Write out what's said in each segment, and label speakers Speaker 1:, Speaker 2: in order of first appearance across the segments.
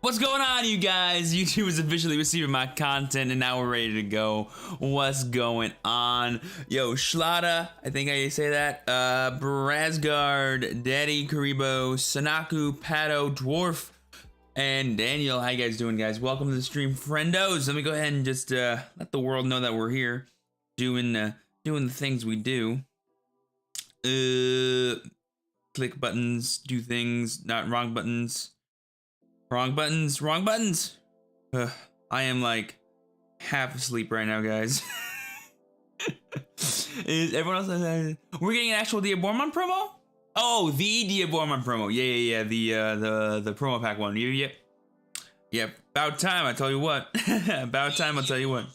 Speaker 1: What's going on, you guys? YouTube is officially receiving my content, and now we're ready to go. What's going on? Yo, Schlada, I think I say that. Brazgard, Daddy, Karibo, Sanaku, Pato, Dwarf, and Daniel. How you guys doing, guys? Welcome to the stream, friendos. Let me go ahead and just let the world know that we're here, doing the things we do. Click buttons, do things, not wrong buttons. Wrong buttons, wrong buttons. I am like half asleep right now, guys. Is everyone else? We're getting an actual Diabormon promo? Oh, the Diabormon promo. Yeah. The promo pack one. Yep. About time, I tell you what. About time, I'll tell you what.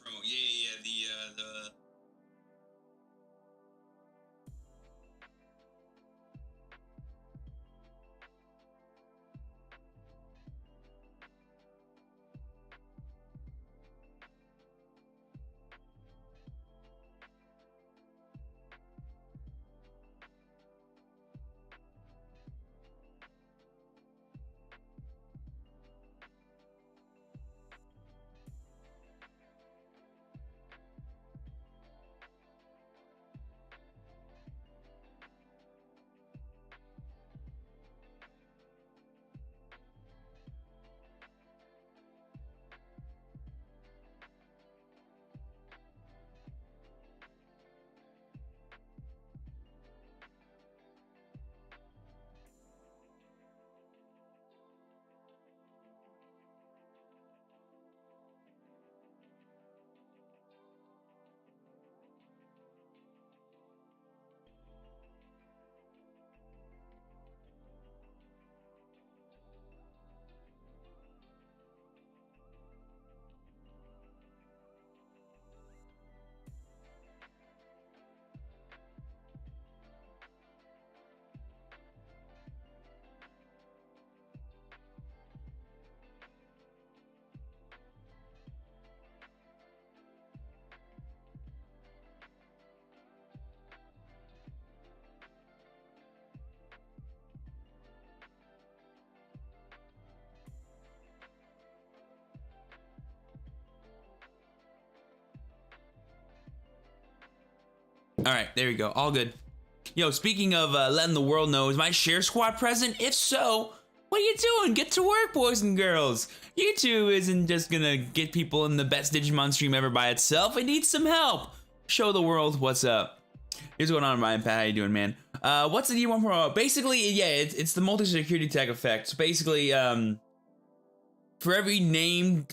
Speaker 1: All right, there we go. All good. Yo, speaking of letting the world know, is my share squad present? If so, what are you doing? Get to work, boys and girls. YouTube isn't just gonna get people in the best Digimon stream ever by itself. It needs some help. Show the world what's up. Here's what's going on, Ryan Pat. How you doing, man? What's the D1 promo? Basically, yeah, it's the multi-security tag effect. So basically, for every Digimon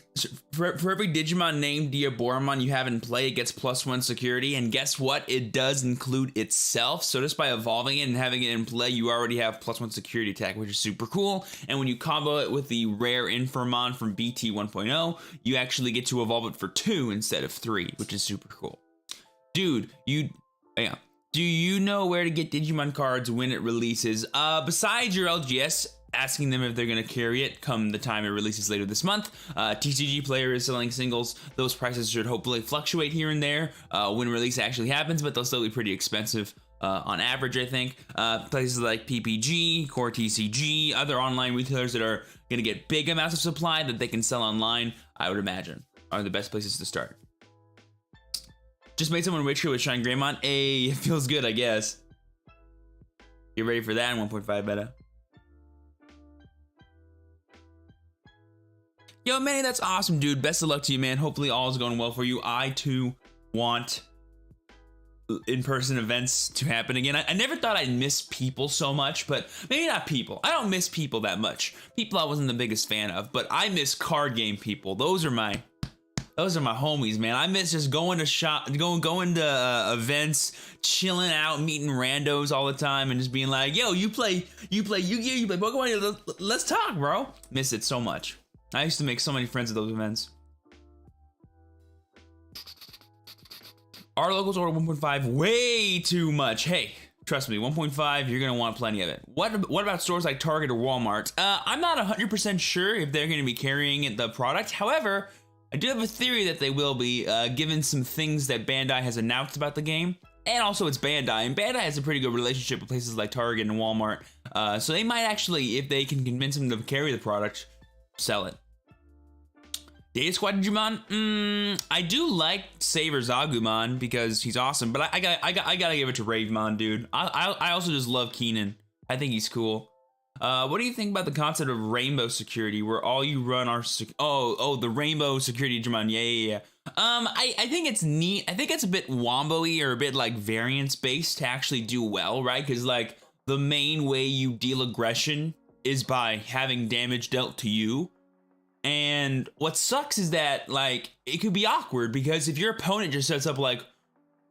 Speaker 1: named Diabormon you have in play, it gets +1 security, and guess what? It does include itself. So just by evolving it and having it in play, you already have +1 security tag, which is super cool. And when you combo it with the rare Infirmon from BT 1.0, you actually get to evolve it for 2 instead of 3, which is super cool. Dude, do you know where to get Digimon cards when it releases? Besides your LGS, asking them if they're going to carry it come the time it releases later this month. TCG Player is selling singles. Those prices should hopefully fluctuate here and there when release actually happens, but they'll still be pretty expensive on average, I think. Places like PPG, Core TCG, other online retailers that are going to get big amounts of supply that they can sell online, I would imagine, are the best places to start. Just made someone richer with Shine Greymon. Hey, it feels good, I guess. Get ready for that in 1.5 beta. Yo, Manny, that's awesome, dude. Best of luck to you, man. Hopefully all is going well for you. I, too, want in-person events to happen again. I never thought I'd miss people so much, but maybe not people. I don't miss people that much. People I wasn't the biggest fan of, but I miss card game people. Those are my homies, man. I miss just going to going to events, chilling out, meeting randos all the time, and just being like, yo, you play Yu-Gi-Oh, you play Pokemon, let's talk, bro. Miss it so much. I used to make so many friends at those events. Our locals order 1.5 way too much. Hey, trust me, 1.5, you're gonna want plenty of it. What about stores like Target or Walmart? I'm not 100% sure if they're gonna be carrying the product. However, I do have a theory that they will be, given some things that Bandai has announced about the game. And also it's Bandai, and Bandai has a pretty good relationship with places like Target and Walmart. So they might actually, if they can convince them to carry the product, sell it. Data Squad Digimon? I do like Saber's Agumon because he's awesome, but I gotta give it to Ravemon, dude. I also just love Keenan. I think he's cool. What do you think about the concept of rainbow security, where all you run are the rainbow security Digimon? Yeah. I think it's neat. I think it's a bit wombo-y or a bit like variance based to actually do well, right? Because like the main way you deal aggression is by having damage dealt to you. And what sucks is that like it could be awkward because if your opponent just sets up like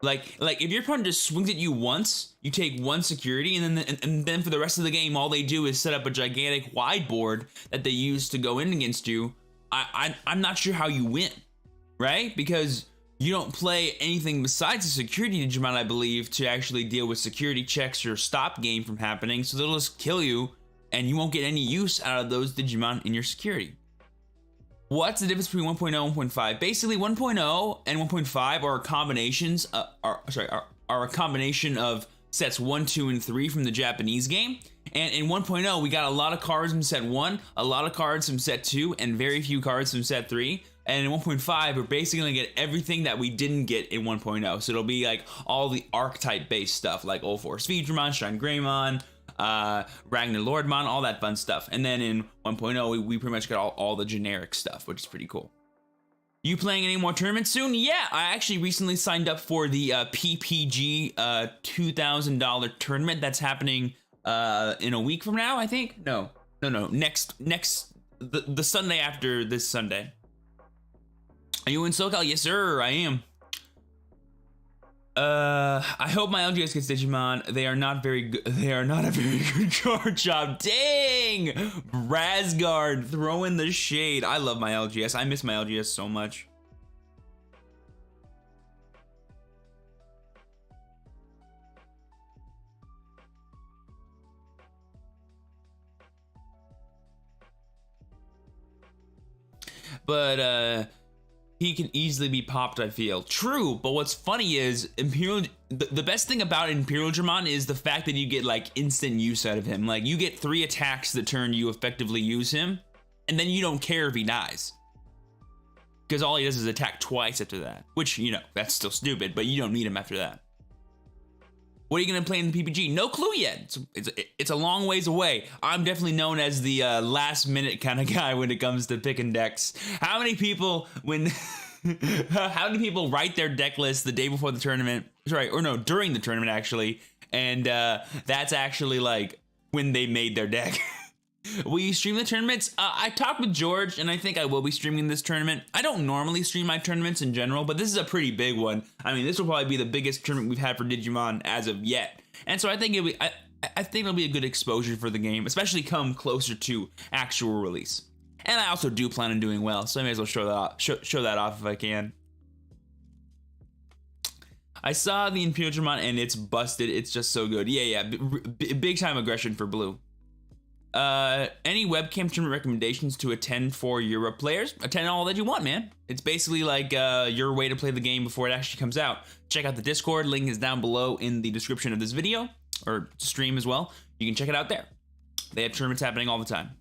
Speaker 1: if your opponent just swings at you once, you take one security, and then for the rest of the game, all they do is set up a gigantic wide board that they use to go in against you. I'm not sure how you win, right? Because you don't play anything besides a security Digimon, I believe, to actually deal with security checks or stop game from happening. So they'll just kill you, and you won't get any use out of those Digimon in your security. What's the difference between 1.0 and 1.5? Basically, 1.0 and 1.5 are combinations. Are a combination of sets 1, 2, and 3 from the Japanese game. And in 1.0, we got a lot of cards from set 1, a lot of cards from set 2, and very few cards from set 3. And in 1.5, we're basically gonna get everything that we didn't get in 1.0. So it'll be like all the archetype-based stuff, like All Four Speedramon, Shine Greymon, Ragnar Lordmon, all that fun stuff. And then in 1.0, we pretty much got all the generic stuff, which is pretty cool. You playing any more tournaments soon? Yeah, I actually recently signed up for the PPG $2,000 tournament that's happening in a week from now, I think. No, next the Sunday after this Sunday. Are you in SoCal? Yes, sir, I am. I hope my LGS gets Digimon. They are not very good. They are not a very good card job. Dang! Razgard throwing the shade. I love my LGS. I miss my LGS so much. But, he can easily be popped, I feel. True, but what's funny is the best thing about Imperial Digimon is the fact that you get like instant use out of him. Like you get 3 attacks the turn you effectively use him, and then you don't care if he dies. Because all he does is attack twice after that. Which, you know, that's still stupid, but you don't need him after that. What are you gonna play in the PPG? No clue yet. It's a long ways away. I'm definitely known as the last minute kind of guy when it comes to picking decks. How many people how many people write their deck list the day before the tournament? Sorry, or no, during the tournament actually. And that's actually like when they made their deck. Will you stream the tournaments? I talked with George, and I think I will be streaming this tournament. I don't normally stream my tournaments in general, but this is a pretty big one. I mean, this will probably be the biggest tournament we've had for Digimon as of yet. And so I think I think it'll be a good exposure for the game, especially come closer to actual release. And I also do plan on doing well, so I may as well show that off if I can. I saw the Imperial Digimon, and it's busted. It's just so good. Yeah, big time aggression for blue. Any webcam tournament recommendations to attend for Europe players? Attend all that you want, man. It's basically like your way to play the game before it actually comes out. Check out the Discord, link is down below in the description of this video, or stream as well. You can check it out there. They have tournaments happening all the time.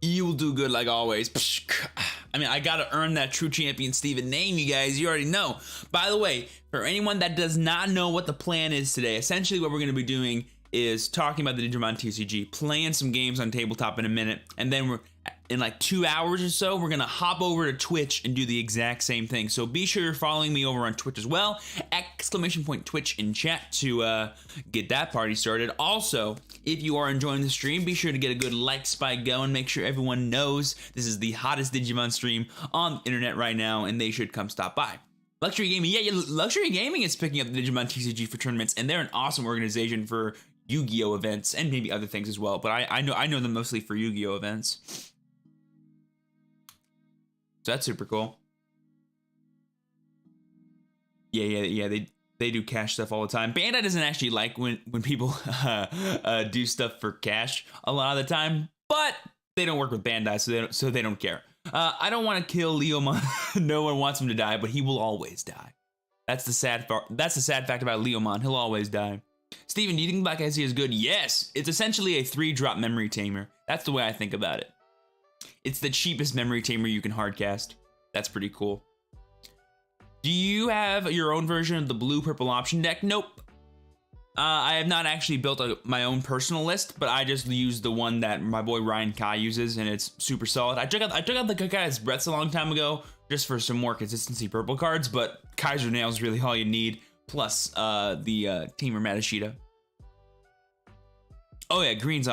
Speaker 1: You will do good like always. I mean, I gotta earn that TrueChampionSteven name, you guys. You already know. By the way, for anyone that does not know what the plan is today, essentially what we're gonna be doing is talking about the Digimon TCG, playing some games on tabletop in a minute, and then we're in like 2 hours or so, we're gonna hop over to Twitch and do the exact same thing. So be sure you're following me over on Twitch as well. !Twitch in chat to get that party started. Also, if you are enjoying the stream, be sure to get a good like spike going. Make sure everyone knows this is the hottest Digimon stream on the internet right now, and they should come stop by. Luxury Gaming, yeah, Luxury Gaming is picking up the Digimon TCG for tournaments, and they're an awesome organization for Yu-Gi-Oh events and maybe other things as well. But I know them mostly for Yu-Gi-Oh events. So that's super cool. Yeah, they do cash stuff all the time. Bandai doesn't actually like when people do stuff for cash a lot of the time, but they don't work with Bandai, so they don't care. I don't want to kill Leomon. No one wants him to die, but he will always die. That's the sad part. That's the sad fact about Leomon. He'll always die. Steven, do you think Black Icy is good? Yes. It's essentially a 3-drop memory tamer. That's the way I think about it. It's the cheapest memory tamer you can hardcast. That's pretty cool. Do you have your own version of the blue-purple option deck? Nope. I have not actually built my own personal list, but I just use the one that my boy Ryan Kai uses, and it's super solid. I took out the Kakai's Breaths a long time ago, just for some more consistency purple cards, but Kaiser Nail is really all you need, plus the Tamer Matashita. Oh yeah, green's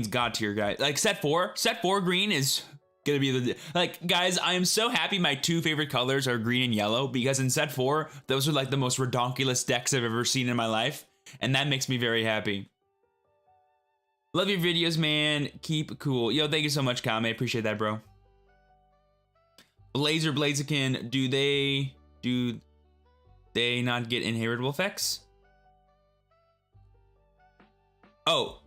Speaker 1: god tier, guys. Like set 4 green is gonna be the, like, guys, I am so happy my 2 favorite colors are green and yellow, because in set 4, those are like the most redonkulous decks I've ever seen in my life, and that makes me very happy. Love your videos, man. Keep cool. Yo, thank you so much, Kame. Appreciate that, bro. Blaziken, do they not get inheritable effects? Oh,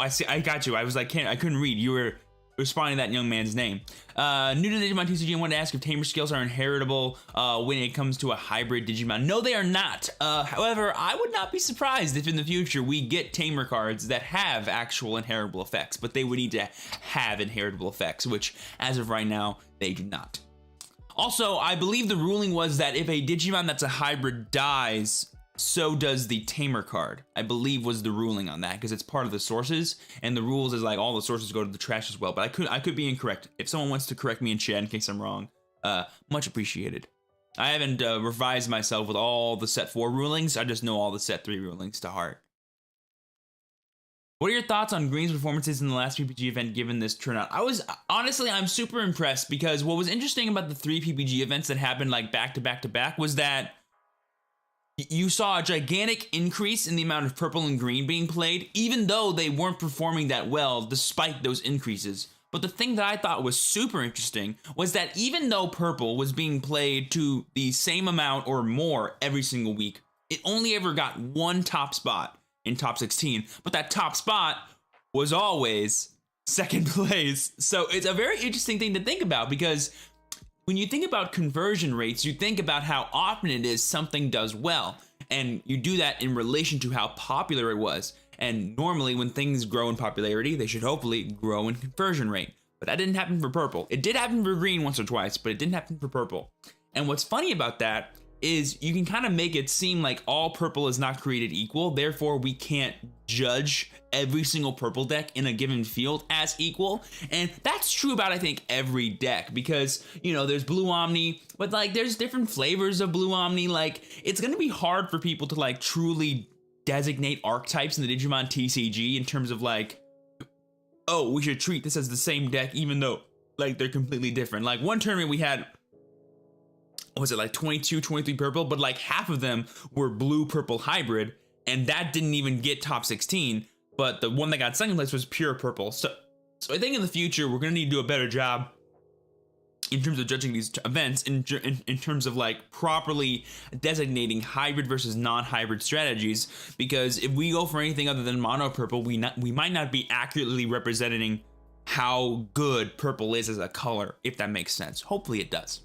Speaker 1: I see. I got you. I was like, I couldn't read. You were responding to that young man's name. New to Digimon TCG, I wanted to ask if tamer skills are inheritable when it comes to a hybrid Digimon. No, they are not. However, I would not be surprised if in the future we get tamer cards that have actual inheritable effects, but they would need to have inheritable effects, which as of right now, they do not. Also, I believe the ruling was that if a Digimon that's a hybrid dies, so does the tamer card, I believe was the ruling on that, because it's part of the sources, and the rules is like all the sources go to the trash as well, but I could be incorrect. If someone wants to correct me in chat in case I'm wrong, much appreciated. I haven't revised myself with all the set 4 rulings, I just know all the set 3 rulings to heart. What are your thoughts on Green's performances in the last PPG event given this turnout? Honestly, I'm super impressed, because what was interesting about the 3 PPG events that happened like back to back to back was that you saw a gigantic increase in the amount of purple and green being played, even though they weren't performing that well despite those increases. But the thing that I thought was super interesting was that even though purple was being played to the same amount or more every single week, it only ever got 1 top spot in top 16, but that top spot was always second place. So it's a very interesting thing to think about, because when you think about conversion rates, you think about how often it is something does well, and you do that in relation to how popular it was. And normally when things grow in popularity, they should hopefully grow in conversion rate. But that didn't happen for purple. It did happen for green once or twice, but it didn't happen for purple. And what's funny about that is you can kind of make it seem like all purple is not created equal, therefore we can't judge every single purple deck in a given field as equal. And that's true about, I think, every deck, because, you know, there's Blue Omni, but like there's different flavors of Blue Omni. Like, it's gonna be hard for people to like truly designate archetypes in the Digimon TCG in terms of like, oh, we should treat this as the same deck even though like they're completely different. Like one tournament we had, was it like 22, 23 purple, but like half of them were blue purple hybrid, and that didn't even get top 16, but the one that got second place was pure purple. So I think in the future we're gonna need to do a better job in terms of judging these events, in terms of like properly designating hybrid versus non-hybrid strategies, because if we go for anything other than mono purple, we might not be accurately representing how good purple is as a color, if that makes sense. Hopefully it does.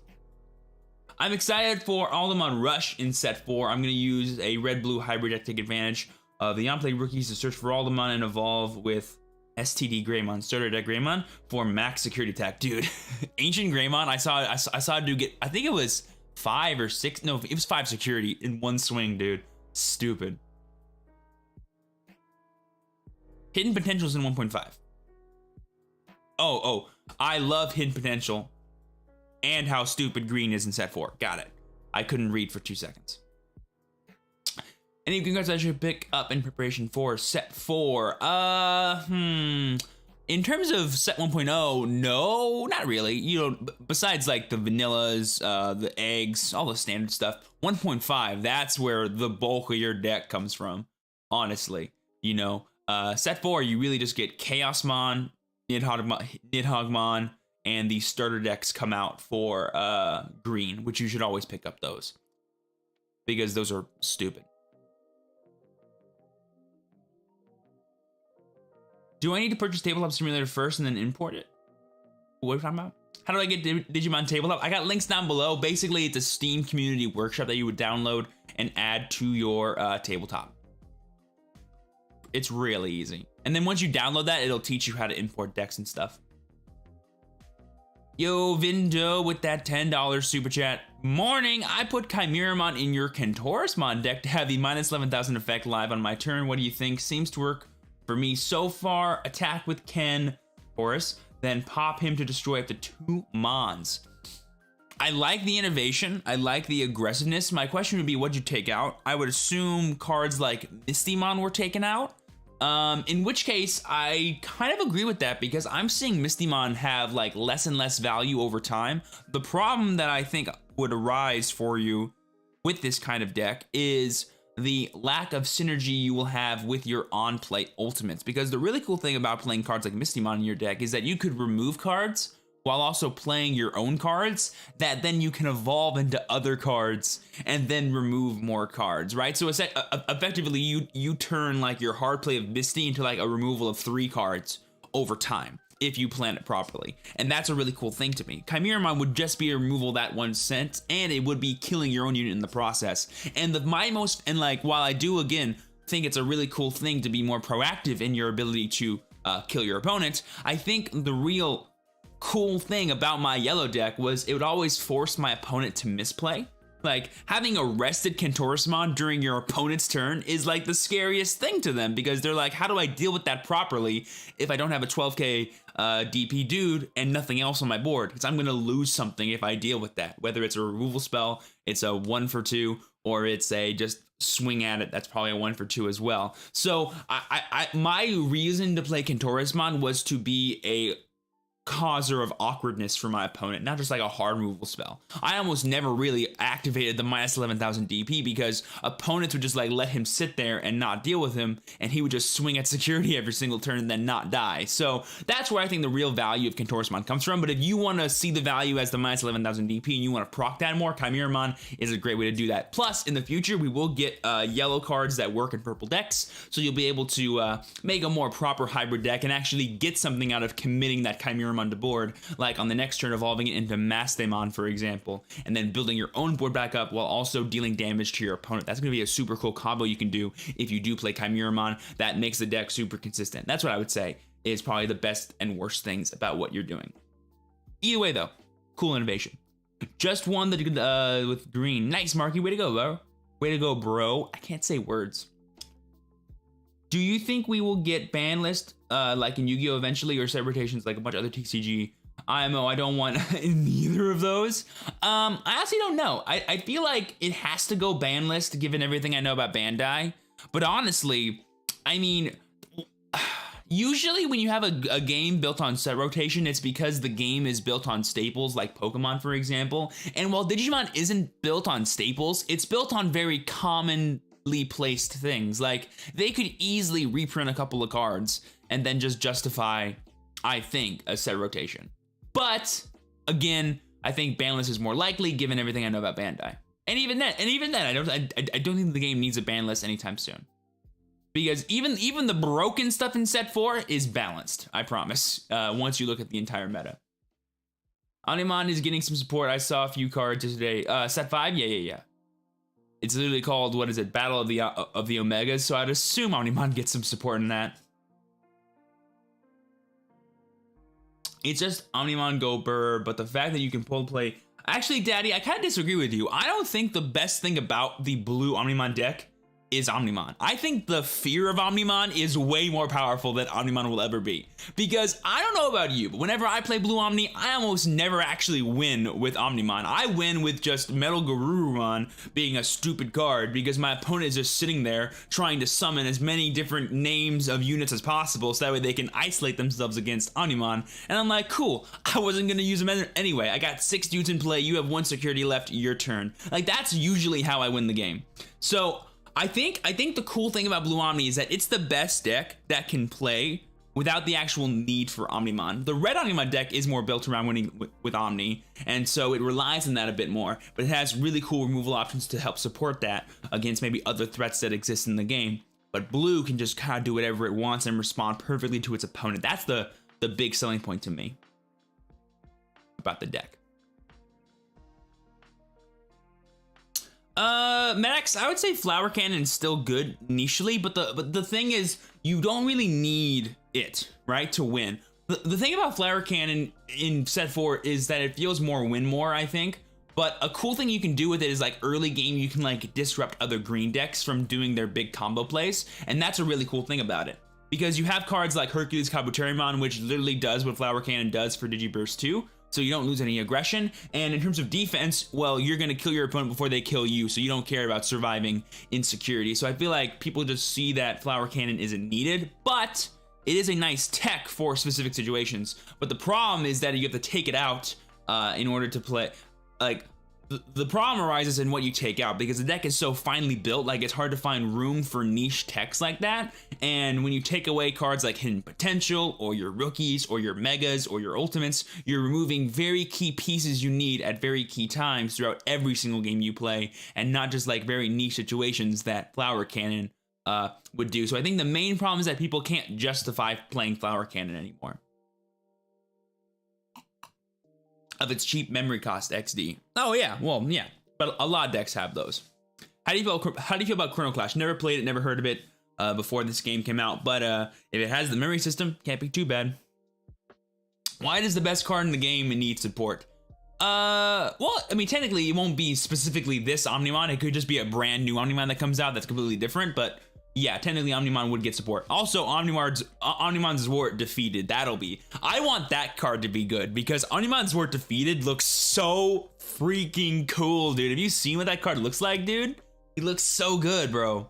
Speaker 1: I'm excited for Alderman Rush in set 4. I'm going to use a red-blue hybrid deck to take advantage of the unplayed rookies to search for Alderman and evolve with STD Greymon, starter deck Greymon, for max security attack. Dude, Ancient Greymon, I saw a dude get, I think it was 5 or 6, no, it was 5 security in one swing, dude. Stupid. Hidden Potential's in 1.5. Oh, I love Hidden Potential. And how stupid green is in set 4. Got it. I couldn't read for 2 seconds. Any congrats I should pick up in preparation for set 4? In terms of set 1.0, no, not really. You know, besides like the vanillas, the eggs, all the standard stuff. 1.5, that's where the bulk of your deck comes from, honestly. You know, set 4, you really just get Chaosmon, Nidhoggmon, and the starter decks come out for green, which you should always pick up those, because those are stupid. Do I need to purchase Tabletop Simulator first and then import it? What are we talking about? How do I get Digimon Tabletop? I got links down below. Basically, it's a Steam community workshop that you would download and add to your tabletop. It's really easy. And then once you download that, it'll teach you how to import decks and stuff. Yo, Vindo with that $10 super chat. Morning, I put Chimeramon in your Kentorismon deck to have the minus 11,000 effect live on my turn. What do you think? Seems to work for me so far. Attack with Ken Horus, then pop him to destroy up to 2 Mons. I like the innovation. I like the aggressiveness. My question would be, what'd you take out? I would assume cards like Mistymon were taken out. In which case, I kind of agree with that because I'm seeing Mistymon have like less and less value over time. The problem that I think would arise for you with this kind of deck is the lack of synergy you will have with your on-play ultimates. Because the really cool thing about playing cards like Mistymon in your deck is that you could remove cards while also playing your own cards that then you can evolve into other cards and then remove more cards, right? So effectively, you turn like your hard play of Misty into like a removal of 3 cards over time if you plan it properly. And that's a really cool thing to me. Chimeramon would just be a removal that one sent, and it would be killing your own unit in the process. And while I do, again, think it's a really cool thing to be more proactive in your ability to kill your opponent, I think the real cool thing about my yellow deck was it would always force my opponent to misplay. Like, having arrested Kentorismon during your opponent's turn is like the scariest thing to them because they're like, how do I deal with that properly if I don't have a 12k DP dude and nothing else on my board? Because I'm gonna lose something if I deal with that. Whether it's a removal spell, it's a 1-for-2, or it's a just swing at it, that's probably a 1-for-2 as well. So my reason to play Kentorismon was to be a causer of awkwardness for my opponent, not just like a hard removal spell. I almost never really activated the minus 11,000 DP because opponents would just like let him sit there and not deal with him, and he would just swing at security every single turn and then not die. So that's where I think the real value of Kentorismon comes from. But if you want to see the value as the minus 11,000 DP and you want to proc that more, Chimeramon is a great way to do that. Plus, in the future, we will get yellow cards that work in purple decks, so you'll be able to make a more proper hybrid deck and actually get something out of committing that Chimeramon to board, like on the next turn evolving it into Mastymon, for example, and then building your own board back up while also dealing damage to your opponent. That's going to be a super cool combo you can do if you do play Chimeramon that makes the deck super consistent. That's what I would say is probably the best and worst things about what you're doing. Either way though, cool innovation. Just won the with green. Nice, Marky. Way to go, bro. Way to go, bro. I can't say words. Do you think we will get ban list like in Yu-Gi-Oh! Eventually, or set rotations like a bunch of other TCG? IMO, I don't want neither of those. I actually don't know. I feel like it has to go ban list given everything I know about Bandai. But honestly, I mean, usually when you have a game built on set rotation, it's because the game is built on staples like Pokemon, for example. And while Digimon isn't built on staples, it's built on very commonly placed things. Like, they could easily reprint a couple of cards and then just justify, I think, a set rotation. But again, I think banlist is more likely given everything I know about Bandai. And even then, I don't think the game needs a ban list anytime soon. Because even the broken stuff in set 4 is balanced, I promise, once you look at the entire meta. Omnimon is getting some support. I saw a few cards today. Set 5? Yeah. It's literally called, what is it, Battle of the Omegas, so I'd assume Omnimon gets some support in that. It's just Omnimon go burr, but the fact that you can pull play... Actually, Daddy, I kind of disagree with you. I don't think the best thing about the blue Omnimon deck is Omnimon. I think the fear of Omnimon is way more powerful than Omnimon will ever be. Because I don't know about you, but whenever I play Blue Omni, I almost never actually win with Omnimon. I win with just Metal Garurumon being a stupid card because my opponent is just sitting there trying to summon as many different names of units as possible so that way they can isolate themselves against Omnimon. And I'm like, cool, I wasn't gonna use them anyway. I got 6 dudes in play, you have 1 security left, your turn. Like, that's usually how I win the game. So I think the cool thing about Blue Omni is that it's the best deck that can play without the actual need for Omnimon. The red Omnimon deck is more built around winning with Omni, and so it relies on that a bit more, but it has really cool removal options to help support that against maybe other threats that exist in the game. But blue can just kind of do whatever it wants and respond perfectly to its opponent. That's the big selling point to me about the deck. Medics, I would say Flower Cannon is still good nichely, but the thing is, you don't really need it, right, to win. The thing about Flower Cannon in set 4 is that it feels more win more, I think. But a cool thing you can do with it is like early game, you can like disrupt other green decks from doing their big combo plays. And that's a really cool thing about it. Because you have cards like Hercules Kabuterimon, which literally does what Flower Cannon does for Digiburst 2. So you don't lose any aggression. And in terms of defense, well, you're going to kill your opponent before they kill you. So you don't care about surviving insecurity. So I feel like people just see that Flower Cannon isn't needed. But it is a nice tech for specific situations. But the problem is that you have to take it out in order to play. Like, the problem arises in what you take out, because the deck is so finely built, like it's hard to find room for niche techs like that. And when you take away cards like Hidden Potential, or your rookies, or your megas, or your ultimates, you're removing very key pieces you need at very key times throughout every single game you play, and not just like very niche situations that Flower Cannon would do. So I think the main problem is that people can't justify playing Flower Cannon anymore of its cheap memory cost XD. Oh yeah, well, yeah, but a lot of decks have those. How do you feel about Chrono Clash? Never played it, never heard of it before this game came out, but if it has the memory system, can't be too bad. Why does the best card in the game need support? Well, I mean, technically it won't be specifically this Omnimon. It could just be a brand new Omnimon that comes out that's completely different, but yeah, technically Omnimon would get support. Also, Omnimon Zwart Defeated, that'll be. I want that card to be good, because Omnimon Zwart Defeated looks so freaking cool, dude. Have you seen what that card looks like, dude? It looks so good, bro.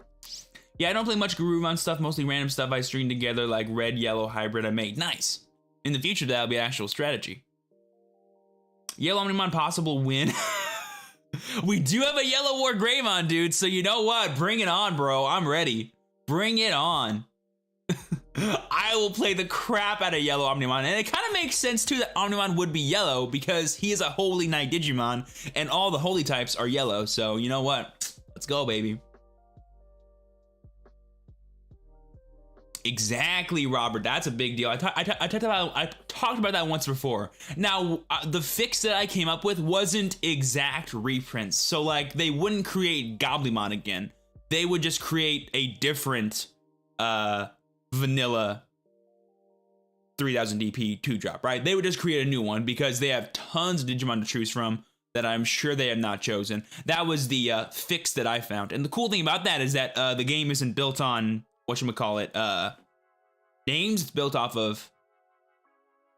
Speaker 1: Yeah, I don't play much Garurumon stuff, mostly random stuff I string together, like red, yellow hybrid I made. Nice. In the future, that'll be an actual strategy. Yellow Omnimon possible win. We do have a Yellow War Greymon, dude, so you know what? Bring it on, bro. I'm ready. Bring it on. I will play the crap out of Yellow Omnimon, and it kind of makes sense too that Omnimon would be yellow, because he is a Holy Knight Digimon, and all the Holy types are yellow, so you know what? Let's go, baby. Exactly, Robert. That's a big deal. I talked about that once before. Now, the fix that I came up with wasn't exact reprints, so like they wouldn't create Goblimon again. They would just create a different vanilla 3000 DP 2-drop, right? They would just create a new one, because they have tons of Digimon to choose from that I'm sure they have not chosen. That was the fix that I found. And the cool thing about that is that the game isn't built on, whatchamacallit, names. It's built off of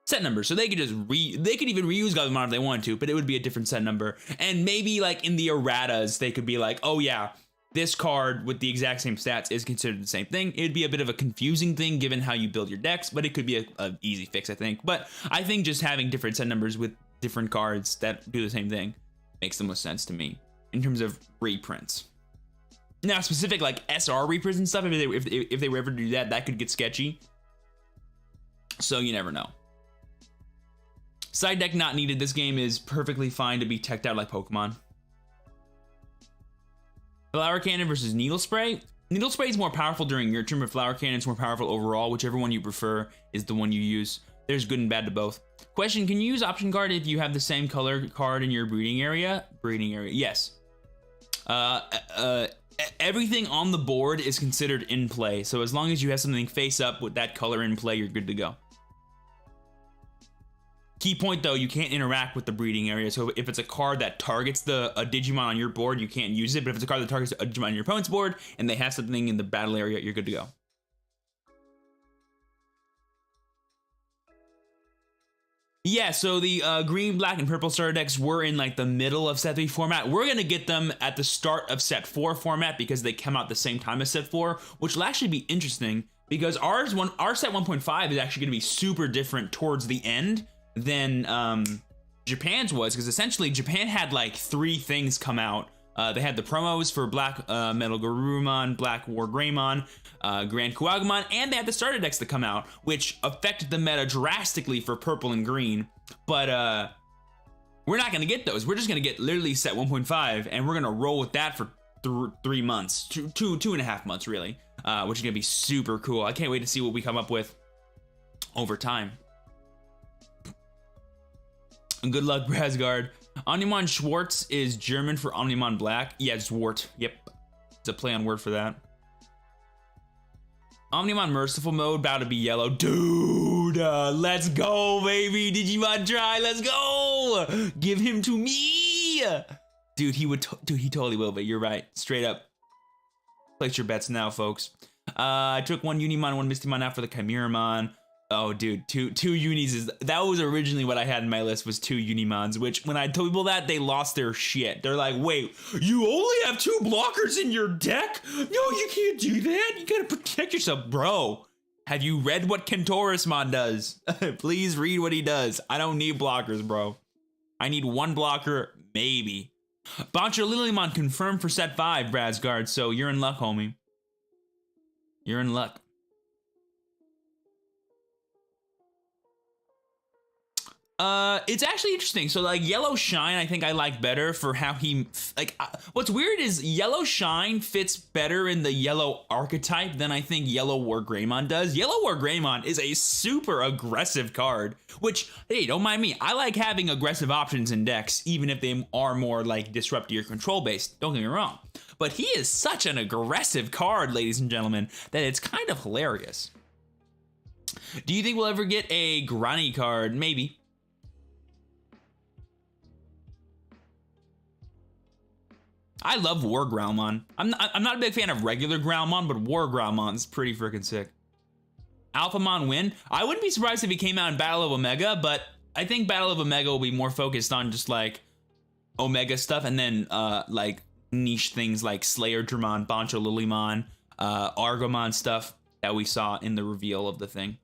Speaker 1: set numbers. So they could just they could even reuse Goblimon if they wanted to, but it would be a different set number. And maybe like in the erratas, they could be like, oh yeah, this card with the exact same stats is considered the same thing. It'd be a bit of a confusing thing given how you build your decks, but it could be a easy fix, I think. But I think just having different set numbers with different cards that do the same thing makes the most sense to me in terms of reprints. Now, specific like SR reprints and stuff, if they were ever to do that, that could get sketchy. So you never know. Side deck not needed. This game is perfectly fine to be teched out like Pokemon. Flower Cannon versus Needle Spray. Needle Spray is more powerful during your turn, but Flower Cannon is more powerful overall. Whichever one you prefer is the one you use. There's good and bad to both. Question, can you use Option Card if you have the same color card in your breeding area? Breeding area, yes. Everything on the board is considered in play. So as long as you have something face up with that color in play, you're good to go. Key point though, you can't interact with the breeding area. So if it's a card that targets a Digimon on your board, you can't use it. But if it's a card that targets a Digimon on your opponent's board and they have something in the battle area, you're good to go. Yeah, so the green, black, and purple starter decks were in like the middle of set 3 format. We're gonna get them at the start of set 4 format because they come out the same time as set 4, which will actually be interesting because our set 1.5 is actually gonna be super different towards the end than Japan's was, because essentially Japan had like 3 things come out. They had the promos for Black Metal Garurumon, Black War Greymon, Grand Kuagamon, and they had the starter decks that come out, which affected the meta drastically for purple and green. But we're not gonna get those. We're just gonna get literally set 1.5, and we're gonna roll with that for 3 months, two and a half months really, which is gonna be super cool. I can't wait to see what we come up with over time. Good luck, Brasgard. Omnimon Schwartz is German for Omnimon Black. Yeah, Zwart. Yep. It's a play on word for that. Omnimon Merciful mode, about to be yellow. Dude, let's go, baby. Digimon Try, let's go. Give him to me. Dude, he would, dude, he totally will, but you're right. Straight up. Place your bets now, folks. I took one Unimon, one Mistymon out for the Chimeramon. Oh, dude, two unis is, that was originally what I had in my list, was 2 Unimons, which when I told people that, they lost their shit. They're like, wait, you only have 2 blockers in your deck? No, you can't do that. You gotta protect yourself. Bro, have you read what Kentorismon does? Please read what he does. I don't need blockers, bro. I need 1 blocker, maybe. Boncho Lilymon confirmed for set 5, Brasgard, so you're in luck, homie. You're in luck. It's actually interesting. So like Yellow Shine, I think I like better for how he, like, what's weird is Yellow Shine fits better in the yellow archetype than I think Yellow War Greymon does. Yellow War Greymon is a super aggressive card, which, hey, don't mind me. I like having aggressive options in decks, even if they are more like disrupt your control based. Don't get me wrong. But he is such an aggressive card, ladies and gentlemen, that it's kind of hilarious. Do you think we'll ever get a Granny card? Maybe. I love War Growlmon. I'm not a big fan of regular Growlmon, but War Growlmon is pretty freaking sick. Alphamon win. I wouldn't be surprised if he came out in Battle of Omega, but I think Battle of Omega will be more focused on just like Omega stuff, and then like niche things like Slayer Dramon, Boncho Lilymon, Argomon stuff that we saw in the reveal of the thing.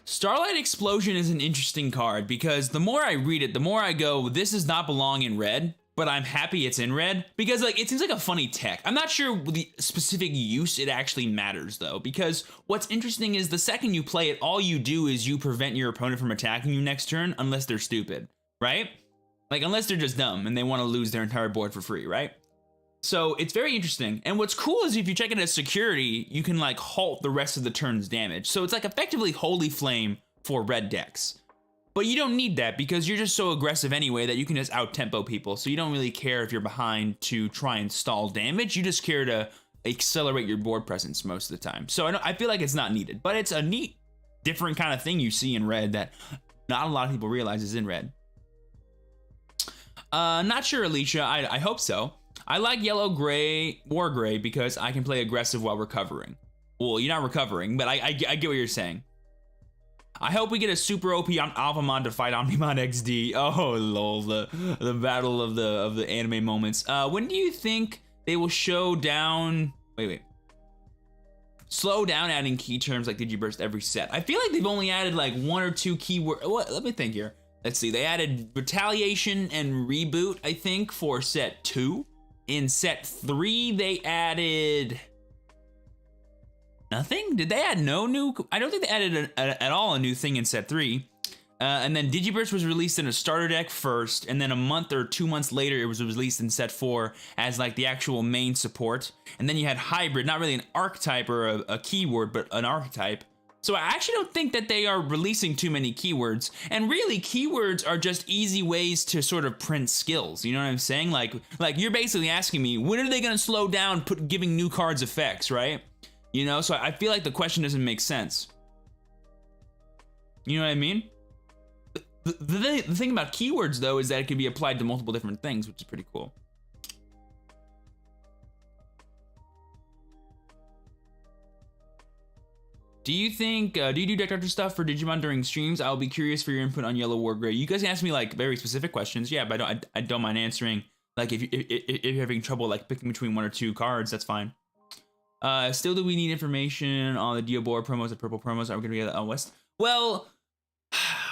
Speaker 1: Starlight Explosion is an interesting card because the more I read it, the more I go, this does not belong in red. But I'm happy it's in red because like it seems like a funny tech. I'm not sure the specific use it actually matters though, because what's interesting is the second you play it, all you do is you prevent your opponent from attacking you next turn unless they're stupid, right? Like unless they're just dumb and they want to lose their entire board for free, right? So it's very interesting. And what's cool is if you check it as security, you can like halt the rest of the turn's damage. So it's like effectively Holy Flame for red decks. But you don't need that because you're just so aggressive anyway that you can just out-tempo people. So you don't really care if you're behind to try and stall damage. You just care to accelerate your board presence most of the time. So I feel like it's not needed. But it's a neat, different kind of thing you see in red that not a lot of people realize is in red. Not sure, Alicia. I hope so. I like Yellow Gray, War Gray, because I can play aggressive while recovering. Well, you're not recovering, but I get what you're saying. I hope we get a super OP Alphamon to fight Omnimon XD. Oh lol, the battle of the anime moments. When do you think they will show down? Wait. Slow down adding key terms like Digiburst every set. I feel like they've only added like 1 or 2 keyword. What? Let me think here. Let's see. They added Retaliation and Reboot, I think, for set 2. In set 3, they added nothing? Did they add no new? I don't think they added at all a new thing in set 3. And then Digiburst was released in a starter deck first, and then a month or 2 months later, it was released in set 4 as like the actual main support. And then you had Hybrid, not really an archetype or a keyword, but an archetype. So I actually don't think that they are releasing too many keywords. And really, keywords are just easy ways to sort of print skills. You know what I'm saying? Like you're basically asking me, when are they going to slow down giving new cards effects, right? You know, so I feel like the question doesn't make sense. You know what I mean? The thing about keywords, though, is that it can be applied to multiple different things, which is pretty cool. Do you think, do you do deck doctor stuff for Digimon during streams? I'll be curious for your input on Yellow War Gray. You guys ask me like very specific questions, yeah, but I don't mind answering. Like if you're having trouble like picking between 1 or 2 cards, that's fine. Still, do we need information on the Diabora promos and purple promos? Are we gonna get that West? Well,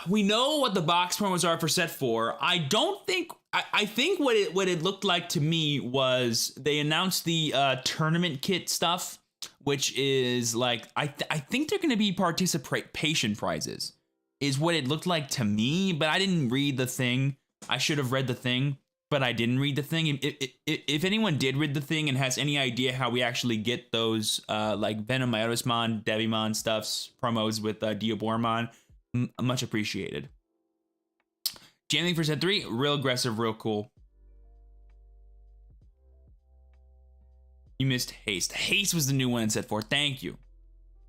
Speaker 1: we know what the box promos are for set 4. I don't think. I think what it looked like to me was they announced the tournament kit stuff, which is like I think they're gonna be participation prizes, is what it looked like to me. But I didn't read the thing. I should have read the thing. But I didn't read the thing. If anyone did read the thing and has any idea how we actually get those like Venom, Myotismon, Devimon stuffs, promos with Diaboromon, much appreciated. Jamming for set 3, real aggressive, real cool. You missed Haste. Haste was the new one in set 4. Thank you.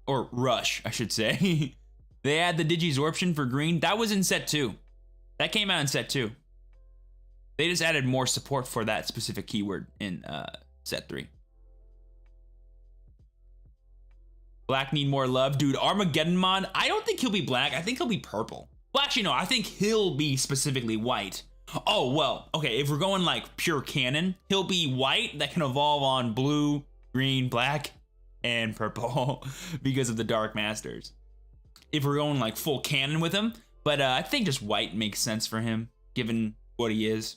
Speaker 1: Or Rush, I should say. They had the Digisorption for green. That was in set 2. That came out in set 2. They just added more support for that specific keyword in set 3. Black need more love. Dude, Armageddonmon, I don't think he'll be black. I think he'll be purple. Well, actually, no, I think he'll be specifically white. Oh, well, okay, if we're going like pure canon, he'll be white that can evolve on blue, green, black, and purple because of the Dark Masters. If we're going like full canon with him, but I think just white makes sense for him, given what he is.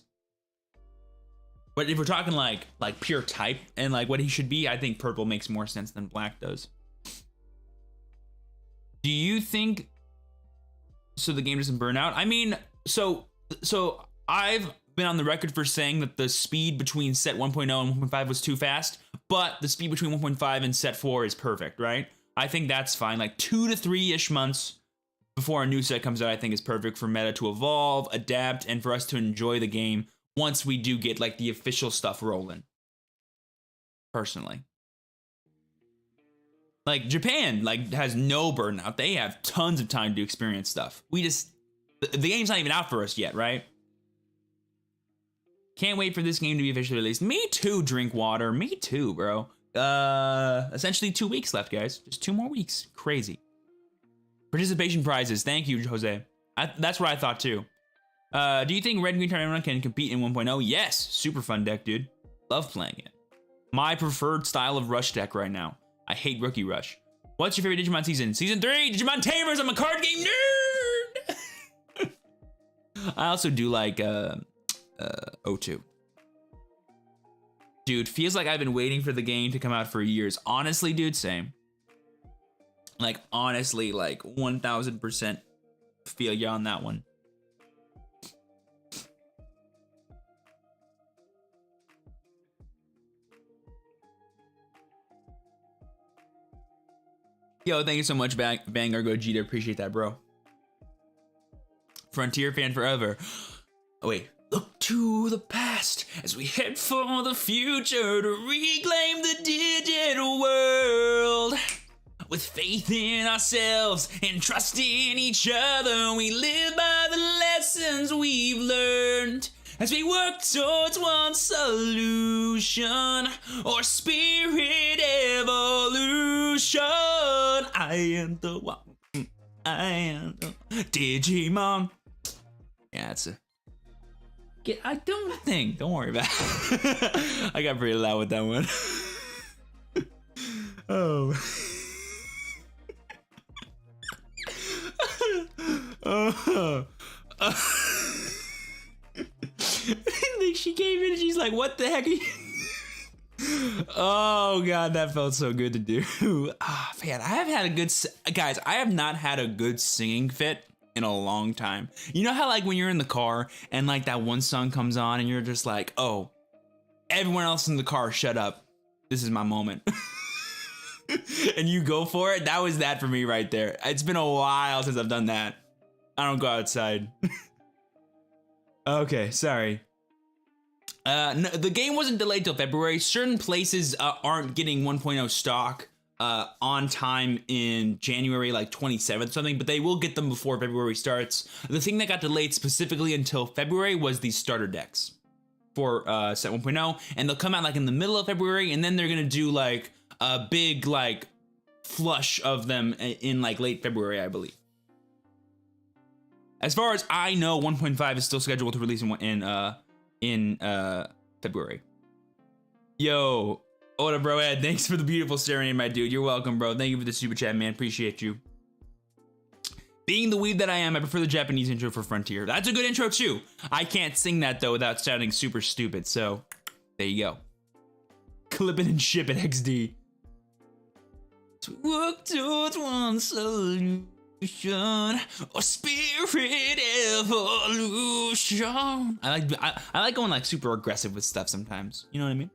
Speaker 1: But if we're talking like pure type and like what he should be, I think purple makes more sense than black does. Do you think so the game doesn't burn out? I mean, so I've been on the record for saying that the speed between set 1.0 and 1.5 was too fast, but the speed between 1.5 and set 4 is perfect, right? I think that's fine. Like 2 to 3-ish months before a new set comes out, I think is perfect for meta to evolve, adapt, and for us to enjoy the game once we do get like the official stuff rolling. Personally. Like Japan like has no burnout. They have tons of time to experience stuff. We just, the game's not even out for us yet, right? Can't wait for this game to be officially released. Me too, Drinkwater. Me too, bro. Essentially 2 weeks left, guys. Just 2 more weeks. Crazy. Participation prizes. Thank you, Jose. That's what I thought too. Do you think Red and Green Tournament can compete in 1.0? Yes. Super fun deck, dude. Love playing it. My preferred style of Rush deck right now. I hate Rookie Rush. What's your favorite Digimon season? Season 3, Digimon Tamers. I'm a card game nerd. I also do like O2. Dude, feels like I've been waiting for the game to come out for years. Honestly, dude, same. Like, honestly, like 1000% feel you on that one. Yo, thank you so much, Vanguard Gogeta. Appreciate that, bro. Frontier fan forever. Oh, wait. Look to the past as we head for the future to reclaim the digital world. With faith in ourselves and trust in each other, we live by the lessons we've learned. As we work towards one solution, or spirit evolution. I am the one. I am the Digimon. Yeah, that's a... I don't think. Don't worry about it. I got pretty loud with that one. Oh. She came in and she's like, what the heck are you? Oh god, that felt so good to do. Ah, man, I have had a good... Guys, I have not had a good singing fit in a long time. You know how like when you're in the car and like that one song comes on and you're just like, oh, everyone else in the car, shut up. This is my moment. And you go for it? That was that for me right there. It's been a while since I've done that. I don't go outside. Okay, sorry. No, the game wasn't delayed till February. Certain places aren't getting 1.0 stock on time in January, like 27th something, but they will get them before February starts. The thing that got delayed specifically until February was these starter decks for set 1.0, and they'll come out like in the middle of February, and then they're gonna do like a big like flush of them in like late February, I believe. As far as I know, 1.5 is still scheduled to release in February. Yo, Oda bro Ed, thanks for the beautiful serenade, my dude. You're welcome, bro. Thank you for the super chat, man. Appreciate you. Being the weeb that I am, I prefer the Japanese intro for Frontier. That's a good intro too. I can't sing that though without sounding super stupid, so there you go. Clip it and ship it, XD. To work towards one solution or spirit evolution. I like going like super aggressive with stuff sometimes. You know what I mean?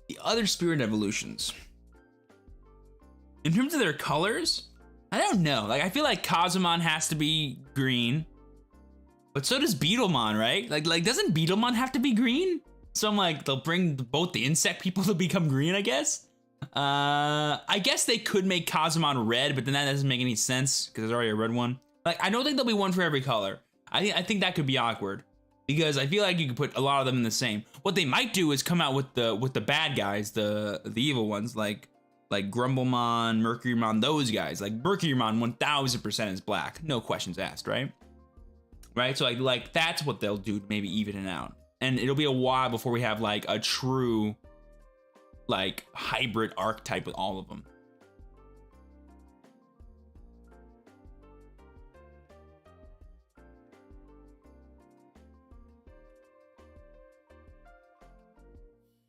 Speaker 1: The other spirit evolutions. In terms of their colors, I don't know. Like, I feel like Kazumon has to be green, but so does Beetlemon, right? Like doesn't Beetlemon have to be green? So I'm like, they'll bring both the insect people to become green, I guess. I guess they could make Kazumon red, but then that doesn't make any sense because there's already a red one. Like, I don't think there'll be one for every color. I think that could be awkward because I feel like you could put a lot of them in the same. What they might do is come out with the bad guys, the evil ones, like Grumblemon, Mercurymon, those guys. Like Mercurymon 1000% is black, no questions asked, right? Right, so like that's what they'll do to maybe even it out. And it'll be a while before we have like a true like hybrid archetype with all of them.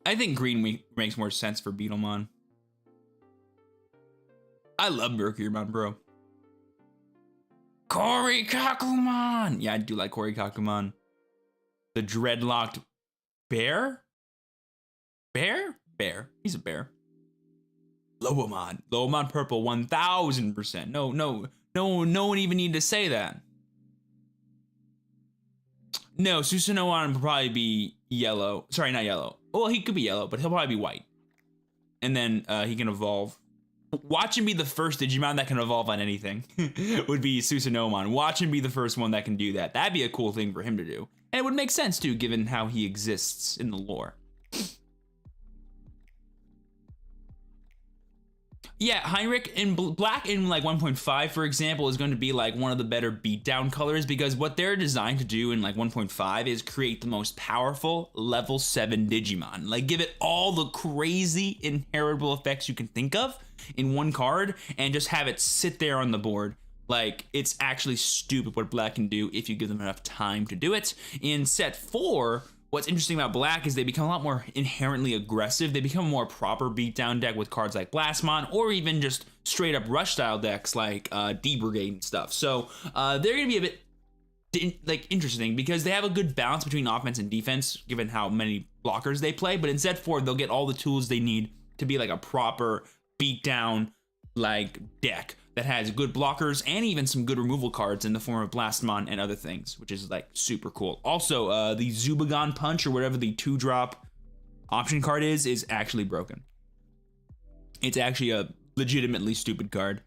Speaker 1: I think green makes more sense for Beetlemon. I love Mercurymon, bro. Korikakumon! Yeah, I do like Korikakumon. The dreadlocked bear? Bear? Bear. He's a bear. Lobomon. Lobomon purple, 1000%. No one even need to say that. No, Susanoo will probably be yellow. Sorry, not yellow. Well, he could be yellow, but he'll probably be white. And then he can evolve. Watch him be the first Digimon that can evolve on anything would be Susanoo. Watch him be the first one that can do that. That'd be a cool thing for him to do. And it would make sense too, given how he exists in the lore. Yeah, Heinrich in black in like 1.5, for example, is going to be like one of the better beatdown colors because what they're designed to do in like 1.5 is create the most powerful level 7 Digimon. Like give it all the crazy inheritable effects you can think of in one card and just have it sit there on the board. Like, it's actually stupid what black can do if you give them enough time to do it. In set 4, what's interesting about black is they become a lot more inherently aggressive. They become a more proper beatdown deck with cards like Blastmon, or even just straight up rush style decks like D-Brigade and stuff. So they're gonna be a bit like interesting because they have a good balance between offense and defense, given how many blockers they play. But in set 4, they'll get all the tools they need to be like a proper beatdown like deck that has good blockers and even some good removal cards in the form of Blastmon and other things, which is like super cool. Also, the Zubagon Punch or whatever the 2-drop option card is actually broken. It's actually a legitimately stupid card.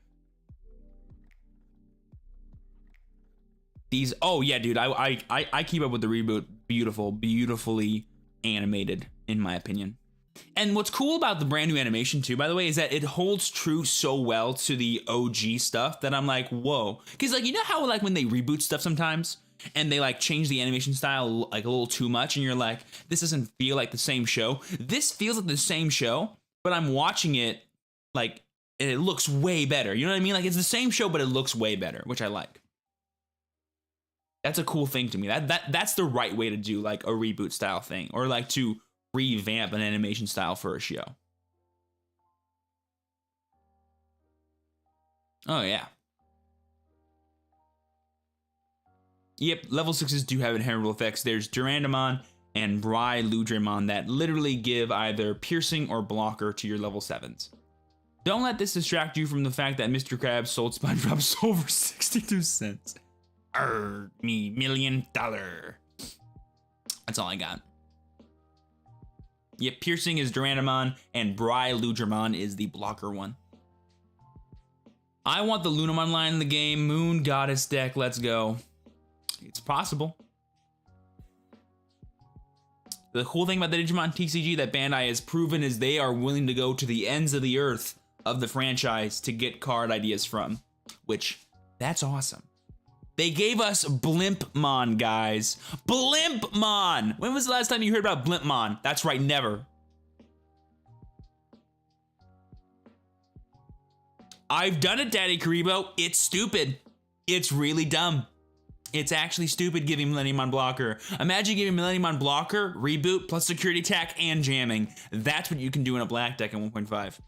Speaker 1: These, oh yeah, dude, I keep up with the reboot. Beautifully animated, in my opinion. And what's cool about the brand new animation too, by the way, is that it holds true so well to the OG stuff that I'm like, whoa. Because like, you know how like when they reboot stuff sometimes and they like change the animation style like a little too much and you're like, this doesn't feel like the same show. This feels like the same show, but I'm watching it like, and it looks way better. You know what I mean? Like it's the same show, but it looks way better, which I like. That's a cool thing to me. That's the right way to do like a reboot style thing, or like to revamp an animation style for a show. Oh yeah. Yep, level 6s do have inheritable effects. There's Durandamon and Briludramon that literally give either piercing or blocker to your level 7s. Don't let this distract you from the fact that Mr. Krabs sold SpongeBob Soul for 62 cents. Me $1 million. That's all I got. Yep, piercing is Durandamon, and Briludramon is the blocker one. I want the Lunamon line in the game. Moon Goddess deck, let's go. It's possible. The cool thing about the Digimon TCG that Bandai has proven is they are willing to go to the ends of the earth of the franchise to get card ideas from, which, that's awesome. They gave us Blimpmon, guys. Blimpmon! When was the last time you heard about Blimpmon? That's right, never. I've done it, Daddy Karibo. It's stupid. It's really dumb. It's actually stupid giving Millenniumon blocker. Imagine giving Millenniumon blocker, reboot, plus security attack, and jamming. That's what you can do in a black deck in 1.5.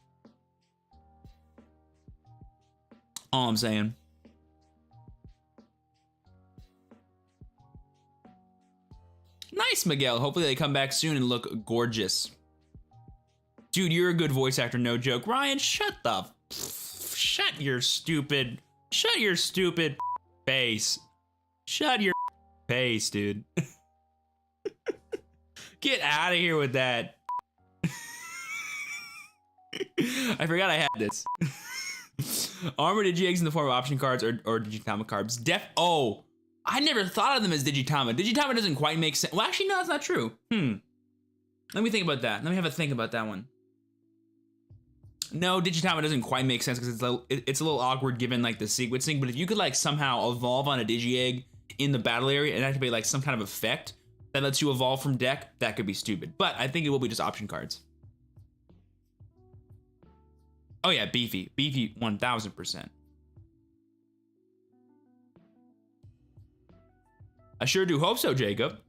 Speaker 1: All I'm saying. Nice, Miguel. Hopefully they come back soon and look gorgeous. Dude, you're a good voice actor, no joke. Ryan, shut Shut your stupid face. Shut your face, dude. Get out of here with that. I forgot I had this. Armor Digi-Eggs in the form of option cards or Digitama cards. Oh, I never thought of them as Digitama. Digitama doesn't quite make sense. Well, actually, no, that's not true. Let me think about that. Let me have a think about that one. No, Digitama doesn't quite make sense because it's a little awkward given like the sequencing. But if you could like somehow evolve on a Digi-Egg in the battle area and activate like some kind of effect that lets you evolve from deck, that could be stupid. But I think it will be just option cards. Oh yeah, beefy 1000%. I sure do hope so, Jacob.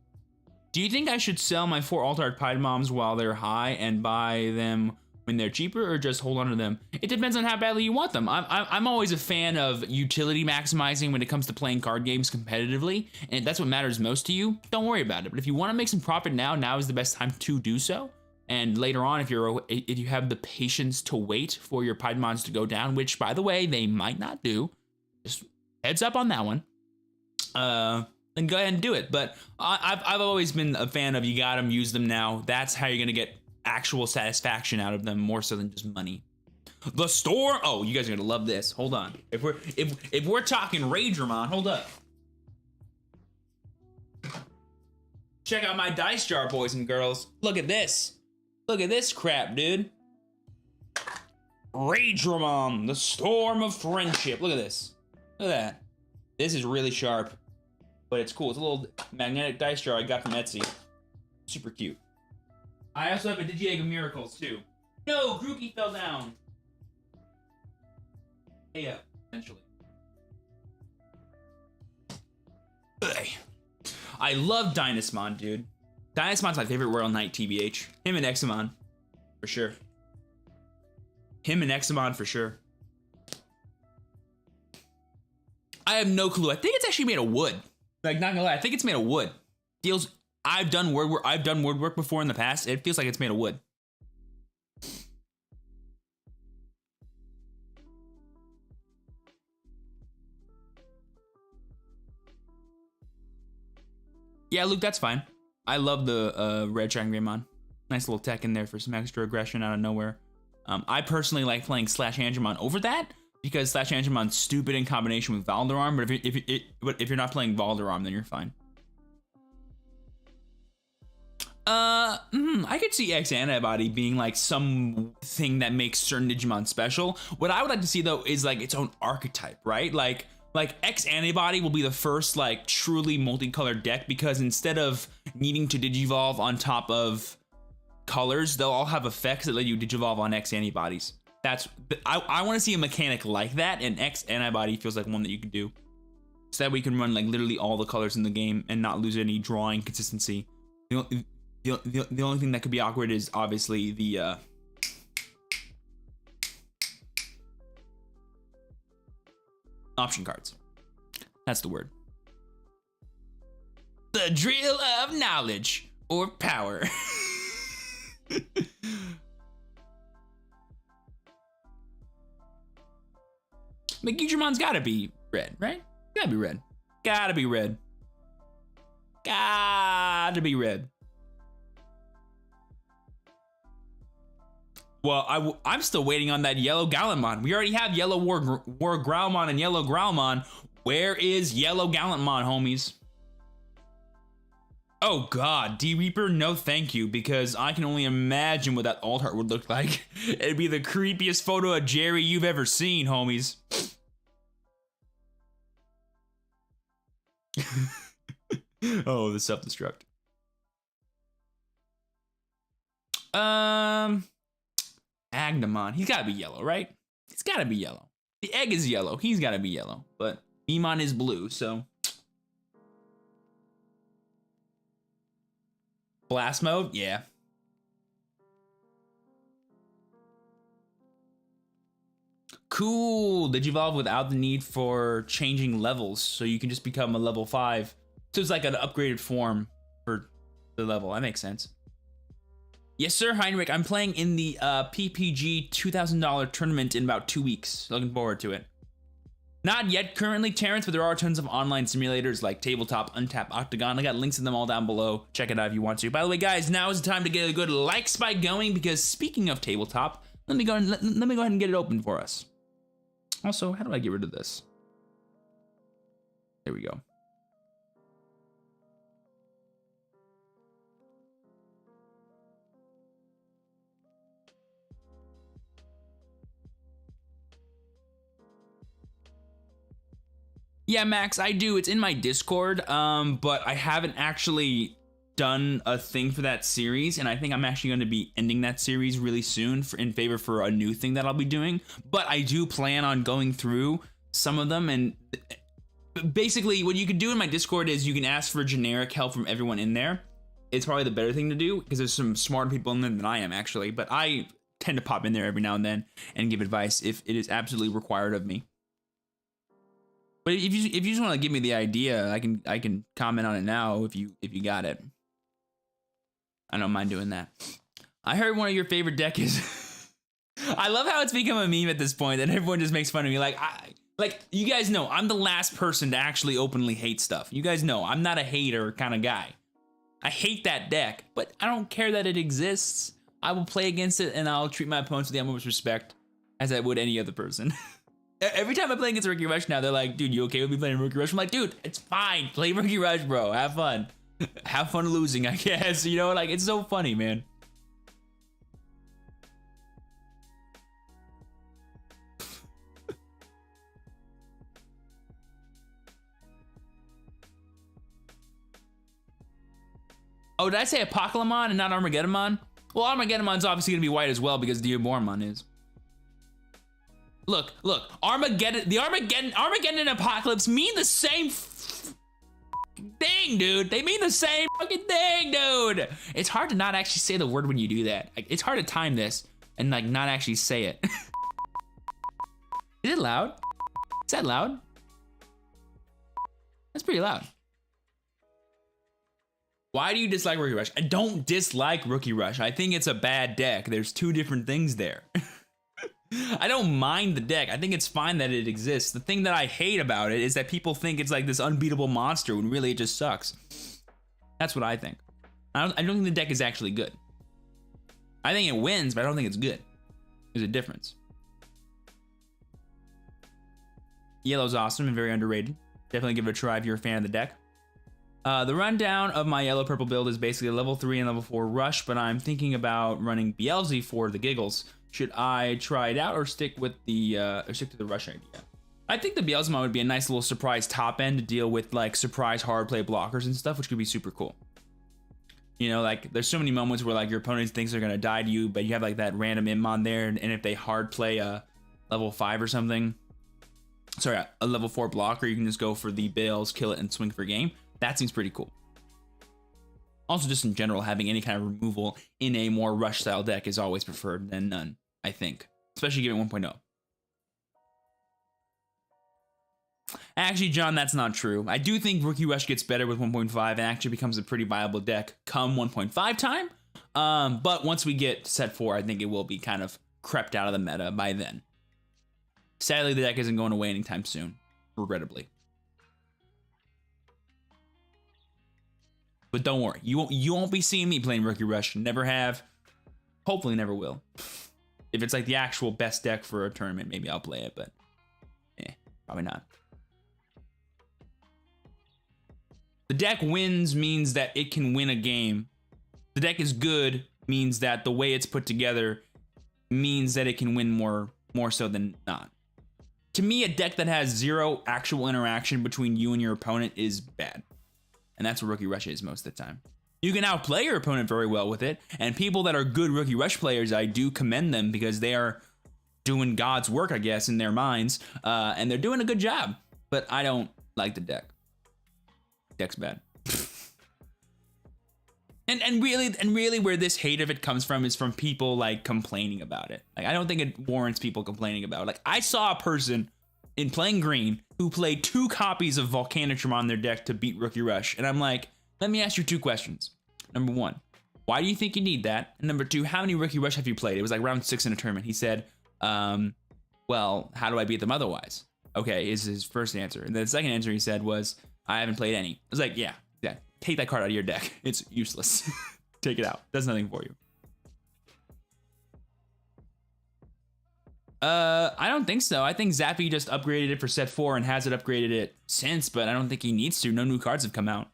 Speaker 1: Do you think I should sell my 4 Alt-Art Pidemoms while they're high and buy them when they're cheaper, or just hold on to them? It depends on how badly you want them. I'm always a fan of utility maximizing when it comes to playing card games competitively, and if that's what matters most to you, don't worry about it. But if you want to make some profit now is the best time to do so. And later on, if you have the patience to wait for your Piedmons to go down, which by the way they might not do, just heads up on that one. Then go ahead and do it. But I've always been a fan of you got them, use them now. That's how you're gonna get actual satisfaction out of them, more so than just money. The store. Oh, you guys are gonna love this. Hold on. If we're talking Raidramon, hold up. Check out my dice jar, boys and girls. Look at this. Look at this crap, dude. Raidramon, the Storm of Friendship. Look at this. Look at that. This is really sharp, but it's cool. It's a little magnetic dice jar I got from Etsy. Super cute. I also have a Digi-Egg of Miracles, too. No, Grookey fell down. Hey up, eventually. Ugh. I love Dynasmon, dude. Dynasmon's my favorite Royal Knight, TBH. Him and Examon, for sure. Him and Examon, for sure. I have no clue. I think it's actually made of wood. Like, not gonna lie, I think it's made of wood. Feels. I've done woodwork before in the past. It feels like it's made of wood. Yeah, Luke, that's fine. I love the red Shangri-Mon. Nice little tech in there for some extra aggression out of nowhere. I personally like playing Slash Angemon over that because Slash Angemon's stupid in combination with Valderarm, but if you're not playing Valderarm, then you're fine. I could see X Antibody being like something that makes certain Digimon special. What I would like to see though is like its own archetype, right? Like X Antibody will be the first like truly multicolored deck because instead of needing to Digivolve on top of colors, they'll all have effects that let you Digivolve on X Antibodies. I want to see a mechanic like that, and X Antibody feels like one that you could do. So that we can run like literally all the colors in the game and not lose any drawing consistency. The only thing that could be awkward is obviously the option cards. That's the word. The drill of knowledge or power. Meguitramon's gotta be red, right? Gotta be red. Gotta be red. Gotta be red. Well, I'm still waiting on that yellow Gallantmon. We already have yellow War Growlmon and yellow Growlmon. Where is yellow Gallantmon, homies? Oh god, D-Reaper, no thank you, because I can only imagine what that alt art would look like. It'd be the creepiest photo of Jerry you've ever seen, homies. Oh, the self-destruct. Agnemon, he's gotta be yellow, right? He's gotta be yellow. The egg is yellow, he's gotta be yellow, but Emon is blue, so. Blast mode, yeah. Cool, Digivolve without the need for changing levels, so you can just become a level 5. So it's like an upgraded form for the level, that makes sense. Yes, sir, Heinrich. I'm playing in the PPG $2,000 tournament in about 2 weeks. Looking forward to it. Not yet currently, Terrence, but there are tons of online simulators like Tabletop, Untap, Octagon. I got links in them all down below. Check it out if you want to. By the way, guys, now is the time to get a good like spike going because speaking of Tabletop, let me go ahead and get it open for us. Also, how do I get rid of this? There we go. Yeah, Max, I do. It's in my Discord, but I haven't actually done a thing for that series, and I think I'm actually going to be ending that series really soon in favor for a new thing that I'll be doing. But I do plan on going through some of them, and basically what you can do in my Discord is you can ask for generic help from everyone in there. It's probably the better thing to do because there's some smarter people in there than I am, actually. But I tend to pop in there every now and then and give advice if it is absolutely required of me. But if you just want to give me the idea, I can comment on it now if you got it. I don't mind doing that. I heard one of your favorite deck is. I love how it's become a meme at this point that everyone just makes fun of me. Like you guys know I'm the last person to actually openly hate stuff. You guys know I'm not a hater kind of guy. I hate that deck, but I don't care that it exists. I will play against it and I'll treat my opponents with the utmost respect as I would any other person. Every time I play against Rookie Rush now, they're like, dude, you okay with me playing Rookie Rush? I'm like, dude, it's fine. Play Rookie Rush, bro. Have fun. Have fun losing, I guess. You know, like, it's so funny, man. Oh, did I say Apocalypse and not Armageddon? Well, Armageddon's obviously going to be white as well because Dearborn is. Look, Armageddon and Apocalypse mean the same thing, dude. They mean the same fucking thing, dude. It's hard to not actually say the word when you do that. Like, it's hard to time this and like not actually say it. Is it loud? Is that loud? That's pretty loud. Why do you dislike Rookie Rush? I don't dislike Rookie Rush. I think it's a bad deck. There's two different things there. I don't mind the deck. I think it's fine that it exists. The thing that I hate about it is that people think it's like this unbeatable monster when really it just sucks. That's what I think. I don't think the deck is actually good. I think it wins, but I don't think it's good. There's a difference. Yellow's awesome and very underrated. Definitely give it a try if you're a fan of the deck. The rundown of my yellow-purple build is basically a level 3 and level 4 rush, but I'm thinking about running BLZ for the giggles. Should I try it out or stick to the rush idea? I think the Beelzemon would be a nice little surprise top end to deal with like surprise hard play blockers and stuff, which could be super cool. You know, like there's so many moments where like your opponent thinks they're gonna die to you, but you have like that random Immon there, and if they hard play a level 5 or something, sorry, a level 4 blocker, you can just go for the Bales, kill it, and swing for game. That seems pretty cool. Also, just in general, having any kind of removal in a more rush style deck is always preferred than none, I think. Especially given 1.0. Actually, John, that's not true. I do think Rookie Rush gets better with 1.5 and actually becomes a pretty viable deck come 1.5 time. But once we get set 4, I think it will be kind of crept out of the meta by then. Sadly, the deck isn't going away anytime soon, regrettably. But don't worry, you won't be seeing me playing Rookie Rush. Never have. Hopefully never will. If it's like the actual best deck for a tournament, maybe I'll play it, but probably not. The deck wins means that it can win a game. The deck is good means that the way it's put together means that it can win more so than not. To me, a deck that has zero actual interaction between you and your opponent is bad. And that's what Rookie Rush is most of the time. You can outplay your opponent very well with it, and people that are good Rookie Rush players, I do commend them because they are doing God's work, I guess, in their minds, and they're doing a good job. But I don't like the deck. Deck's bad. and really where this hate of it comes from is from people like complaining about it. Like I don't think it warrants people complaining about it. Like I saw a person in playing green who played 2 copies of Volcanitron on their deck to beat Rookie Rush. And I'm like, let me ask you 2 questions. Number 1, Why do you think you need that? And number 2, how many Rookie Rush have you played? It was like round 6 in a tournament. He said, well, how do I beat them otherwise? Okay, is his first answer. And then the second answer he said was, I haven't played any. I was like, yeah, take that card out of your deck. It's useless. Take it out. Does nothing for you. I don't think so. I think Zappy just upgraded it for set 4 and hasn't upgraded it since, but I don't think he needs to. No new cards have come out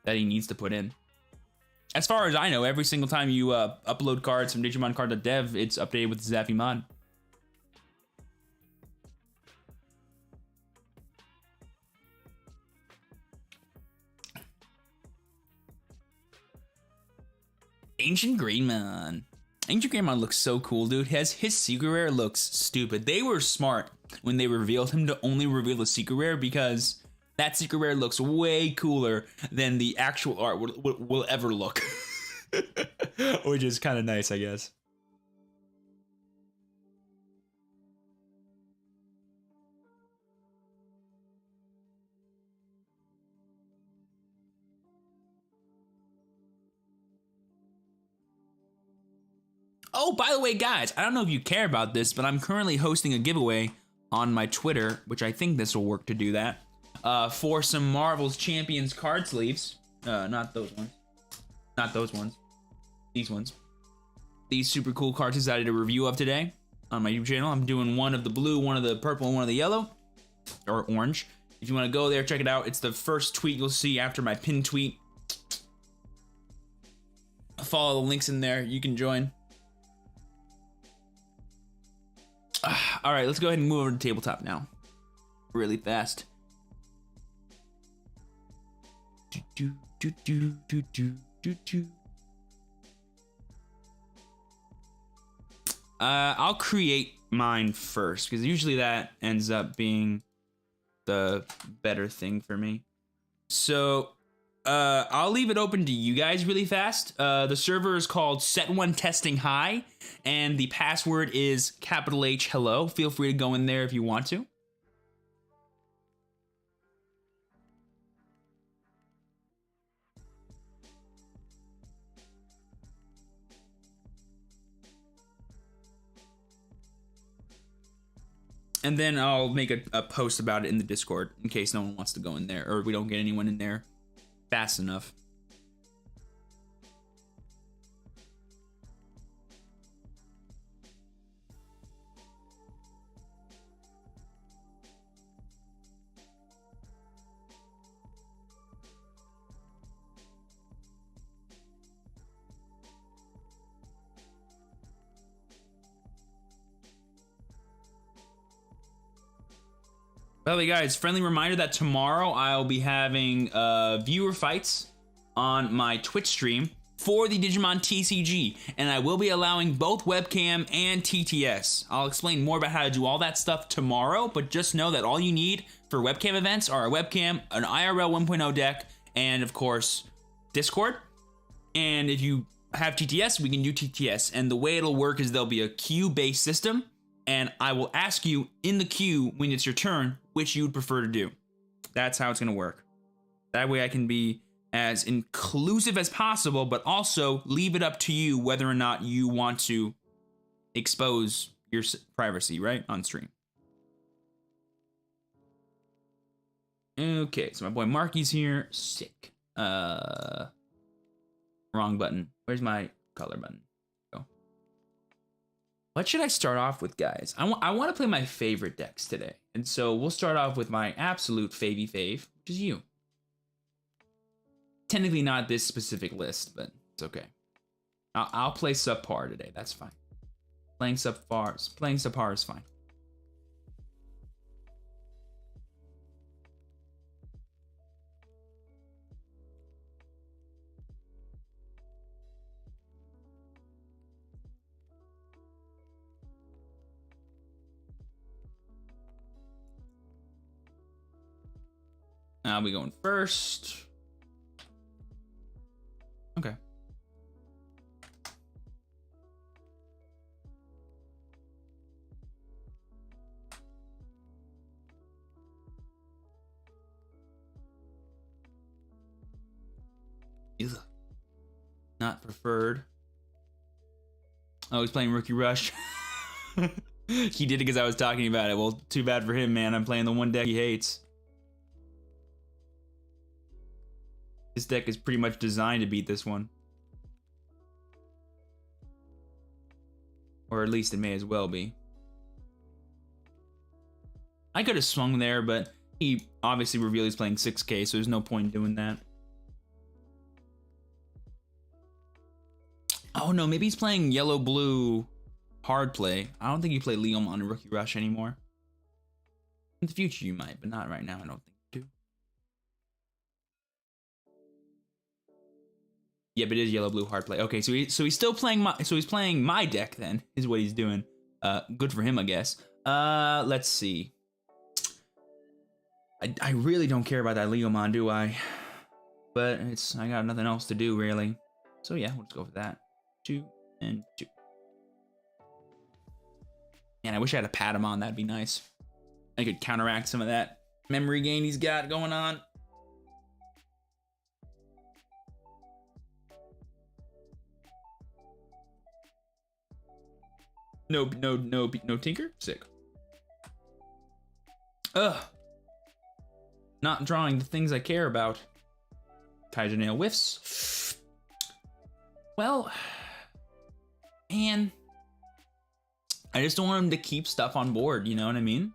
Speaker 1: that he needs to put in. As far as I know, every single time you upload cards from DigimonCard.dev, it's updated with the Zappy mod. Ancient Greymon. Ancient Greymon looks so cool, dude. His secret rare looks stupid. They were smart when they revealed him to only reveal the secret rare, because that secret rare looks way cooler than the actual art will ever look. Which is kind of nice, I guess. Oh, by the way, guys, I don't know if you care about this, but I'm currently hosting a giveaway on my Twitter, which I think this will work to do that, for some Marvel's Champions card sleeves. Not those ones. Not those ones. These ones. These super cool cards I did a review of today on my YouTube channel. I'm doing one of the blue, one of the purple, and one of the yellow, or orange. If you want to go there, check it out. It's the first tweet you'll see after my pinned tweet. Follow the links in there. You can join. All right, let's go ahead and move over to tabletop now. Really fast. I'll create mine first, because usually that ends up being the better thing for me. So I'll leave it open to you guys really fast. The server is called Set1 Testing High, and the password is capital H hello. Feel free to go in there if you want to. And then I'll make a post about it in the Discord in case no one wants to go in there, or we don't get anyone in there fast enough. By the way, guys, friendly reminder that tomorrow I'll be having viewer fights on my Twitch stream for the Digimon TCG, and I will be allowing both webcam and TTS. I'll explain more about how to do all that stuff tomorrow, but just know that all you need for webcam events are a webcam, an IRL 1.0 deck, and of course, Discord. And if you have TTS, we can do TTS. And the way it'll work is there'll be a queue-based system, and I will ask you in the queue when it's your turn which you would prefer to do. That's how it's going to work. That way I can be as inclusive as possible, but also leave it up to you whether or not you want to expose your privacy, right, on stream. Okay, so my boy Marky's here. Sick. Wrong button. Where's my color button? What should I start off with, guys? I want to play my favorite decks today. And so we'll start off with my absolute favy fave, which is you. Technically not this specific list, but it's okay. I'll play subpar today. That's fine. Playing subpar is fine. I'll be going first. Okay. Ugh. Not preferred. Oh, he's playing Rookie Rush. He did it because I was talking about it. Well, too bad for him, man. I'm playing the one deck he hates. This deck is pretty much designed to beat this one. Or at least it may as well be. I could have swung there, but he obviously revealed he's playing 6K, so there's no point in doing that. Oh no, maybe he's playing yellow-blue hard play. I don't think you play Leomon on Rookie Rush anymore. In the future you might, but not right now, I don't think you do. Yeah, but it is yellow-blue hard play. Okay, so he's still playing my deck then, is what he's doing. Good for him, I guess. Let's see. I really don't care about that Leomon, do I? But I got nothing else to do, really. So yeah, we'll just go for that. 2 and 2. Man, I wish I had a Patamon, that'd be nice. I could counteract some of that memory gain he's got going on. No Tinker? Sick. Ugh. Not drawing the things I care about. Kaiju Nail whiffs. Well, man. I just don't want him to keep stuff on board, you know what I mean?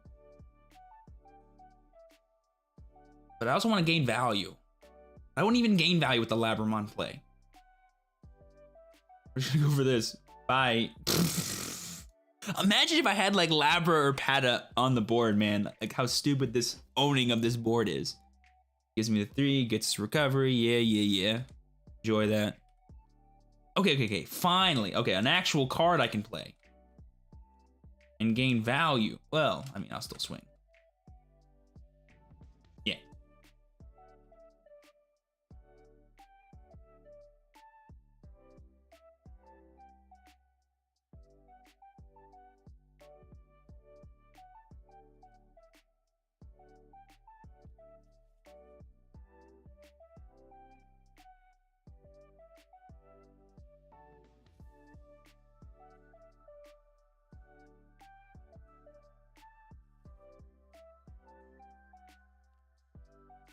Speaker 1: But I also want to gain value. I wouldn't even gain value with the Labramon play. We're just gonna go for this. Bye. Imagine if I had like Labra or Pata on the board, man. Like how stupid this owning of this board is. Gives me the 3, gets recovery. Yeah. Enjoy that. Okay. Finally. Okay, an actual card I can play. And gain value. Well, I mean, I'll still swing. Yeah.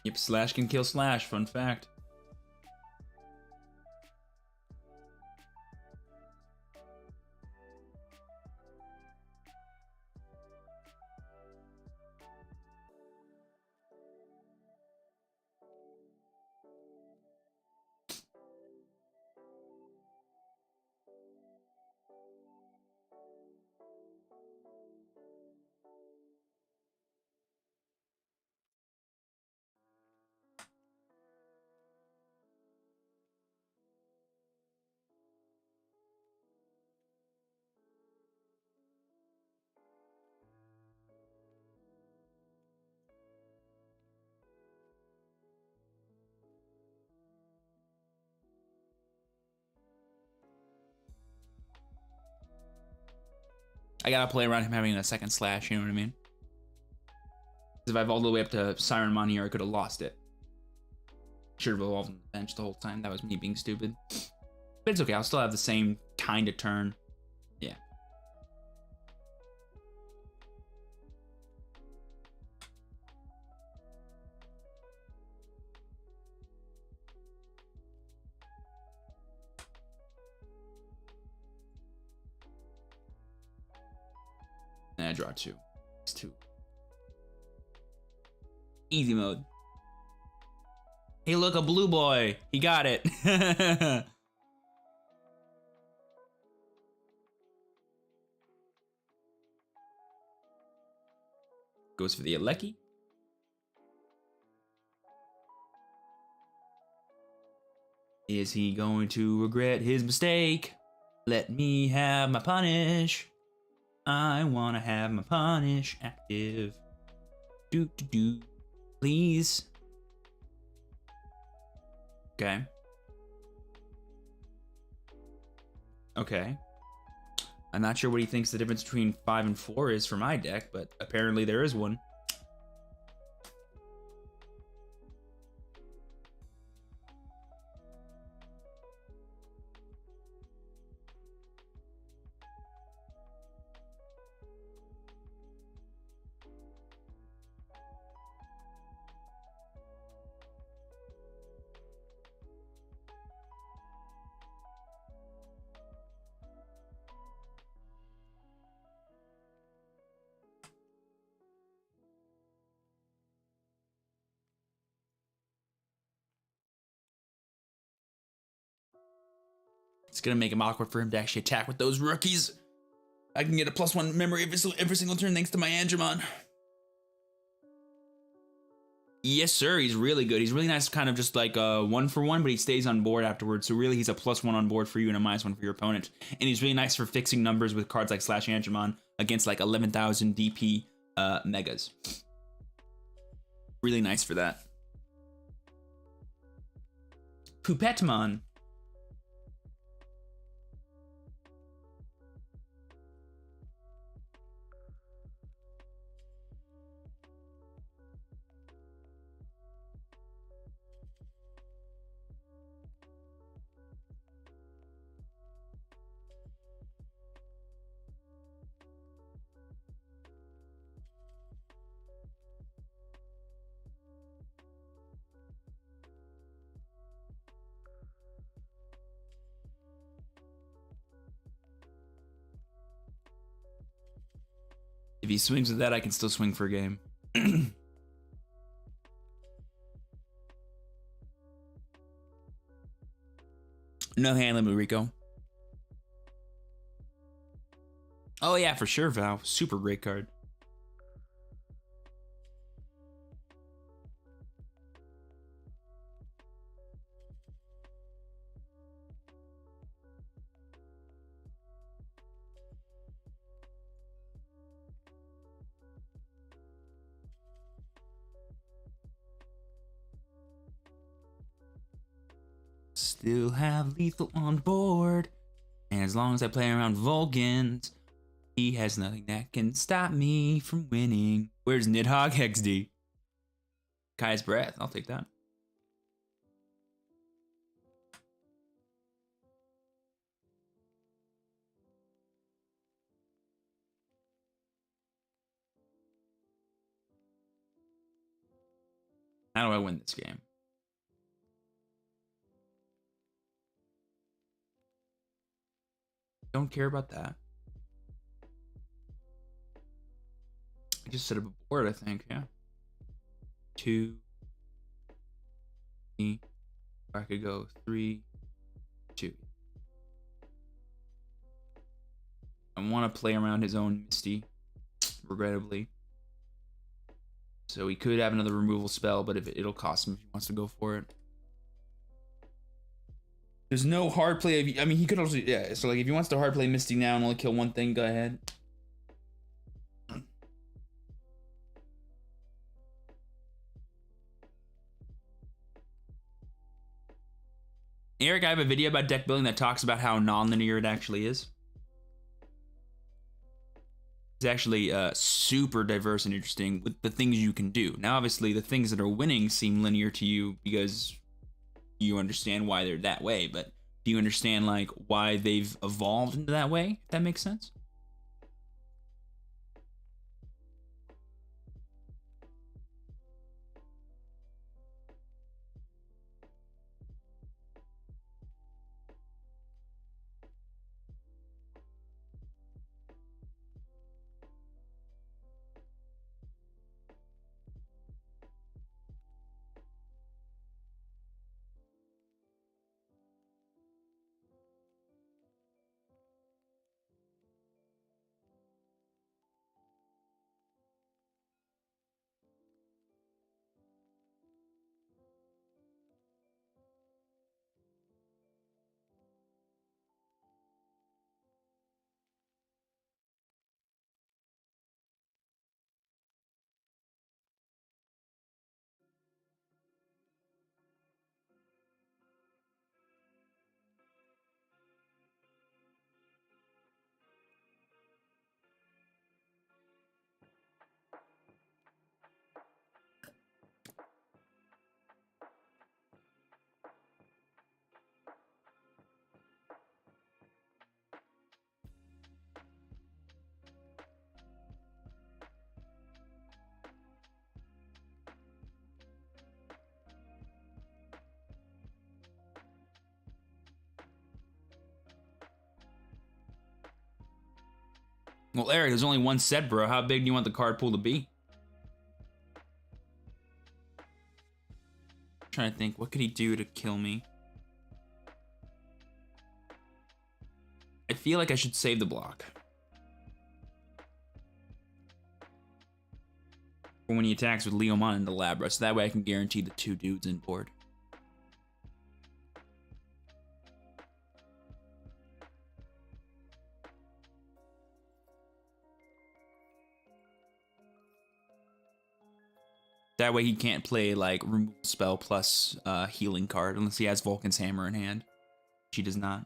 Speaker 1: Yep, Slash can kill Slash, fun fact. I gotta play around him having a second Slash, you know what I mean? Because if I evolved all the way up to Sirenmon here, I could have lost it. Should have evolved on the bench the whole time. That was me being stupid. But it's okay, I'll still have the same kind of turn. Yeah. And I draw 2. It's 2. Easy mode. Hey, look, a blue boy. He got it. Goes for the Aleki. Is he going to regret his mistake? Let me have my punish. I wanna have my punish active. Do. Please. Okay. I'm not sure what he thinks the difference between 5 and 4 is for my deck, but apparently there is one. It's gonna make him awkward for him to actually attack with those rookies. I can get a +1 memory every single turn thanks to my Angemon. Yes, sir. He's really good. He's really nice, kind of just like a 1-for-1, but he stays on board afterwards. So really, he's a +1 on board for you and a -1 for your opponent. And he's really nice for fixing numbers with cards like Slash Angemon against like 11,000 DP megas. Really nice for that. Poupetmon. If he swings with that, I can still swing for a game. No hand limit, Rico. Oh yeah, for sure, Val. Super great card. Still have lethal on board. And as long as I play around Vulgans, he has nothing that can stop me from winning. Where's Nidhogg XD? Kai's Breath. I'll take that. How do I win this game? Don't care about that. I just set up a board, I think, yeah. 2. I could go 3, 2. I want to play around his own Misty, regrettably. So he could have another removal spell, but if it'll cost him if he wants to go for it. There's no hard play. I mean, he could also, yeah. So like, if he wants to hard play Misty now and only kill one thing, go ahead. Eric, I have a video about deck building that talks about how non-linear it actually is. It's actually super diverse and interesting with the things you can do. Now, obviously, the things that are winning seem linear to you because you understand why they're that way, but do you understand like why they've evolved into that way? If that makes sense. Well, Eric, there's only one set, bro. How big do you want the card pool to be? I'm trying to think, what could he do to kill me? I feel like I should save the block for when he attacks with Leomon and the Labra, so that way I can guarantee the 2 dudes in board. That way he can't play like removal spell plus healing card unless he has Vulcan's Hammer in hand. She does not.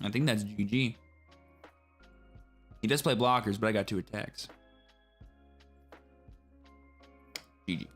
Speaker 1: I think that's GG. He does play blockers, but I got 2 attacks. GG.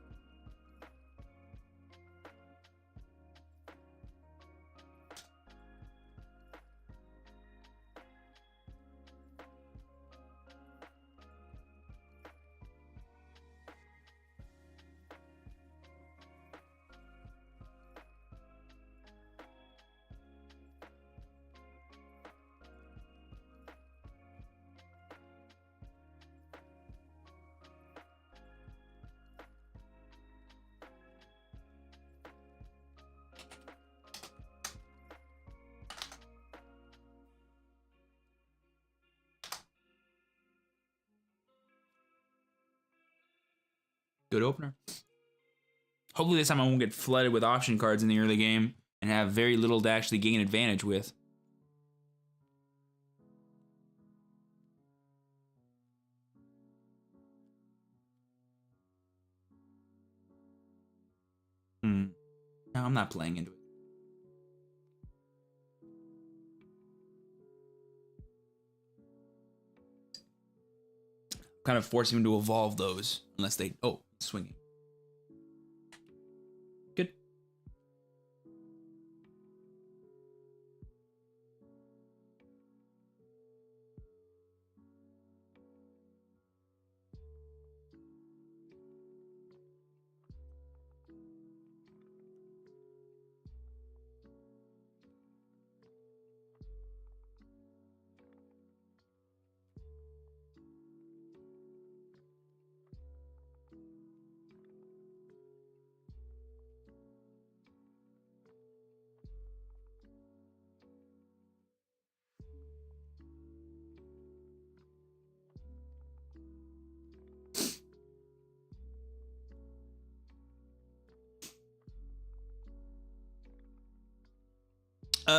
Speaker 1: Good opener. Hopefully this time I won't get flooded with option cards in the early game and have very little to actually gain advantage with. No, I'm not playing into it. Kind of forcing him to evolve those unless they... Oh, swinging. Good.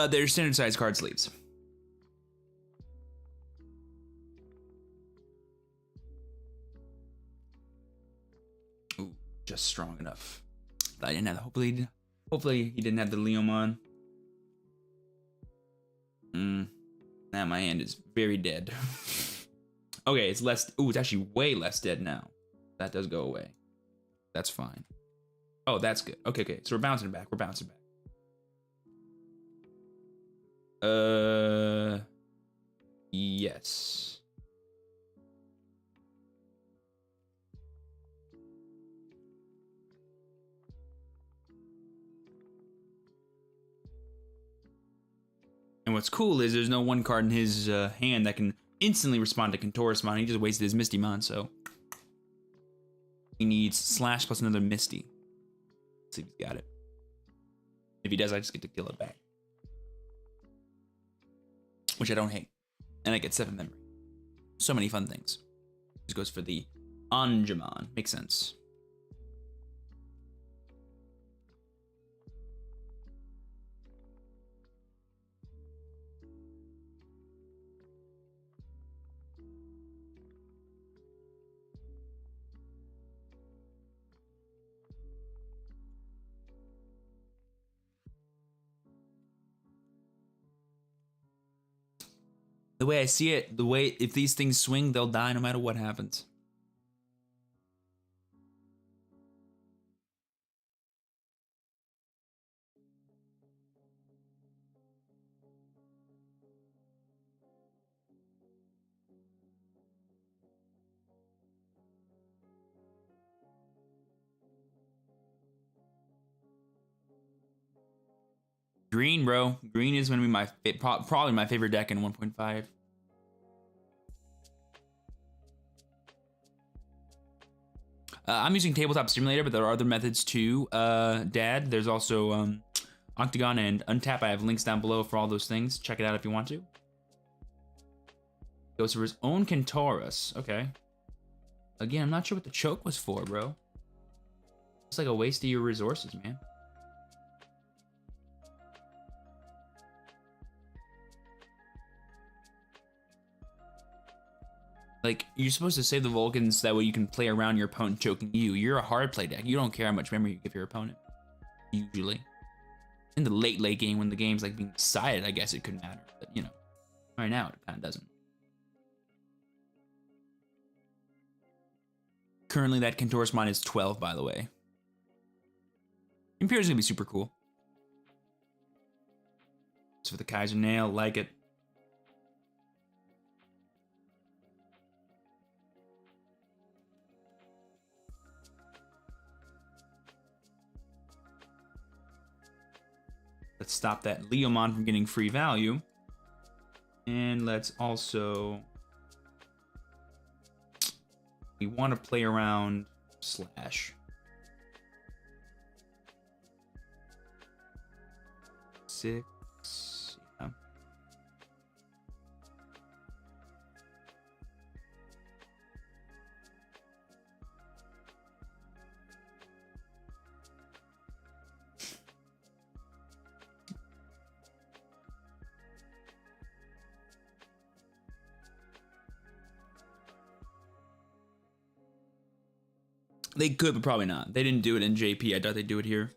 Speaker 1: They're standard size card sleeves. Ooh, just strong enough. I didn't have. Hopefully he didn't have the Leomon. Now my hand is very dead. Okay, it's less. Ooh, it's actually way less dead now. That does go away. That's fine. Oh, that's good. Okay. So we're bouncing back. Yes. And what's cool is there's no one card in his hand that can instantly respond to Contourusmon. He just wasted his Mistymon, so he needs Slash plus another Misty. Let's see if he's got it. If he does, I just get to kill it back, which I don't hate. And I get 7 memory. So many fun things. This goes for the Angemon. Makes sense. The way I see it, if these things swing, they'll die no matter what happens. Green, bro. Green is going to be probably my favorite deck in 1.5. I'm using Tabletop Simulator, but there are other methods too, Dad. There's also Octagon and Untap. I have links down below for all those things. Check it out if you want to. Goes for his own Kentaurus. Okay. Again, I'm not sure what the choke was for, bro. It's like a waste of your resources, man. Like, you're supposed to save the Vulcans that way you can play around your opponent choking you. You're a hard play deck. You don't care how much memory you give your opponent. Usually. In the late game when the game's like being decided, I guess it could matter. But, you know, right now it kind of doesn't. Currently, that Kentaurus mine is 12, by the way. Imperial's gonna be super cool. So for the Kaiser Nail, like it. Let's stop that Leomon from getting free value. And let's also... We want to play around Slash. Six. Yeah. They could, but probably not. They didn't do it in JP. I doubt they'd do it here.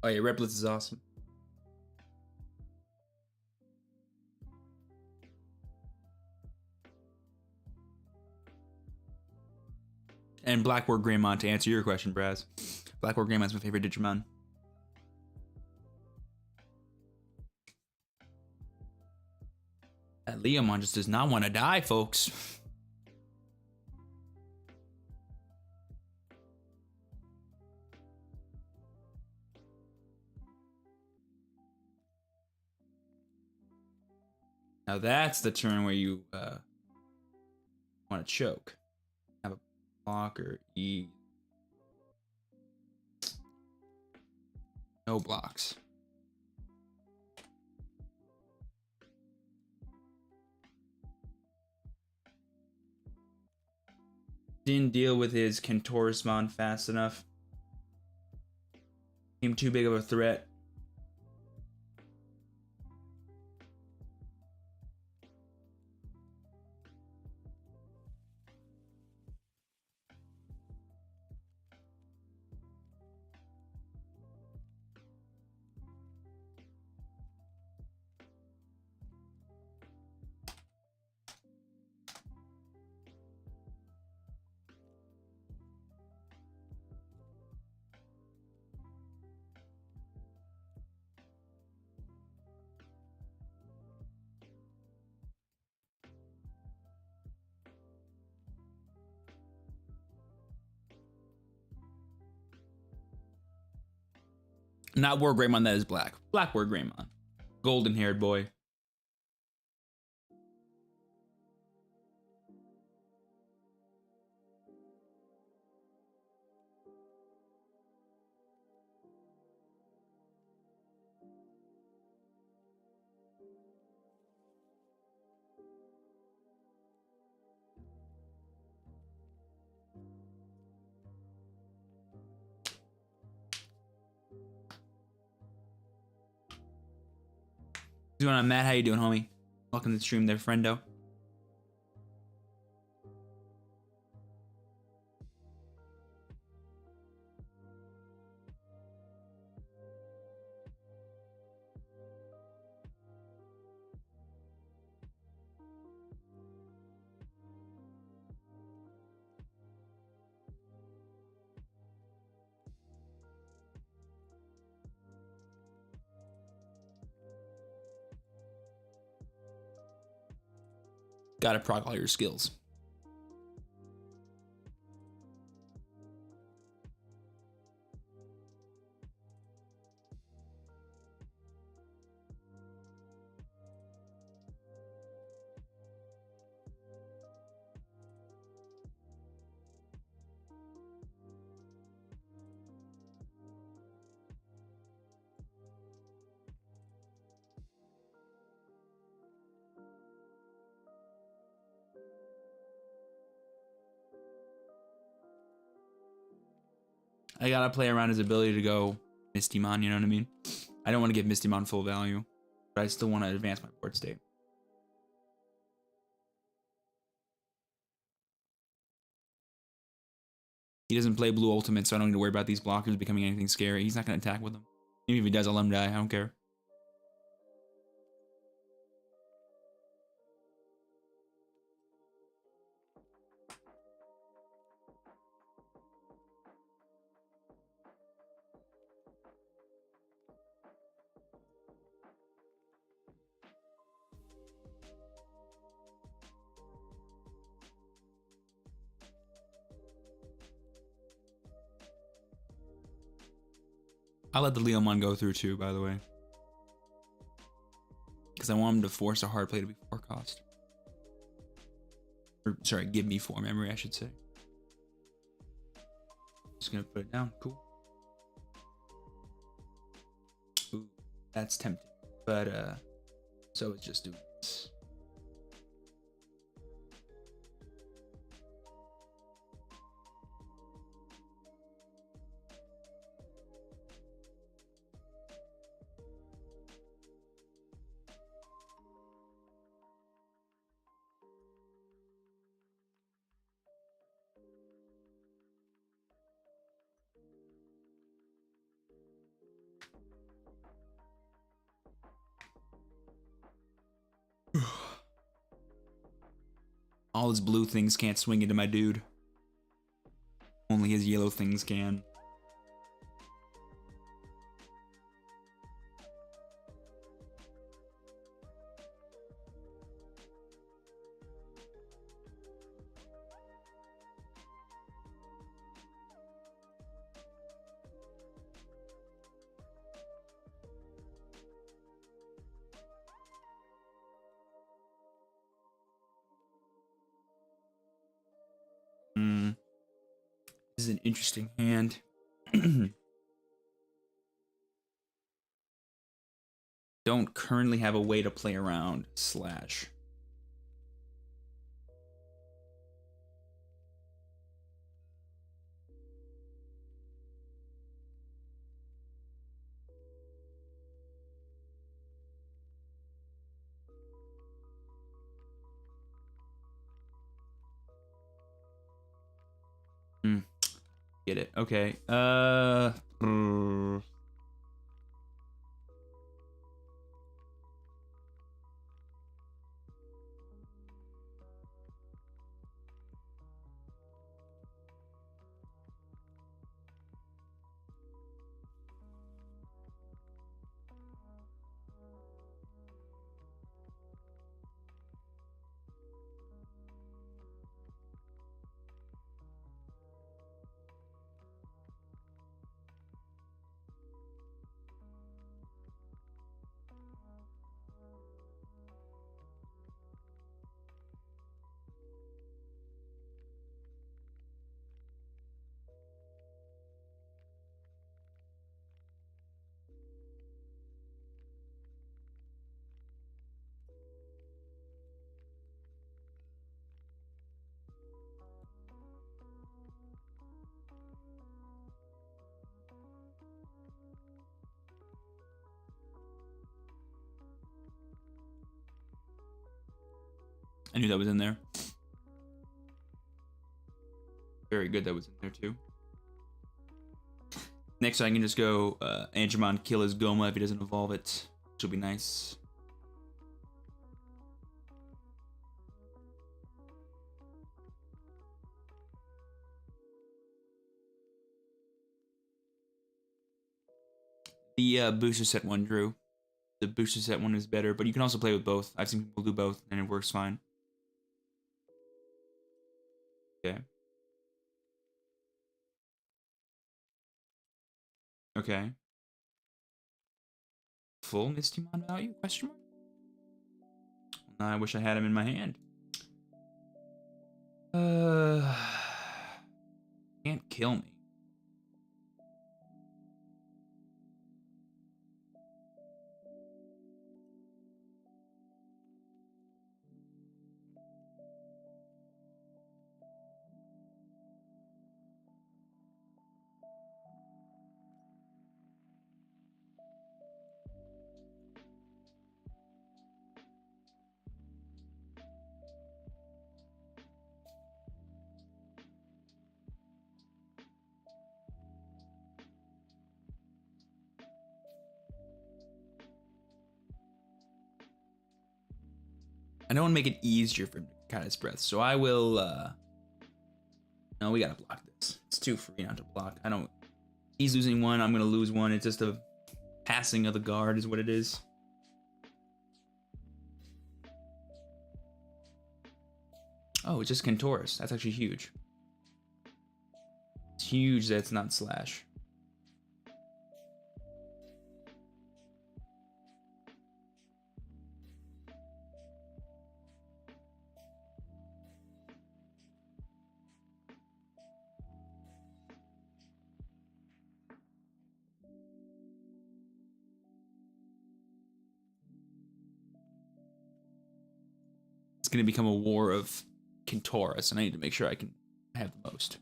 Speaker 1: Oh yeah, Red Blitz is awesome. And Blackboard Greymon, to answer your question, Braz. Blackboard Greymon's my favorite Digimon. That Leomon just does not want to die, folks. Now that's the turn where you want to choke. Have a blocker, E. No blocks. Didn't deal with his Kentaurusmon fast enough. Became too big of a threat. Not War Greymon, that is black. Black War Greymon. Golden haired boy. What's going on, Matt? How you doing, homie? Welcome to the stream there, friendo. Gotta proc all your skills. I gotta play around his ability to go Mistymon, you know what I mean? I don't want to give Mistymon full value, but I still want to advance my board state. He doesn't play blue ultimate, so I don't need to worry about these blockers becoming anything scary. He's not going to attack with them. Even if he does, I'll let him die. I don't care. I'll let the Leomon go through too, by the way. Because I want him to force a hard play to be 4 cost. Or, sorry, give me 4 memory, I should say. Just gonna put it down. Cool. Ooh, that's tempting. But, so it's just doing this. All his blue things can't swing into my dude. Only his yellow things can. This is an interesting hand. Don't currently have a way to play around Slash. Get it. Okay. I knew that was in there. Very good that was in there too. Next I can just go Angemon kill his Goma if he doesn't evolve it, which will be nice. The booster set one, Drew. The booster set one is better, but you can also play with both. I've seen people do both, and it works fine. Okay. Okay. Full Mistymon value? Question mark? I wish I had him in my hand. Can't kill me. I don't want to make it easier for him to cut his breath, so I will, no, we gotta block this. It's too free not to block. He's losing one, I'm gonna lose one. It's just a passing of the guard is what it is. Oh, it's just Kentorus. That's actually huge. It's huge that it's not Slash. It's gonna become a war of Kentorus, and I need to make sure I can have the most.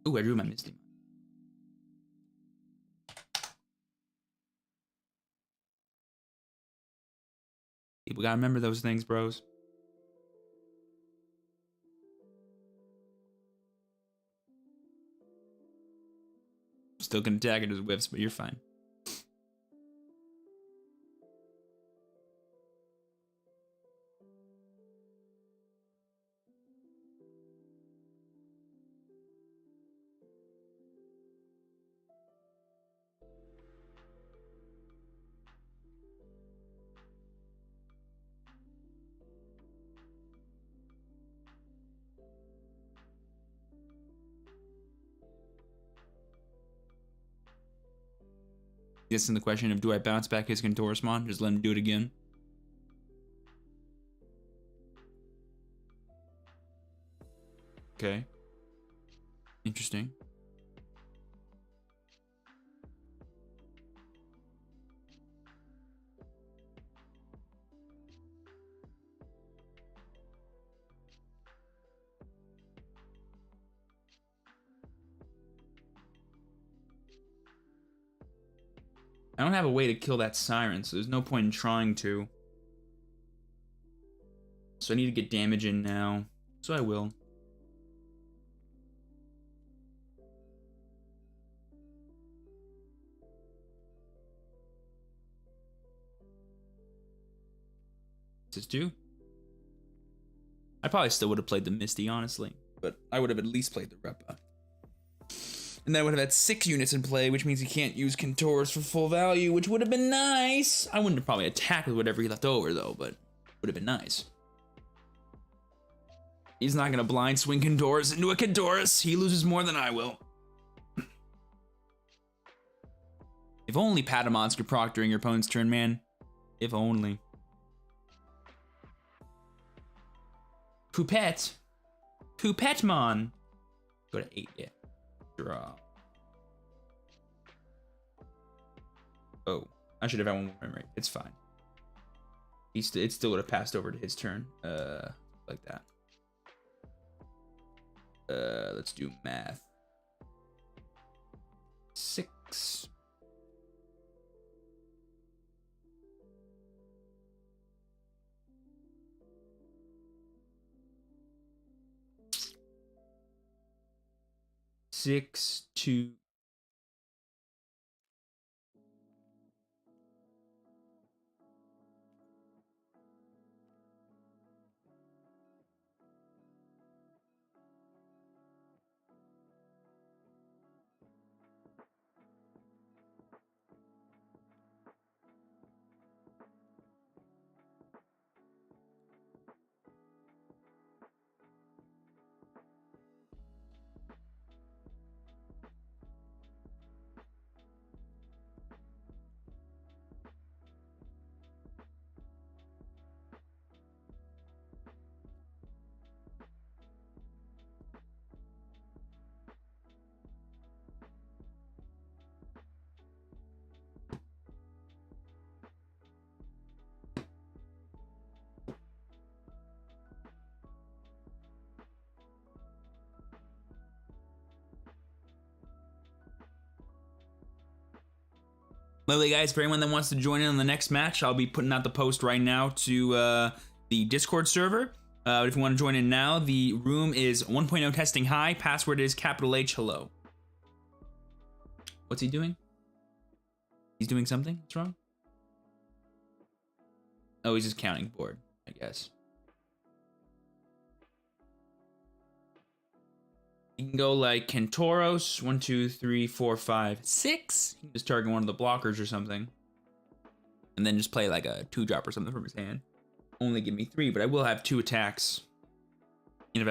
Speaker 1: Ooh, I drew my Misty. People gotta remember those things, bros. Still gonna tag it as whiffs, but you're fine. Guessing the question of do I bounce back his Kentorusmon? Just let him do it again. Okay. Interesting. I don't have a way to kill that Siren, so there's no point in trying to. So I need to get damage in now. So I will. This is 2. I probably still would have played the Misty, honestly. But I would have at least played the Repa. And then I would have had 6 units in play, which means he can't use Kentorus for full value, which would have been nice. I wouldn't have probably attacked with whatever he left over, though, but would have been nice. He's not going to blind swing Kentorus into a Kentorus. He loses more than I will. If only Patamons could proc during your opponent's turn, man. If only. Poupette. Poupettemon. Go to 8, yeah. Draw. Oh, I should have had one more memory. It's fine. It still would have passed over to his turn. Like that. Let's do math. 6. Six, 2. Lovely, guys. For anyone that wants to join in on the next match, I'll be putting out the post right now to the Discord server. If you want to join in now, the room is 1.0 testing high. Password is capital H hello. What's he doing? He's doing something? What's wrong? Oh, he's just counting board, I guess. You can go like Kentoros, 1, 2, 3, 4, 5, 6. You can just target one of the blockers or something. And then just play like a 2-drop or something from his hand. Only give me 3, but I will have 2 attacks. And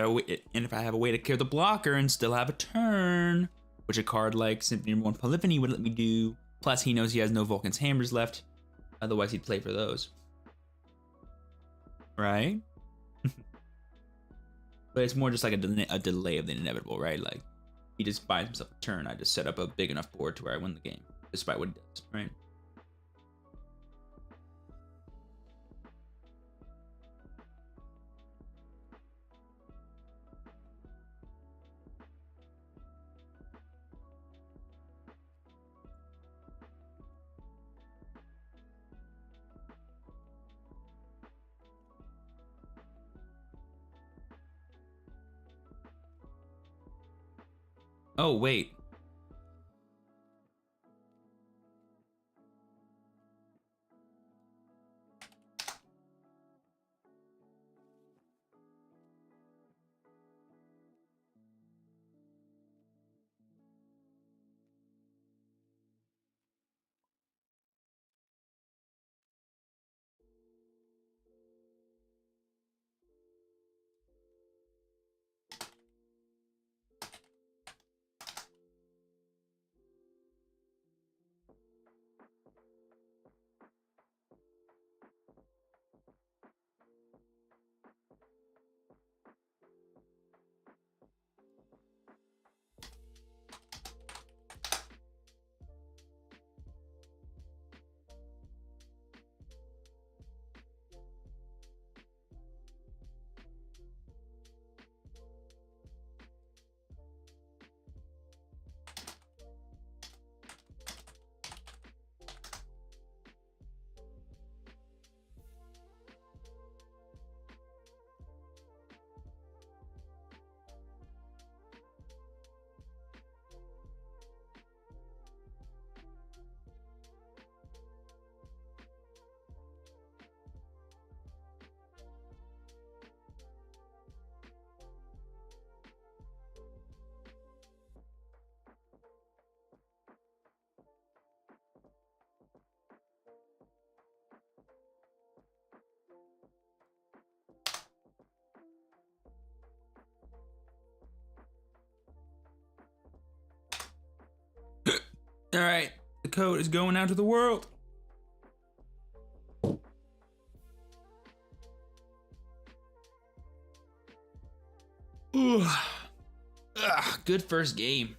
Speaker 1: if I have a way to clear the blocker and still have a turn, which a card like Symphony No. 1 Polyphony would let me do. Plus, he knows he has no Vulcan's Hammers left. Otherwise, he'd play for those. Right? But it's more just like a delay of the inevitable, right? Like, he just buys himself a turn. I just set up a big enough board to where I win the game, despite what he does, right? Oh, wait. All right, the code is going out to the world. Ooh. Ugh, good first game.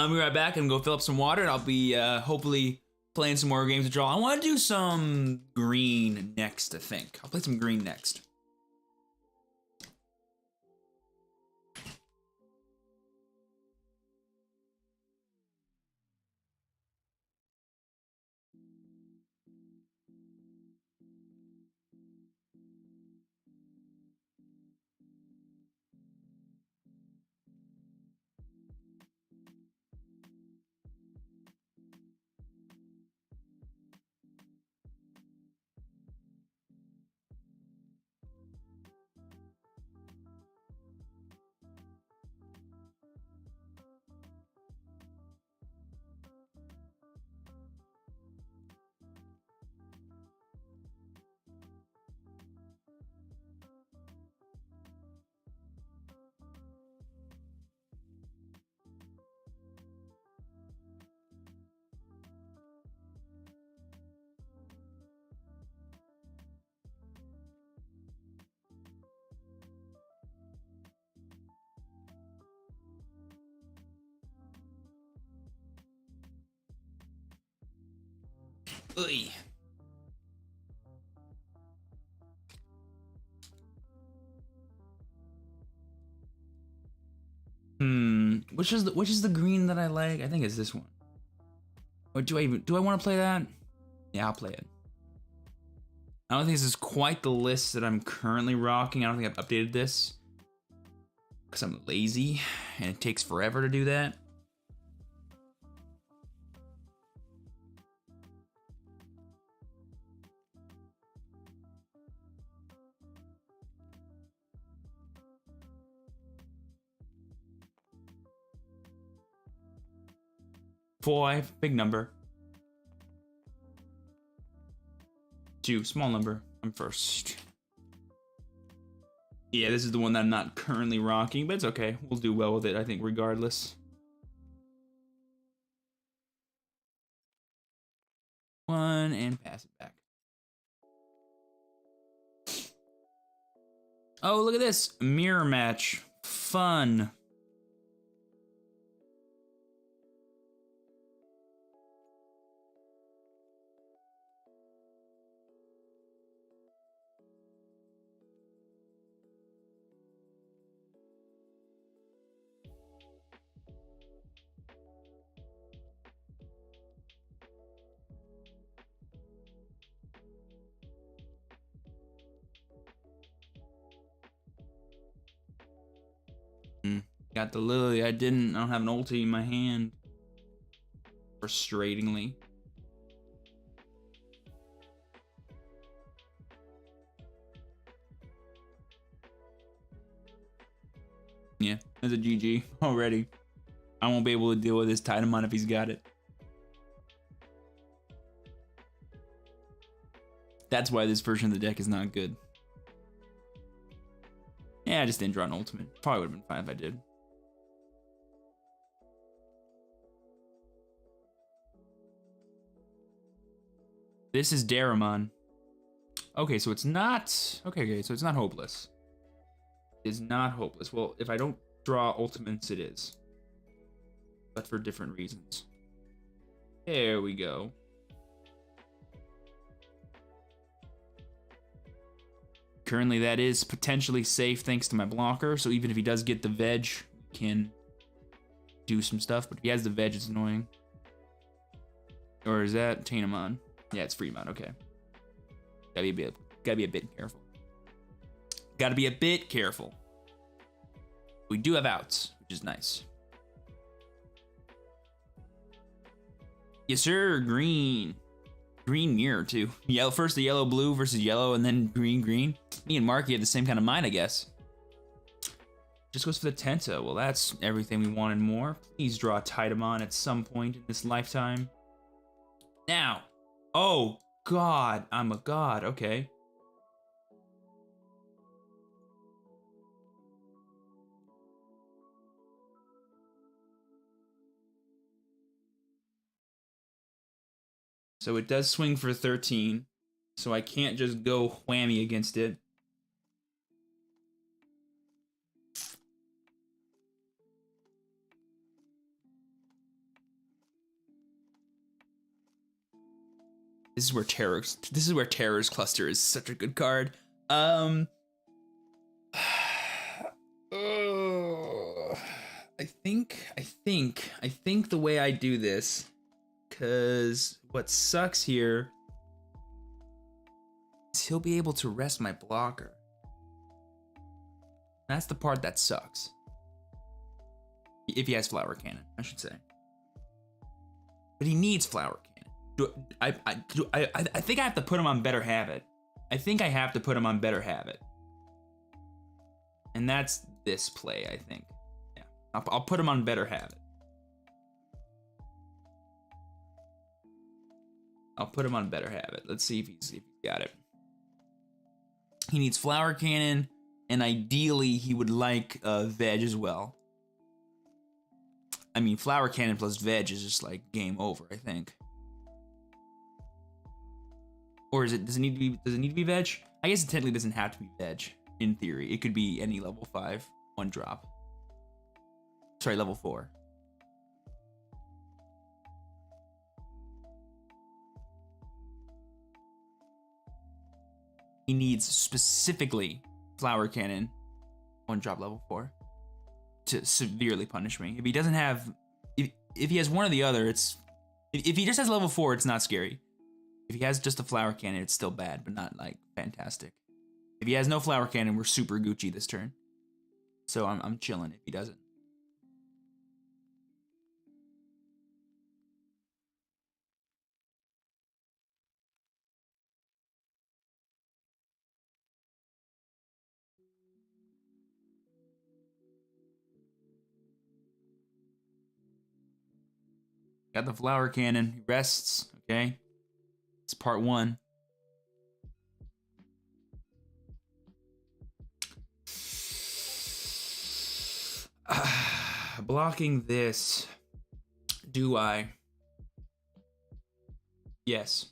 Speaker 1: I'll be right back and go fill up some water, and I'll be hopefully playing some more games of draw. I want to do some green next, I think. I'll play some green next. Oy. Which is the green that I like? I think it's this one. Or do I want to play that? Yeah, I'll play it. I don't think this is quite the list that I'm currently rocking. I don't think I've updated this because I'm lazy and it takes forever to do that. Five, big number. 2, small number. I'm first. Yeah, this is the one that I'm not currently rocking, but it's okay. We'll do well with it, I think, regardless. 1 and pass it back. Oh, look at this. Mirror match. Fun. Got the Lily. I don't have an ulti in my hand. Frustratingly. Yeah, that's a GG already. I won't be able to deal with his Titamon if he's got it. That's why this version of the deck is not good. Yeah, I just didn't draw an ultimate. Probably would have been fine if I did. This is Daramon. Okay, so it's not... Okay, so it's not hopeless. It is not hopeless. Well, if I don't draw ultimates, it is. But for different reasons. There we go. Currently, that is potentially safe thanks to my blocker. So even if he does get the veg, we can do some stuff. But if he has the veg, it's annoying. Or is that Tainamon? Yeah, it's Fremont. Okay. Gotta be a bit careful. Gotta be a bit careful. We do have outs, which is nice. Yes, sir. Green. Green mirror, too. Yellow, first the yellow-blue versus yellow, and then green-green. Me and Marky have the same kind of mind, I guess. Just goes for the Tenta. Well, that's everything we wanted more. Please draw a Titamon at some point in this lifetime. Now. Oh, God. I'm a god. Okay. So it does swing for 13. So I can't just go whammy against it. This is where Terror's Cluster is such a good card. I think the way I do this, because what sucks here is he'll be able to rest my blocker. That's the part that sucks. If he has Flower Cannon, I should say. But he needs Flower Cannon. I think I have to put him on Better Habit. I think I have to put him on Better Habit. And that's this play, I think. Yeah, I'll put him on Better Habit. I'll put him on Better Habit. Let's see if he's got it. He needs Flower Cannon, and ideally he would like Veg as well. I mean, Flower Cannon plus Veg is just like game over, I think. Or is it? Does it need to be Veg? I guess it technically doesn't have to be Veg. In theory, it could be any level 5 1-drop. Sorry, level 4. He needs specifically Flower Cannon 1-drop level 4 to severely punish me. If he doesn't have, if he has one or the other, it's, if he just has level 4, it's not scary. If he has just a Flower Cannon, it's still bad, but not like fantastic. If he has no Flower Cannon, we're super Gucci this turn. So I'm chilling if he doesn't. Got the Flower Cannon. He rests. Okay. It's part 1. Blocking this. Do I? Yes.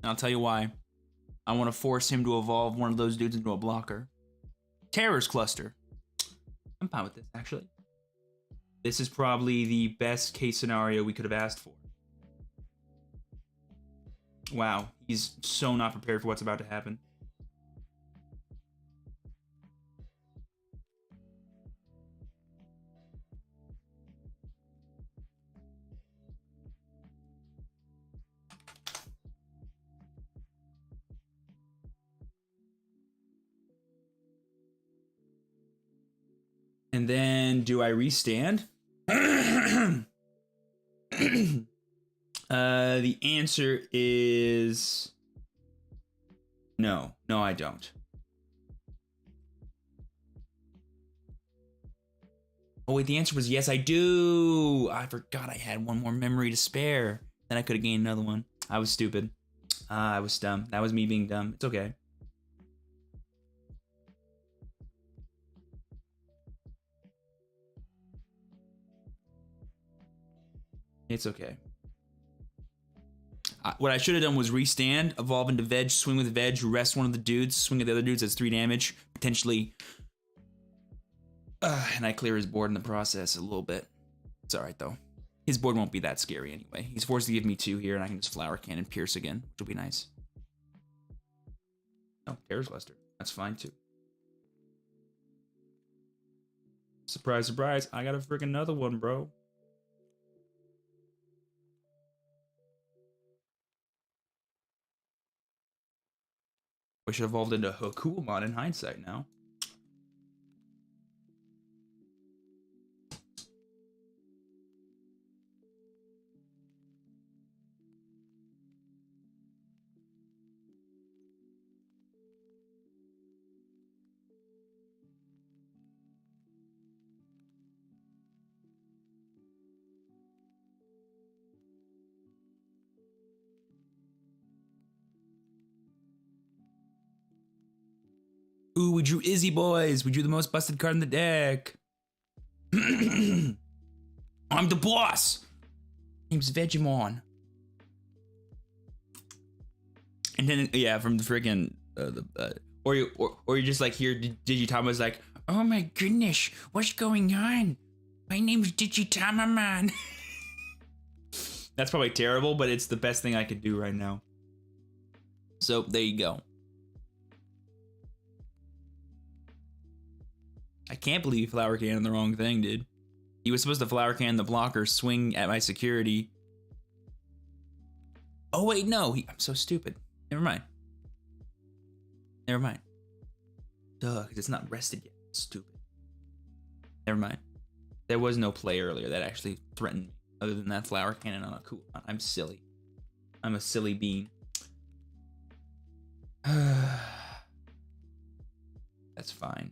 Speaker 1: And I'll tell you why. I want to force him to evolve one of those dudes into a blocker. Terror's Cluster. I'm fine with this, actually. This is probably the best case scenario we could have asked for. Wow, he's so not prepared for what's about to happen. And then, do I restand? The answer is no. No, I don't. Oh wait, the answer was yes, I do. I forgot I had one more memory to spare. Then I could have gained another one. I was stupid. I was dumb. That was me being dumb. It's okay. It's okay. What I should have done was restand, evolve into Veg, swing with Veg, rest one of the dudes, swing at the other dudes, that's 3 damage, potentially. And I clear his board in the process a little bit. It's alright though. His board won't be that scary anyway. He's forced to give me 2 here, and I can just Flower Cannon Pierce again, which will be nice. Oh, Terror's Cluster. That's fine too. Surprise, surprise. I got a freaking another one, bro. We should have evolved into Hakuamon in hindsight now. Ooh, we drew Izzy boys. We drew the most busted card in the deck. I'm the boss. Name's Vegemon. And then yeah, from the friggin' or you just like hear Digitama's like, oh my goodness, what's going on? My name's Digitamamon. That's probably terrible, but it's the best thing I could do right now. So there you go. I can't believe you flower cannon the wrong thing, dude. He was supposed to flower cannon the blocker, swing at my security. Oh wait, no, I'm so stupid. Never mind. Never mind. Duh, because it's not rested yet. Stupid. Never mind. There was no play earlier that actually threatened me, other than that flower cannon on a cool. I'm silly. I'm a silly bean. That's fine.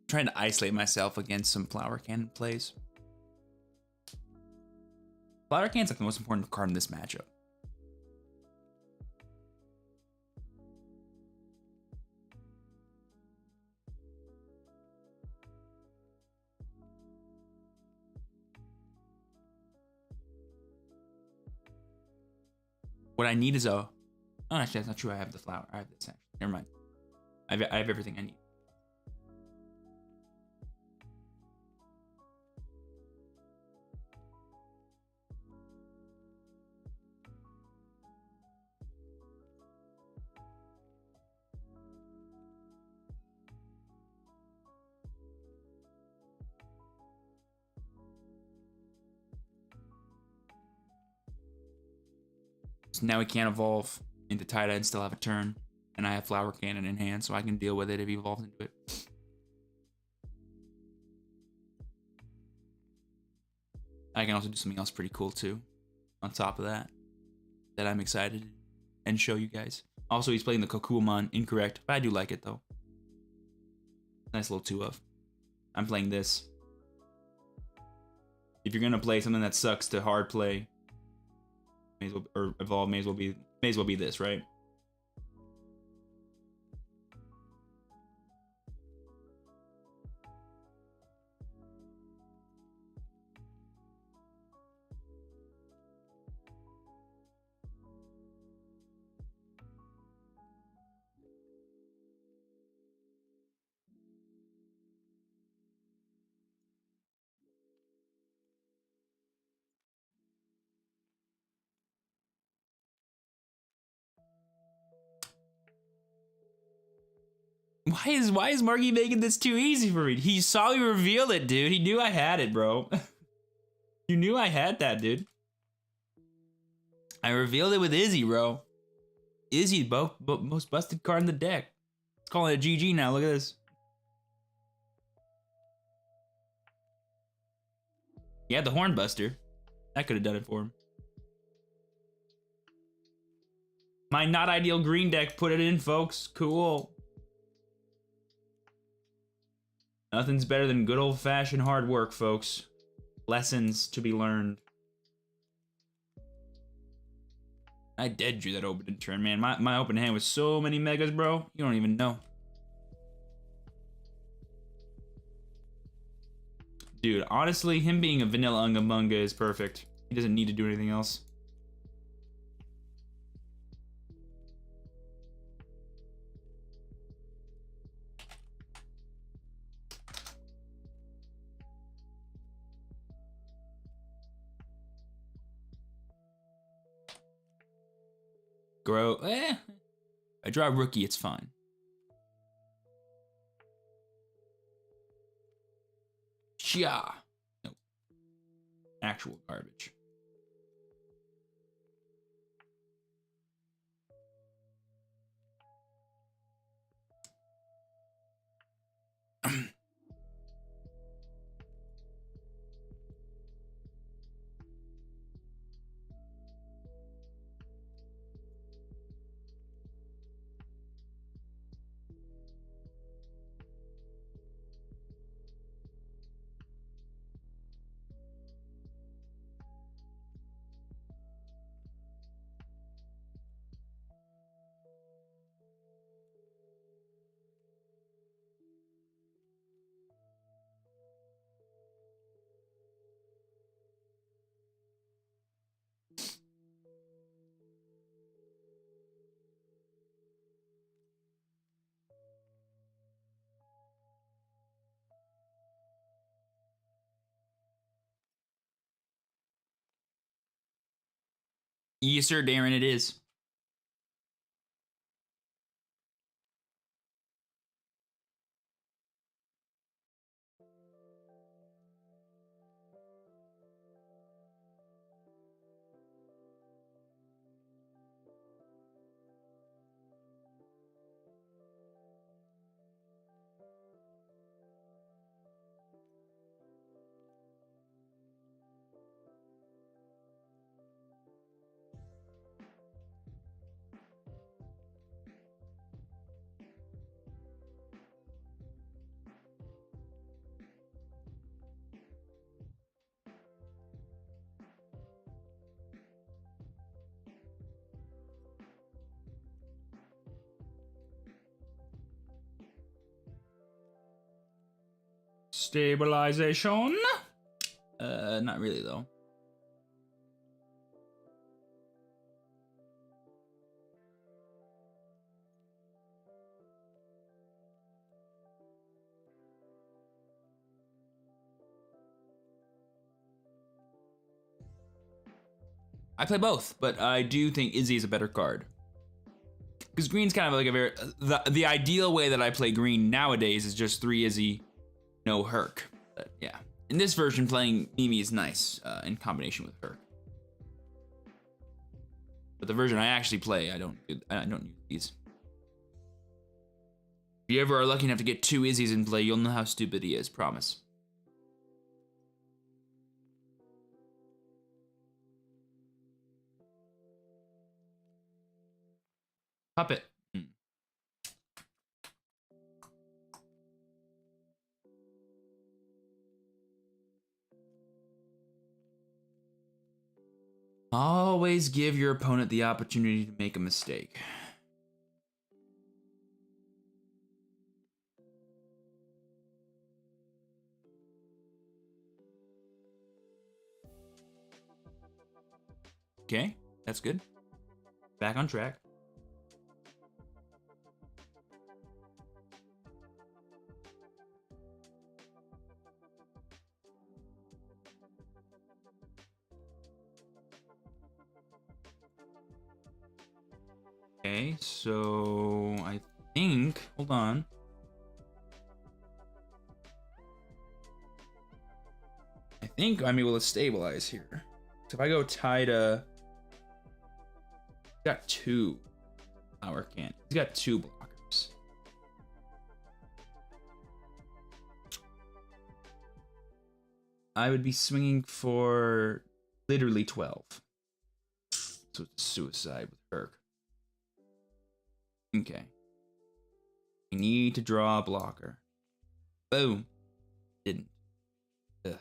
Speaker 1: Trying to isolate myself against some flower cannon plays. Flower cannon's like the most important card in this matchup. What I need is a. Oh, actually, that's not true. I have the flower. I have this. Actually. Never mind. I have everything I need. So now he can't evolve into Tida and still have a turn. And I have Flower Cannon in hand, so I can deal with it if he evolves into it. I can also do something else pretty cool too, on top of that I'm excited and show you guys. Also, he's playing the Kokuamon, incorrect, but I do like it though. Nice little 2-of. I'm playing this. If you're gonna play something that sucks to hard play, may as well, or evolve, may as well be this, right? Why is Marky making this too easy for me? He saw me reveal it, dude. He knew I had it, bro. You knew I had that, dude. I revealed it with Izzy, bro. Izzy, most busted card in the deck. Let's call it a GG now. Look at this. He had the Hornbuster. That could have done it for him. My not ideal green deck put it in, folks. Cool. Nothing's better than good old-fashioned hard work, folks. Lessons to be learned. I dead drew that open turn, man. My open hand was so many megas, bro. You don't even know. Dude, honestly, him being a vanilla Unga Bunga is perfect. He doesn't need to do anything else. Grow, I draw a rookie, it's fine. Chia. Nope. Actual garbage. Yes, sir, Darren, it is. Stabilization? Not really though. I play both, but I do think Izzy is a better card. Because green's kind of like a very... The ideal way that I play green nowadays is just 3 Izzy, no Herc. But yeah. In this version, playing Mimi is nice in combination with Herc. But the version I actually play, I don't use these. If you ever are lucky enough to get 2 Izzy's in play, you'll know how stupid he is, promise. Puppet. Always give your opponent the opportunity to make a mistake. Okay, that's good. Back on track. Okay, so I think, hold on. I think I'm able to stabilize here. So if I go Tida, got 2 power can. He's got 2 blockers. I would be swinging for literally 12. So it's suicide with Herc. Okay. I need to draw a blocker. Boom. Didn't. Ugh.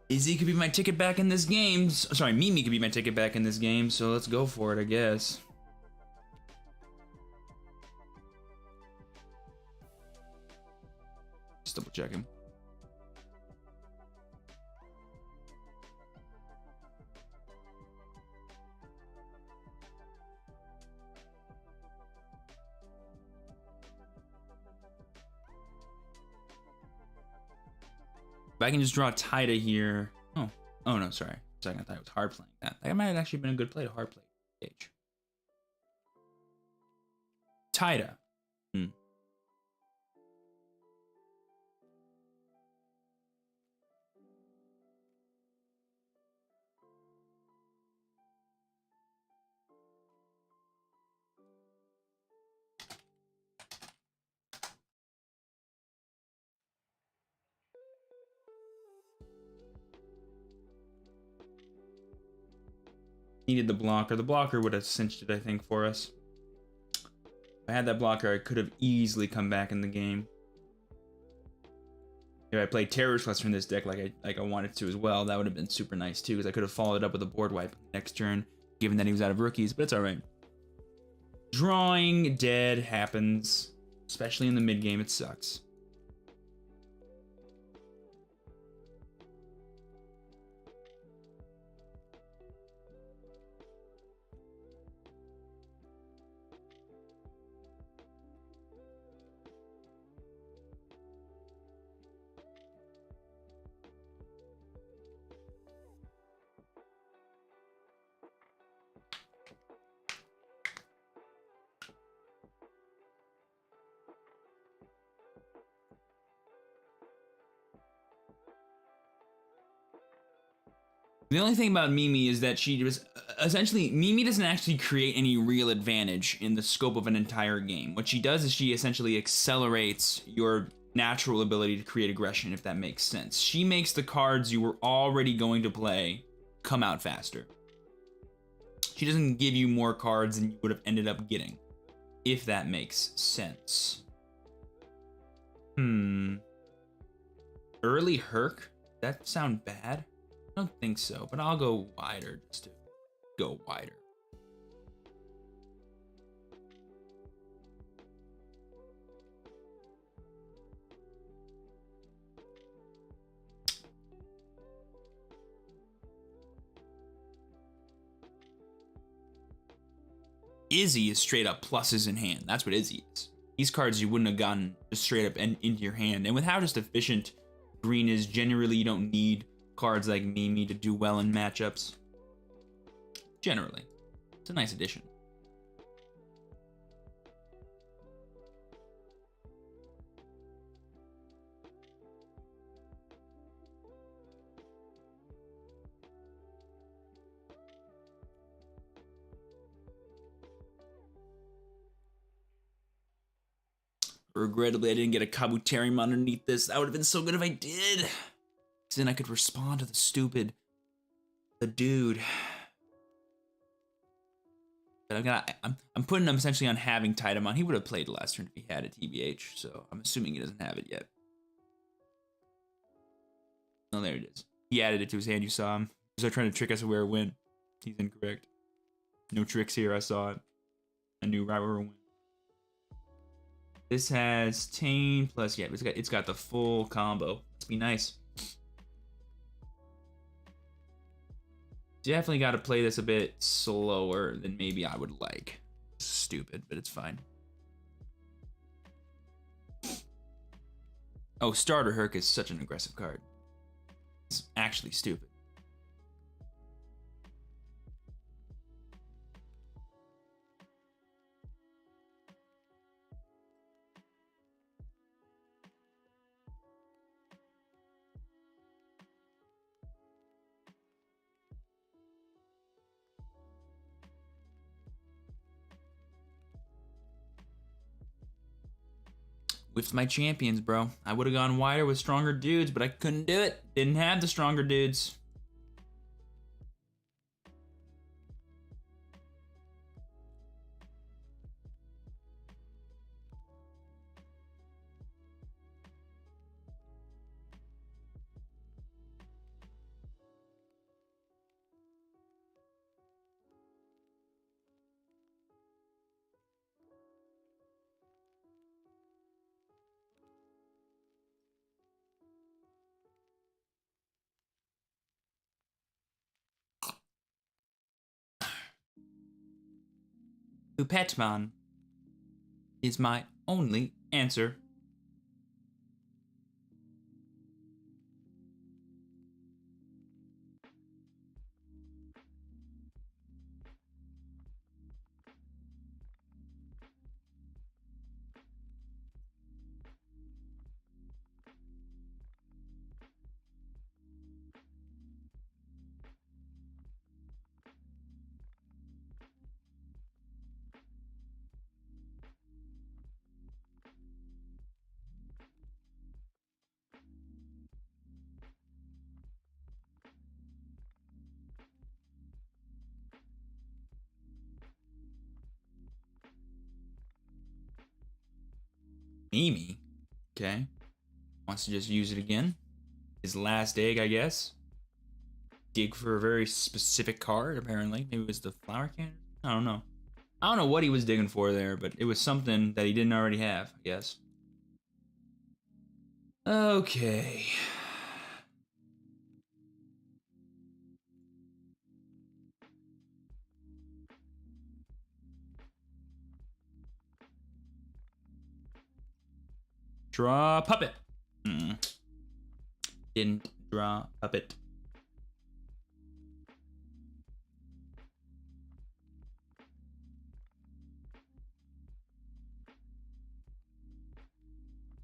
Speaker 1: Izzy could be my ticket back in this game. Sorry, Mimi could be my ticket back in this game, so let's go for it, I guess. Just double check him. If I can just draw Tida here. Oh no, sorry. Second, I thought it was hard playing that. That might have actually been a good play to hard play stage. Tida. Needed the blocker. The blocker would have cinched it, I think, for us. If I had that blocker, I could have easily come back in the game. If I played Terror Quest from this deck like I wanted to as well, that would have been super nice too, because I could have followed up with a board wipe next turn, given that he was out of rookies, but it's alright. Drawing dead happens, especially in the mid game, it sucks. The only thing about Mimi is that she was essentially, Mimi doesn't actually create any real advantage in the scope of an entire game. What she does is she essentially accelerates your natural ability to create aggression, if that makes sense. She makes the cards you were already going to play come out faster. She doesn't give you more cards than you would have ended up getting, if that makes sense. Early Herc? That sound bad? I don't think so, but I'll go wider just to go wider. Izzy is straight up pluses in hand. That's what Izzy is. These cards you wouldn't have gotten just straight up into your hand. And with how just efficient green is, generally you don't need cards like Mimi to do well in matchups. Generally. It's a nice addition. Regrettably, I didn't get a Kabuterimon underneath this. That would have been so good if I did. Because then I could respond to the dude. But I'm putting him essentially on having Titamon. He would have played last turn if he had a TBH, so I'm assuming he doesn't have it yet. Oh, there it is. He added it to his hand. You saw him. He was trying to trick us where it went. He's incorrect. No tricks here. I saw it. I knew right where it went. This has Tane plus, yeah, it's got the full combo. Must be nice. Definitely got to play this a bit slower than maybe I would like. Stupid, but it's fine. Oh, Starter Herc is such an aggressive card. It's actually stupid. With my champions, bro. I would have gone wider with stronger dudes, but I couldn't do it. Didn't have the stronger dudes. Upetman is my only answer. Mimi, okay, wants to just use it again. His last egg, I guess. Dig for a very specific card, apparently. Maybe it was the flower cannon? I don't know. I don't know what he was digging for there, but it was something that he didn't already have, I guess. Okay. Draw puppet. Didn't draw puppet.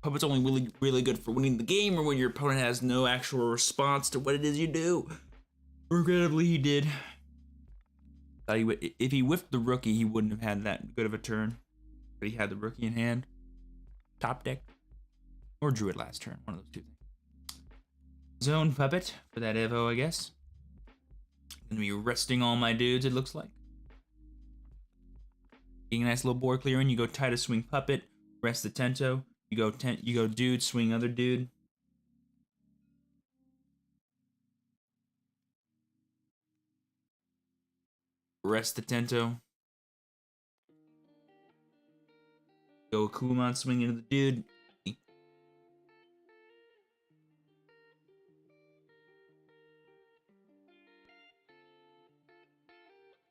Speaker 1: Puppet's only really good for winning the game or when your opponent has no actual response to what it is you do. Regrettably, he did. If he whiffed the rookie, he wouldn't have had that good of a turn. But he had the rookie in hand. Top deck. Or drew it last turn. One of those two things. Zone Puppet for that Evo, I guess. Gonna be resting all my dudes, it looks like. Getting a nice little board clearing. You go Titus Swing Puppet. Rest the Tento. You go dude, swing other dude. Rest the Tento. Go Kumon, swing into the dude.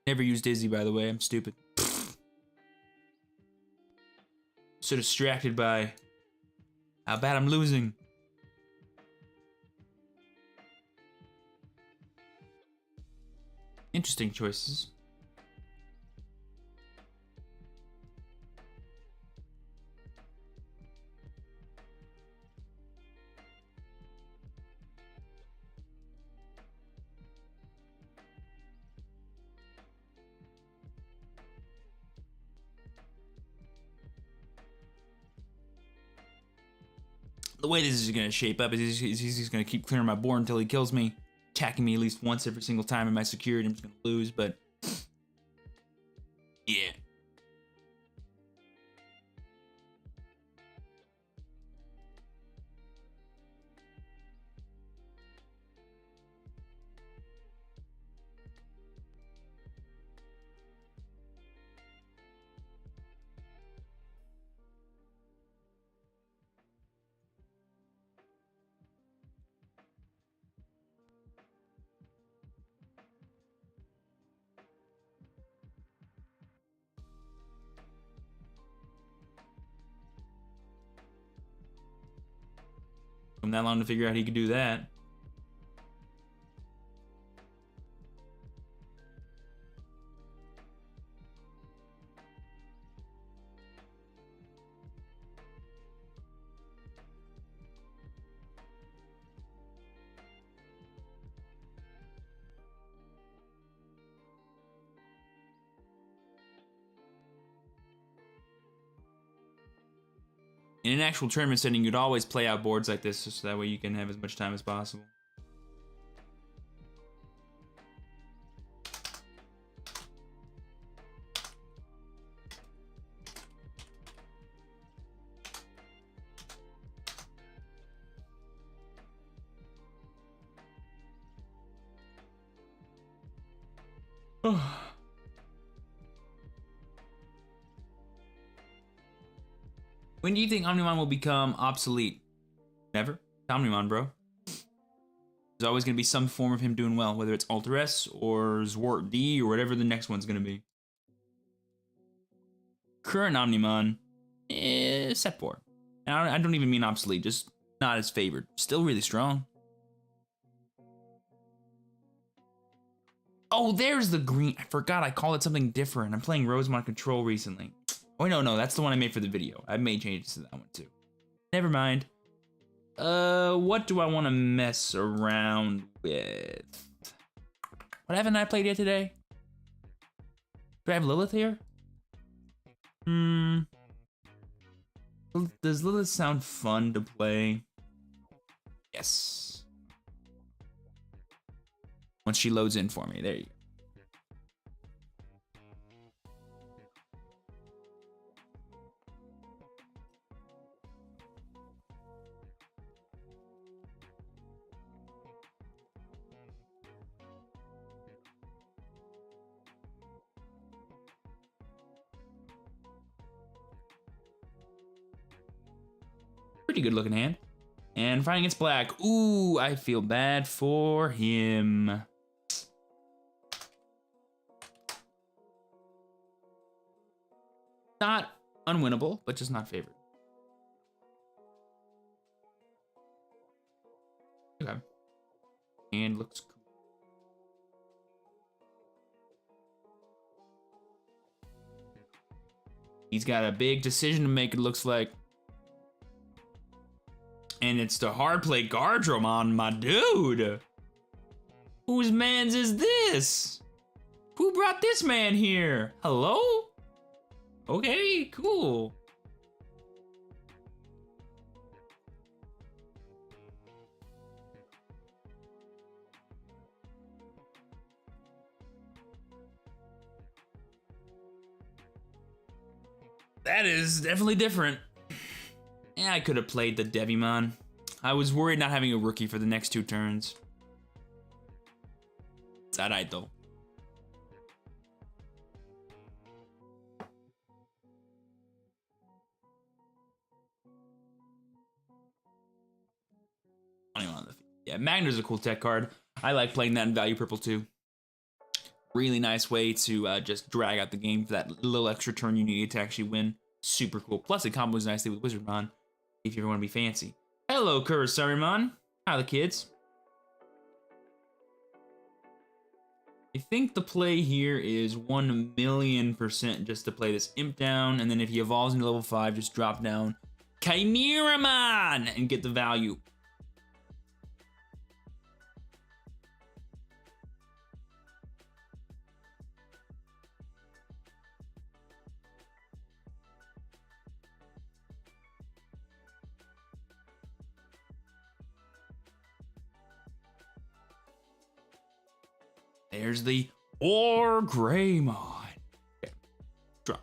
Speaker 1: Never used Dizzy, by the way. I'm stupid. So distracted by how bad I'm losing. Interesting choices. The way this is going to shape up is he's going to keep clearing my board until he kills me, attacking me at least once every single time in my security. I'm just going to lose, but yeah. Took him that long to figure out he could do that. In an actual tournament setting, you'd always play out boards like this, so that way you can have as much time as possible. When do you think Omnimon will become obsolete? Never. Omnimon, bro. There's always going to be some form of him doing well, whether it's Alter S or Zwart D or whatever the next one's going to be. Current Omnimon is set 4. And I don't even mean obsolete, just not as favored. Still really strong. Oh, there's the green. I forgot I called it something different. I'm playing Rosemont Control recently. Oh, no, that's the one I made for the video. I made changes to that one too. Never mind. What do I want to mess around with? What haven't I played yet today? Do I have Lilith here? Does Lilith sound fun to play? Yes. Once she loads in for me, there you go. Pretty good looking hand. And fighting against black. Ooh, I feel bad for him. Not unwinnable, but just not favored. Okay. And looks cool. He's got a big decision to make, it looks like. And it's the hard play Gardromon, my dude. Whose mans is this? Who brought this man here? Hello? Okay, cool. That is definitely different. Yeah, I could have played the Devimon. I was worried not having a rookie for the next 2 turns. It's alright though. Yeah, Magner's a cool tech card. I like playing that in Value Purple too. Really nice way to just drag out the game for that little extra turn you need to actually win. Super cool. Plus it combos nicely with Wizardmon if you ever want to be fancy. Hello, Kurosarimon. How are the kids? I think the play here is 1,000,000% just to play this Imp down, and then if he evolves into level 5, just drop down Chimeramon and get the value. There's the Greymon. Okay, draw.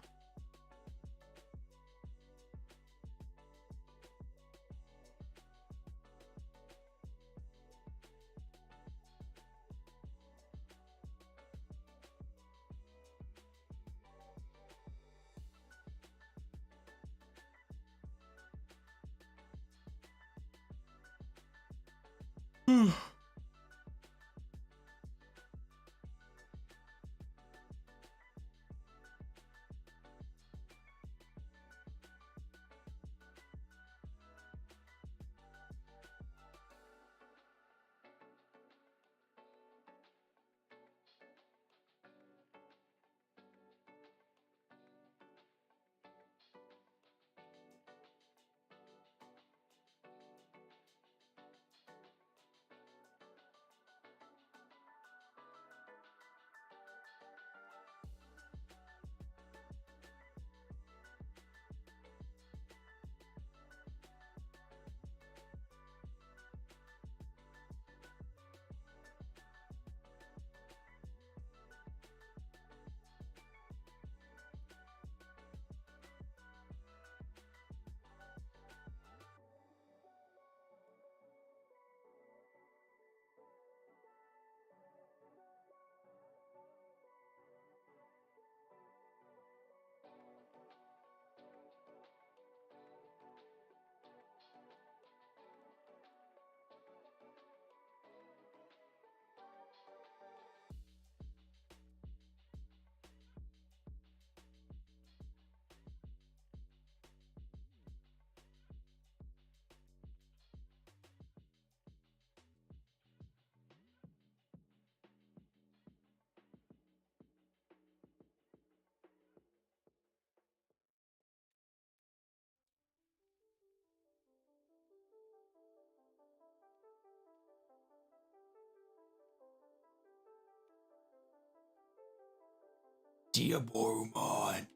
Speaker 1: Diaborumon.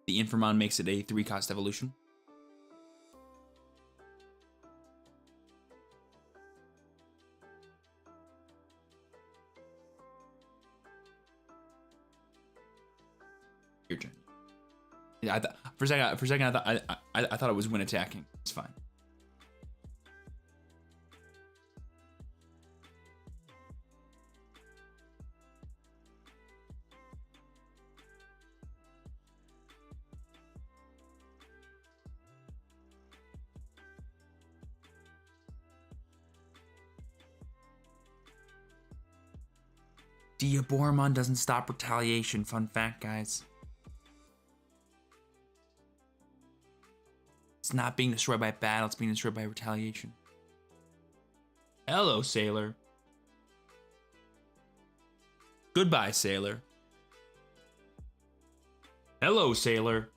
Speaker 1: The Infamon makes it a 3-cost evolution. Your turn. Yeah, for a second, I thought it was when attacking. It's fine. Diaborumon doesn't stop retaliation. Fun fact, guys. It's not being destroyed by battle, it's being destroyed by retaliation. Hello, Sailor. Goodbye, Sailor. Hello, Sailor.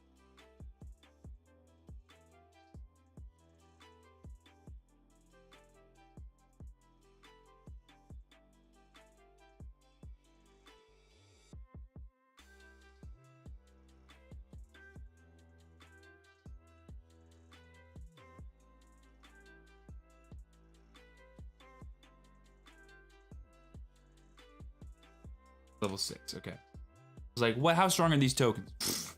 Speaker 1: Level 6, okay. I was like, what? How strong are these tokens?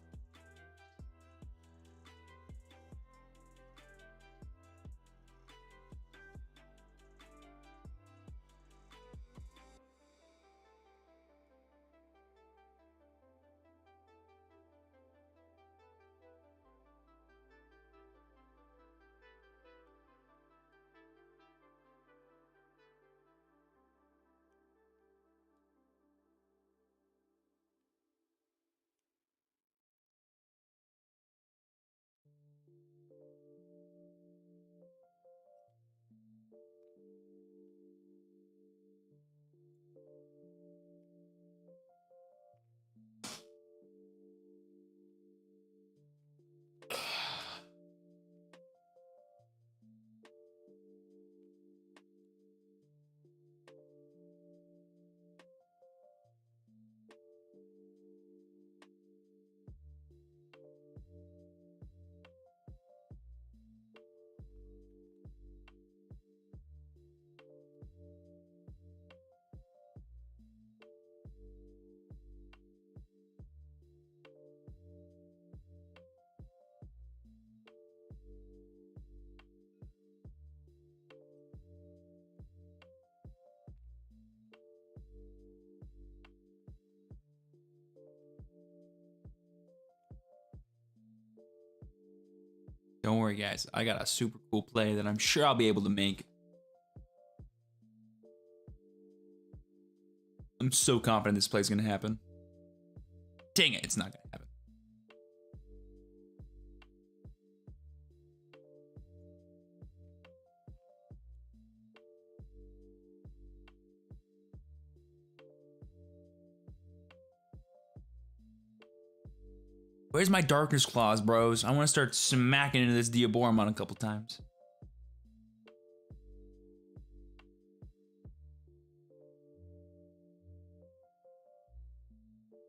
Speaker 1: Don't worry, guys. I got a super cool play that I'm sure I'll be able to make. I'm so confident this play's gonna happen. Dang it, it's not gonna happen. Where's my Darkness Claws, bros? I want to start smacking into this Diaboromon a couple times.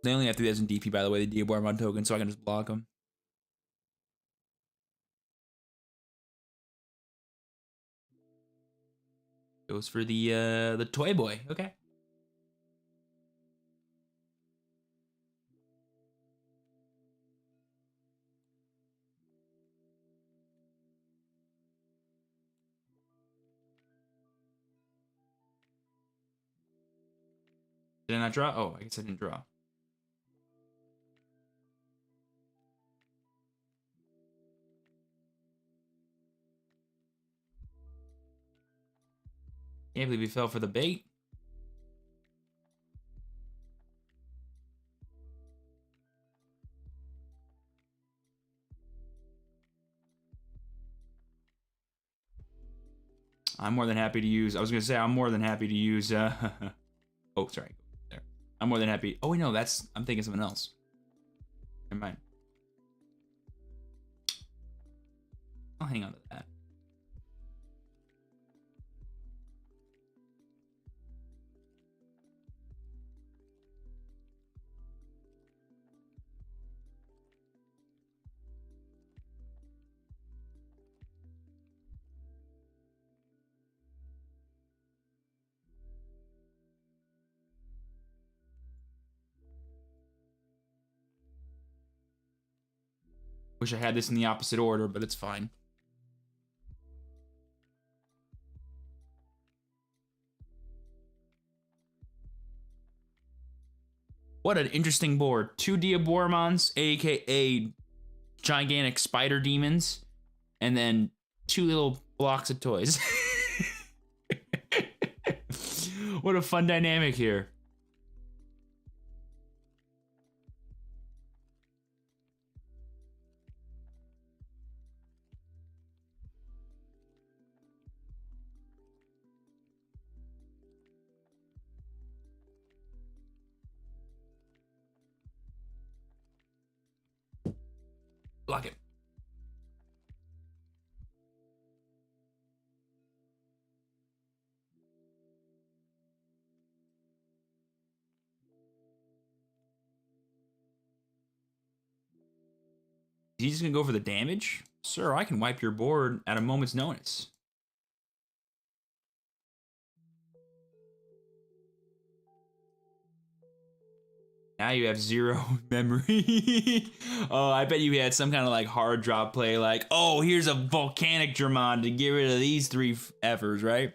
Speaker 1: They only have 3,000 DP, by the way, the Diaboromon token, so I can just block them. Goes for the Toy Boy. Okay. Did I not draw? Oh, I guess I didn't draw. Can't believe he fell for the bait. I'm more than happy to use. I was gonna say I'm more than happy to use. Oh, sorry. There. I'm more than happy. Oh wait, no, that's. I'm thinking something else. Never mind. I'll hang on to that. Wish I had this in the opposite order, but it's fine. What an interesting board. 2 Diaboromons, aka gigantic spider demons, and then 2 little blocks of toys. What a fun dynamic here. Block it. He's just gonna go for the damage? Sir, I can wipe your board at a moment's notice. Now you have 0 memory. Oh, I bet you had some kind of like hard drop play like, oh, here's a volcanic Dramon to get rid of these 3 effers, right?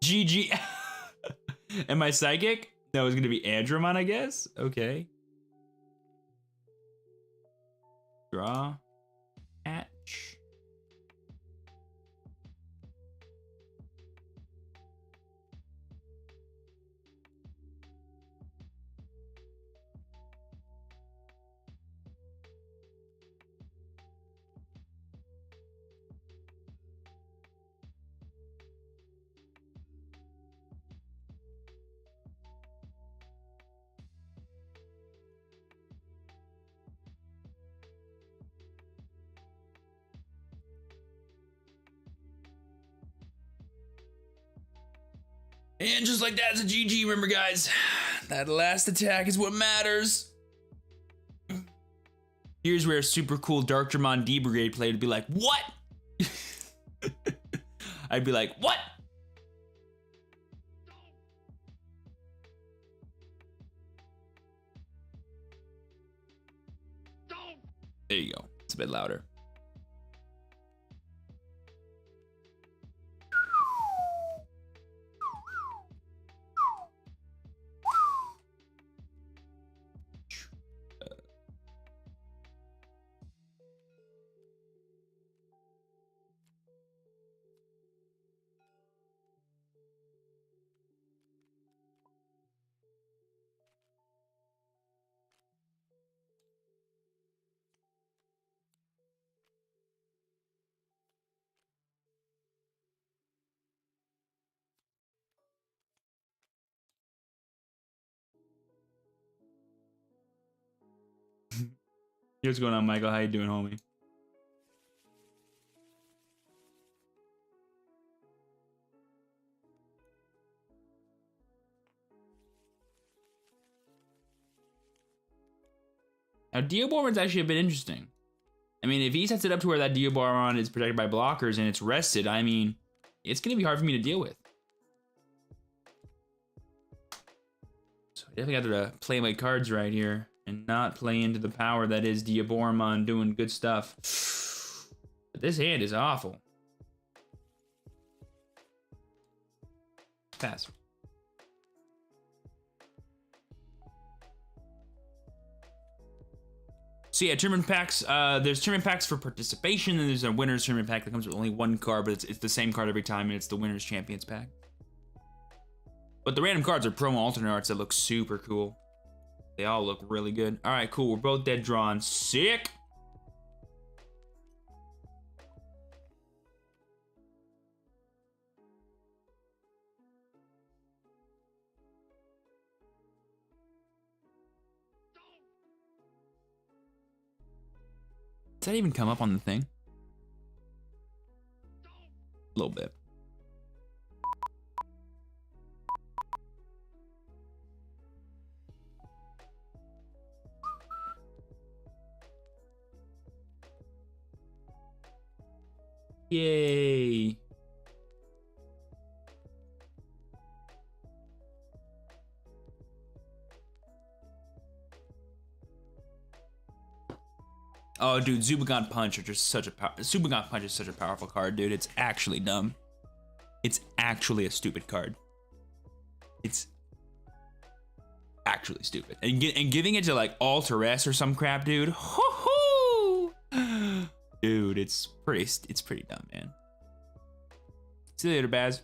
Speaker 1: GG. Am I psychic? No, it's gonna be Andromon, I guess. Okay. Draw. Hatch. And just like that, it's a GG. Remember, guys, that last attack is what matters. Here's where a super cool Dark Dramon D Brigade player would be like, what? I'd be like, what? There you go. It's a bit louder. Hey, what's going on, Michael? How you doing, homie? Now, Deobormon's actually a bit interesting. I mean, if he sets it up to where that Deobormon is protected by blockers and it's rested, I mean, it's going to be hard for me to deal with. So I definitely got to play my cards right here and not play into the power that is Deobormon doing good stuff. But this hand is awful. Pass. So yeah, tournament packs, there's tournament packs for participation, and there's a winner's tournament pack that comes with only 1 card, but it's the same card every time, and it's the winner's champions pack. But the random cards are promo alternate arts that look super cool. They all look really good. All right, cool, we're both dead drawn. Sick! Does that even come up on the thing? A little bit. Yay. Oh, dude, Zubagon Punch are just such a Zubagon Punch is such a powerful card, dude. It's actually dumb. It's actually a stupid card. It's actually stupid. And giving it to like Alter S or some crap, dude. Hoo-hoo! Dude, it's pretty dumb, man. See you later, Baz.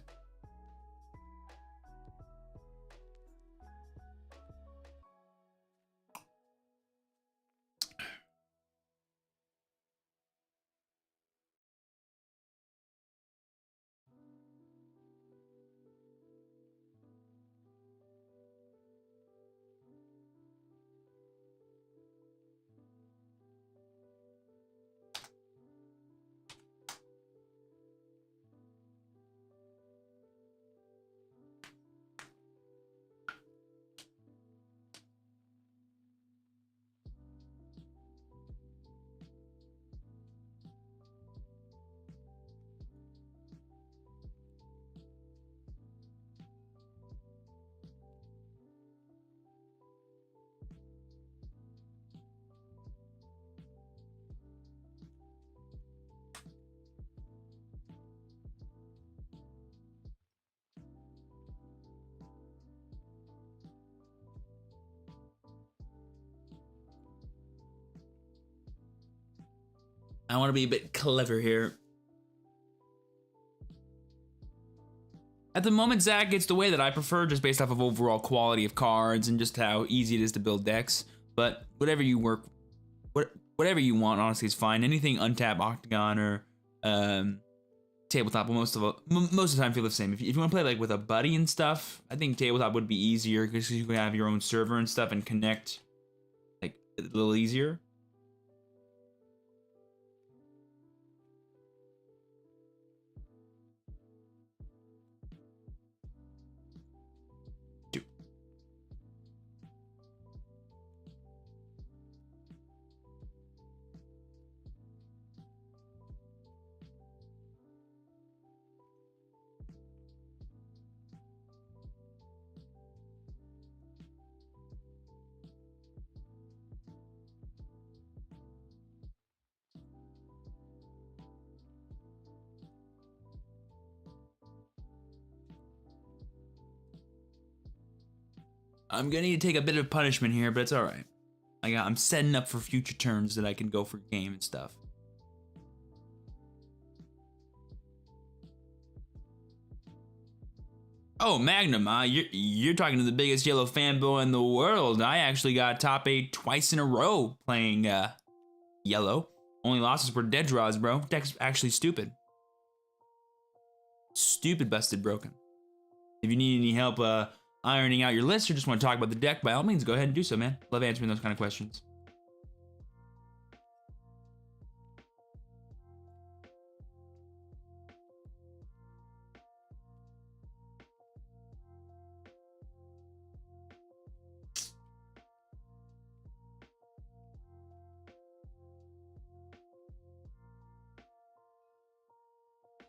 Speaker 1: I want to be a bit clever here. At the moment, Zach, it's the way that I prefer, just based off of overall quality of cards and just how easy it is to build decks. But whatever you whatever you want, honestly, is fine. Anything untap, Octagon, or tabletop will most of the time feel the same. If you want to play like with a buddy and stuff, I think tabletop would be easier because you can have your own server and stuff and connect like a little easier. I'm gonna need to take a bit of punishment here, but it's all right. I'm setting up for future turns that I can go for game and stuff. Oh, Magnum, you're talking to the biggest yellow fanboy in the world. I actually got top 8 twice in a row playing yellow. Only losses were dead draws, bro. Deck's actually stupid. Stupid, busted, broken. If you need any help ironing out your list or just want to talk about the deck, by all means, go ahead and do so, man. Love answering those kind of questions.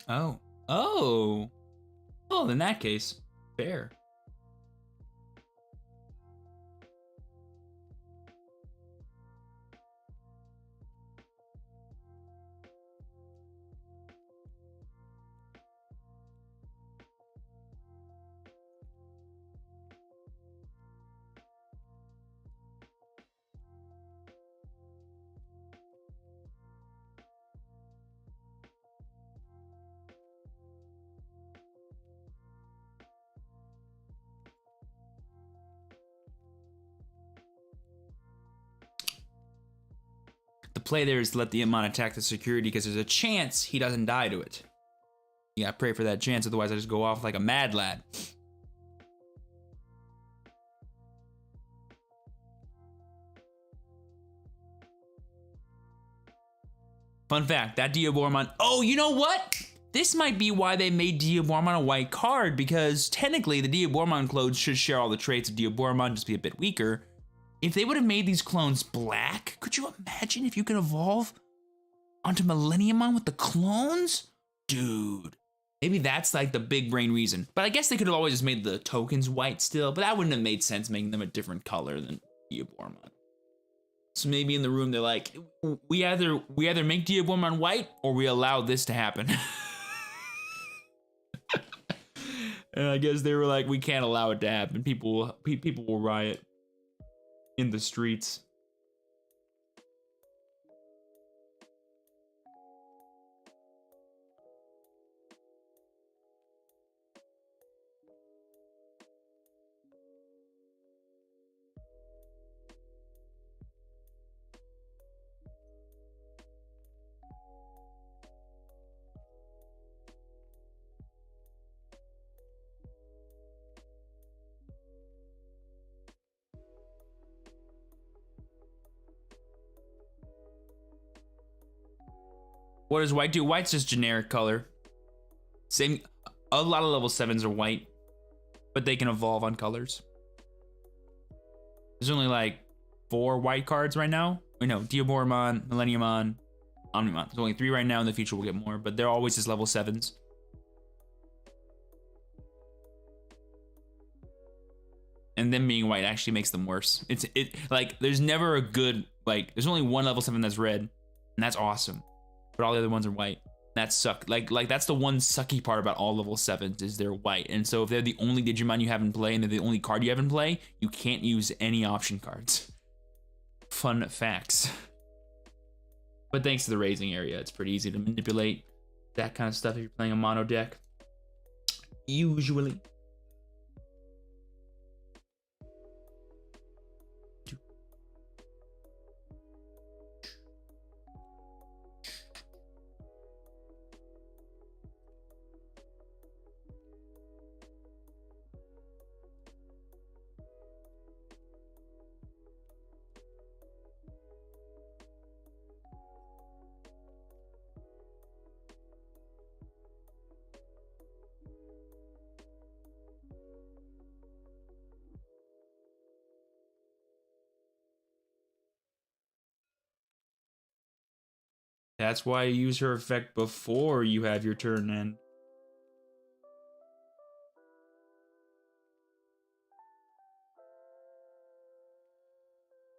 Speaker 1: Oh, in that case, fair. The play there is to let the Imon attack the security because there's a chance he doesn't die to it. You gotta pray for that chance, otherwise I just go off like a mad lad. Fun fact, that Diabormon, oh, you know what? This might be why they made Diabormon a white card, because technically the Diabormon clones should share all the traits of Diabormon, just be a bit weaker. If they would have made these clones black, could you imagine if you could evolve onto Millenniumon with the clones? Dude, maybe that's like the big brain reason. But I guess they could have always just made the tokens white still, but that wouldn't have made sense making them a different color than Diabormon. So maybe in the room they're like, we either make Diabormon white or we allow this to happen. And I guess they were like, we can't allow it to happen. People will riot in the streets. What does white do? White's just generic color. Same, a lot of level 7s are white, but they can evolve on colors. There's only like 4 white cards right now. We know Diabormon, Millenniumon, Omnimon. There's only 3 right now. In the future we'll get more, but they're always just level 7s. And them being white actually makes them worse. Like there's never a good, like there's only 1 level 7 that's red, and that's awesome. But all the other ones are white. That suck. Like that's the one sucky part about all level 7s is they're white. And so if they're the only Digimon you have in play and they're the only card you have in play, you can't use any option cards. Fun facts. But thanks to the raising area, it's pretty easy to manipulate that kind of stuff if you're playing a mono deck. Usually. That's why you use her effect before you have your turn end.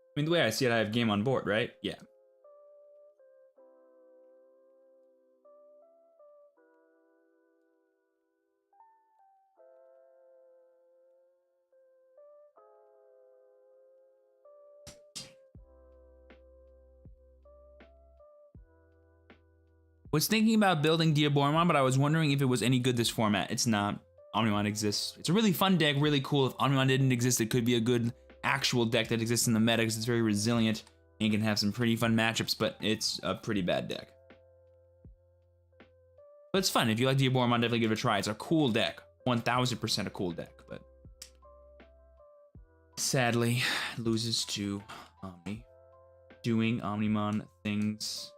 Speaker 1: I mean, the way I see it, I have game on board, right? Yeah. Was thinking about building Diaboromon, but I was wondering if it was any good this format. It's not. Omnimon exists. It's a really fun deck, really cool. If Omnimon didn't exist, it could be a good actual deck that exists in the meta because it's very resilient and can have some pretty fun matchups, but it's a pretty bad deck. But it's fun. If you like Diaboromon, definitely give it a try. It's a cool deck. 1000% a cool deck, but sadly loses to Omni. Doing Omnimon things.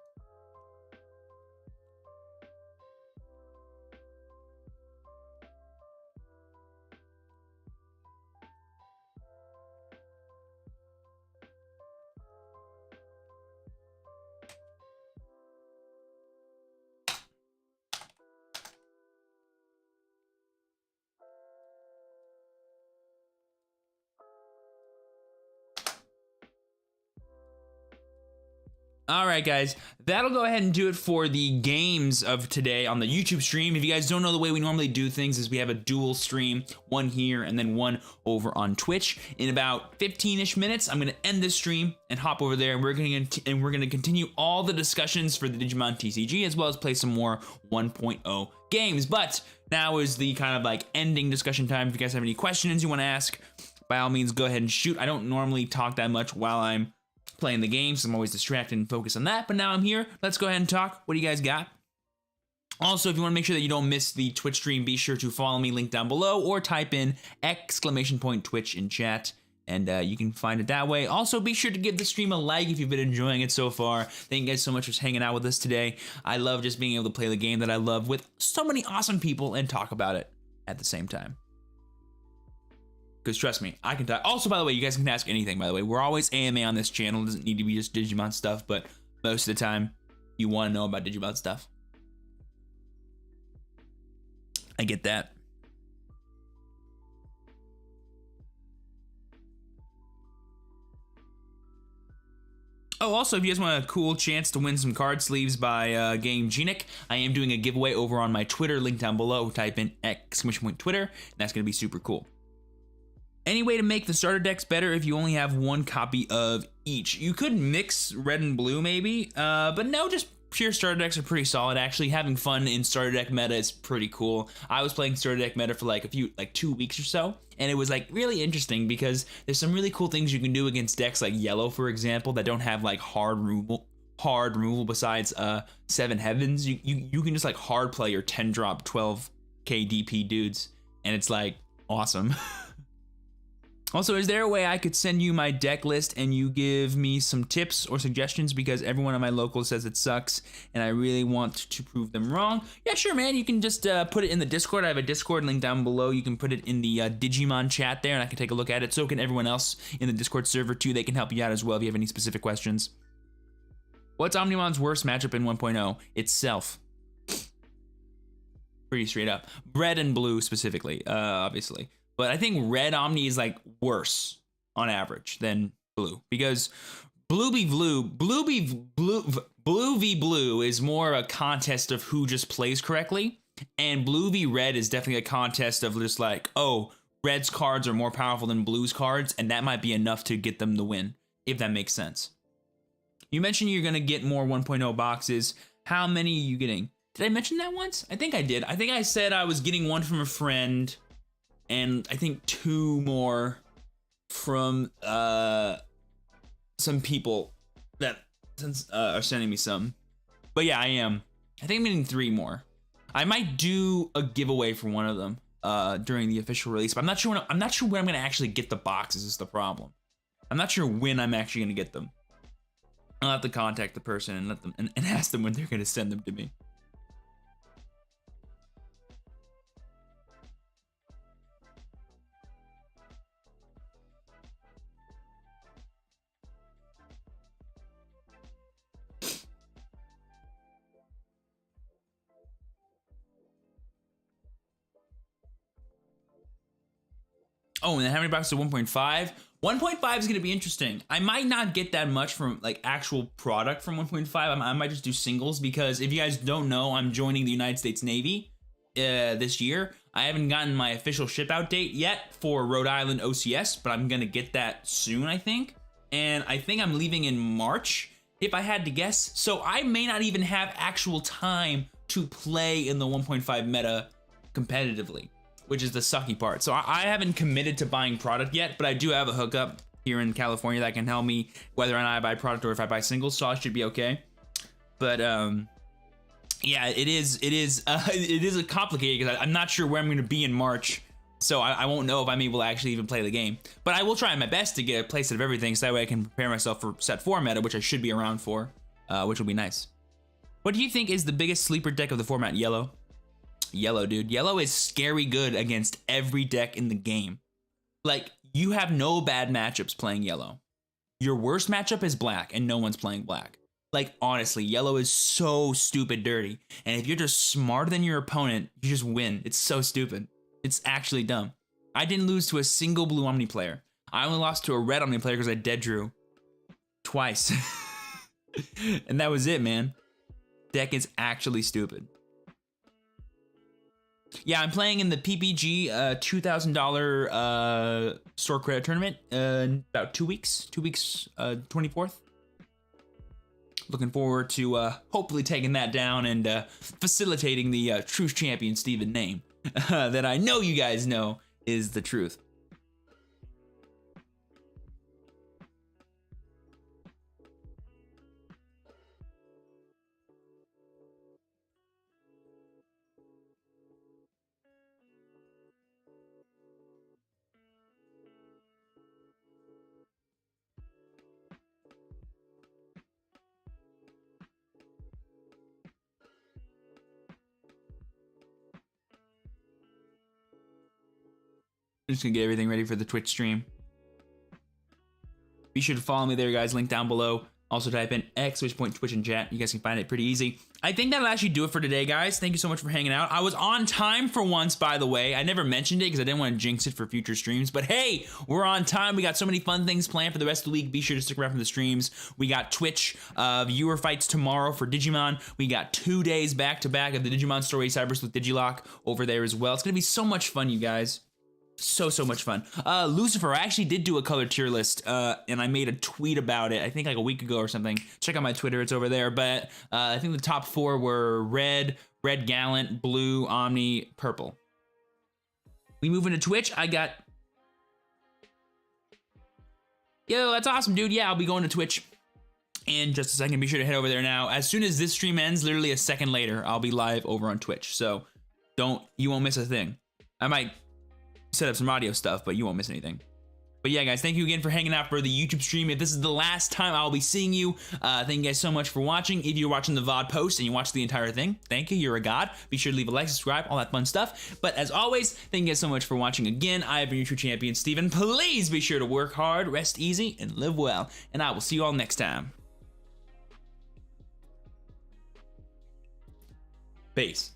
Speaker 1: All right, guys, that'll go ahead and do it for the games of today on the YouTube stream. If you guys don't know, the way we normally do things is we have a dual stream, one here and then one over on Twitch. In about 15-ish minutes, I'm going to end this stream and hop over there, and we're going to continue all the discussions for the Digimon TCG, as well as play some more 1.0 games. But now is the kind of like ending discussion time. If you guys have any questions you want to ask, by all means, go ahead and shoot. I don't normally talk that much while I'm playing the game, so I'm always distracted and focused on that, but now I'm here. Let's go ahead and talk. What do you guys got? Also, if you want to make sure that you don't miss the Twitch stream, be sure to follow me, link down below, or type in !Twitch in chat, and you can find it that way. Also, be sure to give the stream a like if you've been enjoying it so far. Thank you guys so much for hanging out with us today. I love just being able to play the game that I love with so many awesome people and talk about it at the same time. Because trust me, I can talk. Also, by the way, you guys can ask anything, by the way. We're always AMA on this channel. It doesn't need to be just Digimon stuff, but most of the time, you want to know about Digimon stuff. I get that. Oh, also, if you guys want a cool chance to win some card sleeves by Game Genic, I am doing a giveaway over on my Twitter, link down below. Type in !Twitter, and that's going to be super cool. Any way to make the starter decks better if you only have one copy of each? You could mix red and blue maybe, but no, just pure starter decks are pretty solid. Actually, having fun in starter deck meta is pretty cool. I was playing starter deck meta for like 2 weeks or so, and it was like really interesting because there's some really cool things you can do against decks like yellow, for example, that don't have like hard removal besides 7 heavens. You can just like hard play your 10-drop 12k DP dudes, and it's like awesome. Also, is there a way I could send you my deck list and you give me some tips or suggestions, because everyone on my local says it sucks and I really want to prove them wrong? Yeah, sure, man. You can just put it in the Discord. I have a Discord link down below. You can put it in the Digimon chat there and I can take a look at it. So can everyone else in the Discord server too. They can help you out as well if you have any specific questions. What's Omnimon's worst matchup in 1.0? Itself. Pretty straight up. Red and blue specifically, obviously. But I think red Omni is like worse on average than blue, because blue v blue is more a contest of who just plays correctly, and blue v red is definitely a contest of just like, oh, red's cards are more powerful than blue's cards, and that might be enough to get them the win, if that makes sense. You mentioned you're gonna get more 1.0 boxes. How many are you getting? Did I mention that once? I think I did. I think I said I was getting one from a friend, and I think 2 more from some people that are sending me some. But yeah, I am. I think I'm getting 3 more. I might do a giveaway for one of them during the official release, but I'm not sure when I'm gonna actually get the boxes is the problem. I'm not sure when I'm actually gonna get them. I'll have to contact the person and let them and ask them when they're gonna send them to me. Oh, and then how many boxes of 1.5? 1.5 is going to be interesting. I might not get that much from like actual product from 1.5. I might just do singles because if you guys don't know, I'm joining the United States Navy this year. I haven't gotten my official ship out date yet for Rhode Island OCS, but I'm going to get that soon, I think. And I think I'm leaving in March, if I had to guess. So I may not even have actual time to play in the 1.5 meta competitively, which is the sucky part. So I haven't committed to buying product yet, but I do have a hookup here in California that can help me whether or not I buy product or if I buy singles, so I should be okay. But yeah, it is a complicated because I'm not sure where I'm going to be in March, so I won't know if I'm able to actually even play the game. But I will try my best to get a playset of everything, so that way I can prepare myself for set 4 meta, which I should be around for, which will be nice. What do you think is the biggest sleeper deck of the format? Yellow. Yellow, dude. Yellow is scary good against every deck in the game. Like, you have no bad matchups playing yellow. Your worst matchup is black, and no one's playing black. Like, honestly, yellow is so stupid dirty. And if you're just smarter than your opponent, you just win. It's so stupid. It's actually dumb. I didn't lose to a single blue Omni player. I only lost to a red Omni player because I dead drew twice. And that was it, man. Deck is actually stupid. Yeah, I'm playing in the PPG $2,000 store credit tournament in about 2 weeks. 2 weeks, 24th. Looking forward to hopefully taking that down and facilitating the TrueChampionSteven name that I know you guys know is the truth. I'm just gonna get everything ready for the Twitch stream. Be sure to follow me there, guys. Link down below. Also type in Twitch in chat. You guys can find it pretty easy. I think that'll actually do it for today, guys. Thank you so much for hanging out. I was on time for once, by the way. I never mentioned it because I didn't want to jinx it for future streams. But hey, we're on time. We got so many fun things planned for the rest of the week. Be sure to stick around for the streams. We got Twitch viewer fights tomorrow for Digimon. We got 2 days back-to-back of the Digimon Story Cyber Sleuth Digilock over there as well. It's going to be so much fun, you guys. So much fun. Lucifer, I actually did do a color tier list, and I made a tweet about it, I think like a week ago or something. Check out my Twitter, it's over there. But I think the top 4 were red, gallant, blue, omni, purple. We move into Twitch. I got... Yo, that's awesome, dude. Yeah, I'll be going to Twitch in just a second. Be sure to head over there now. As soon as this stream ends, literally a second later, I'll be live over on Twitch. So you won't miss a thing. I might set up some audio stuff, but you won't miss anything. But yeah, guys, thank you again for hanging out for the YouTube stream. If this is the last time I'll be seeing you, thank you guys so much for watching. If you're watching the VOD post and you watch the entire thing, thank you, you're a god. Be sure to leave a like, subscribe, all that fun stuff. But as always, thank you guys so much for watching again. I have been your true champion, Steven. Please be sure to work hard, rest easy, and live well. And I will see you all next time. Peace.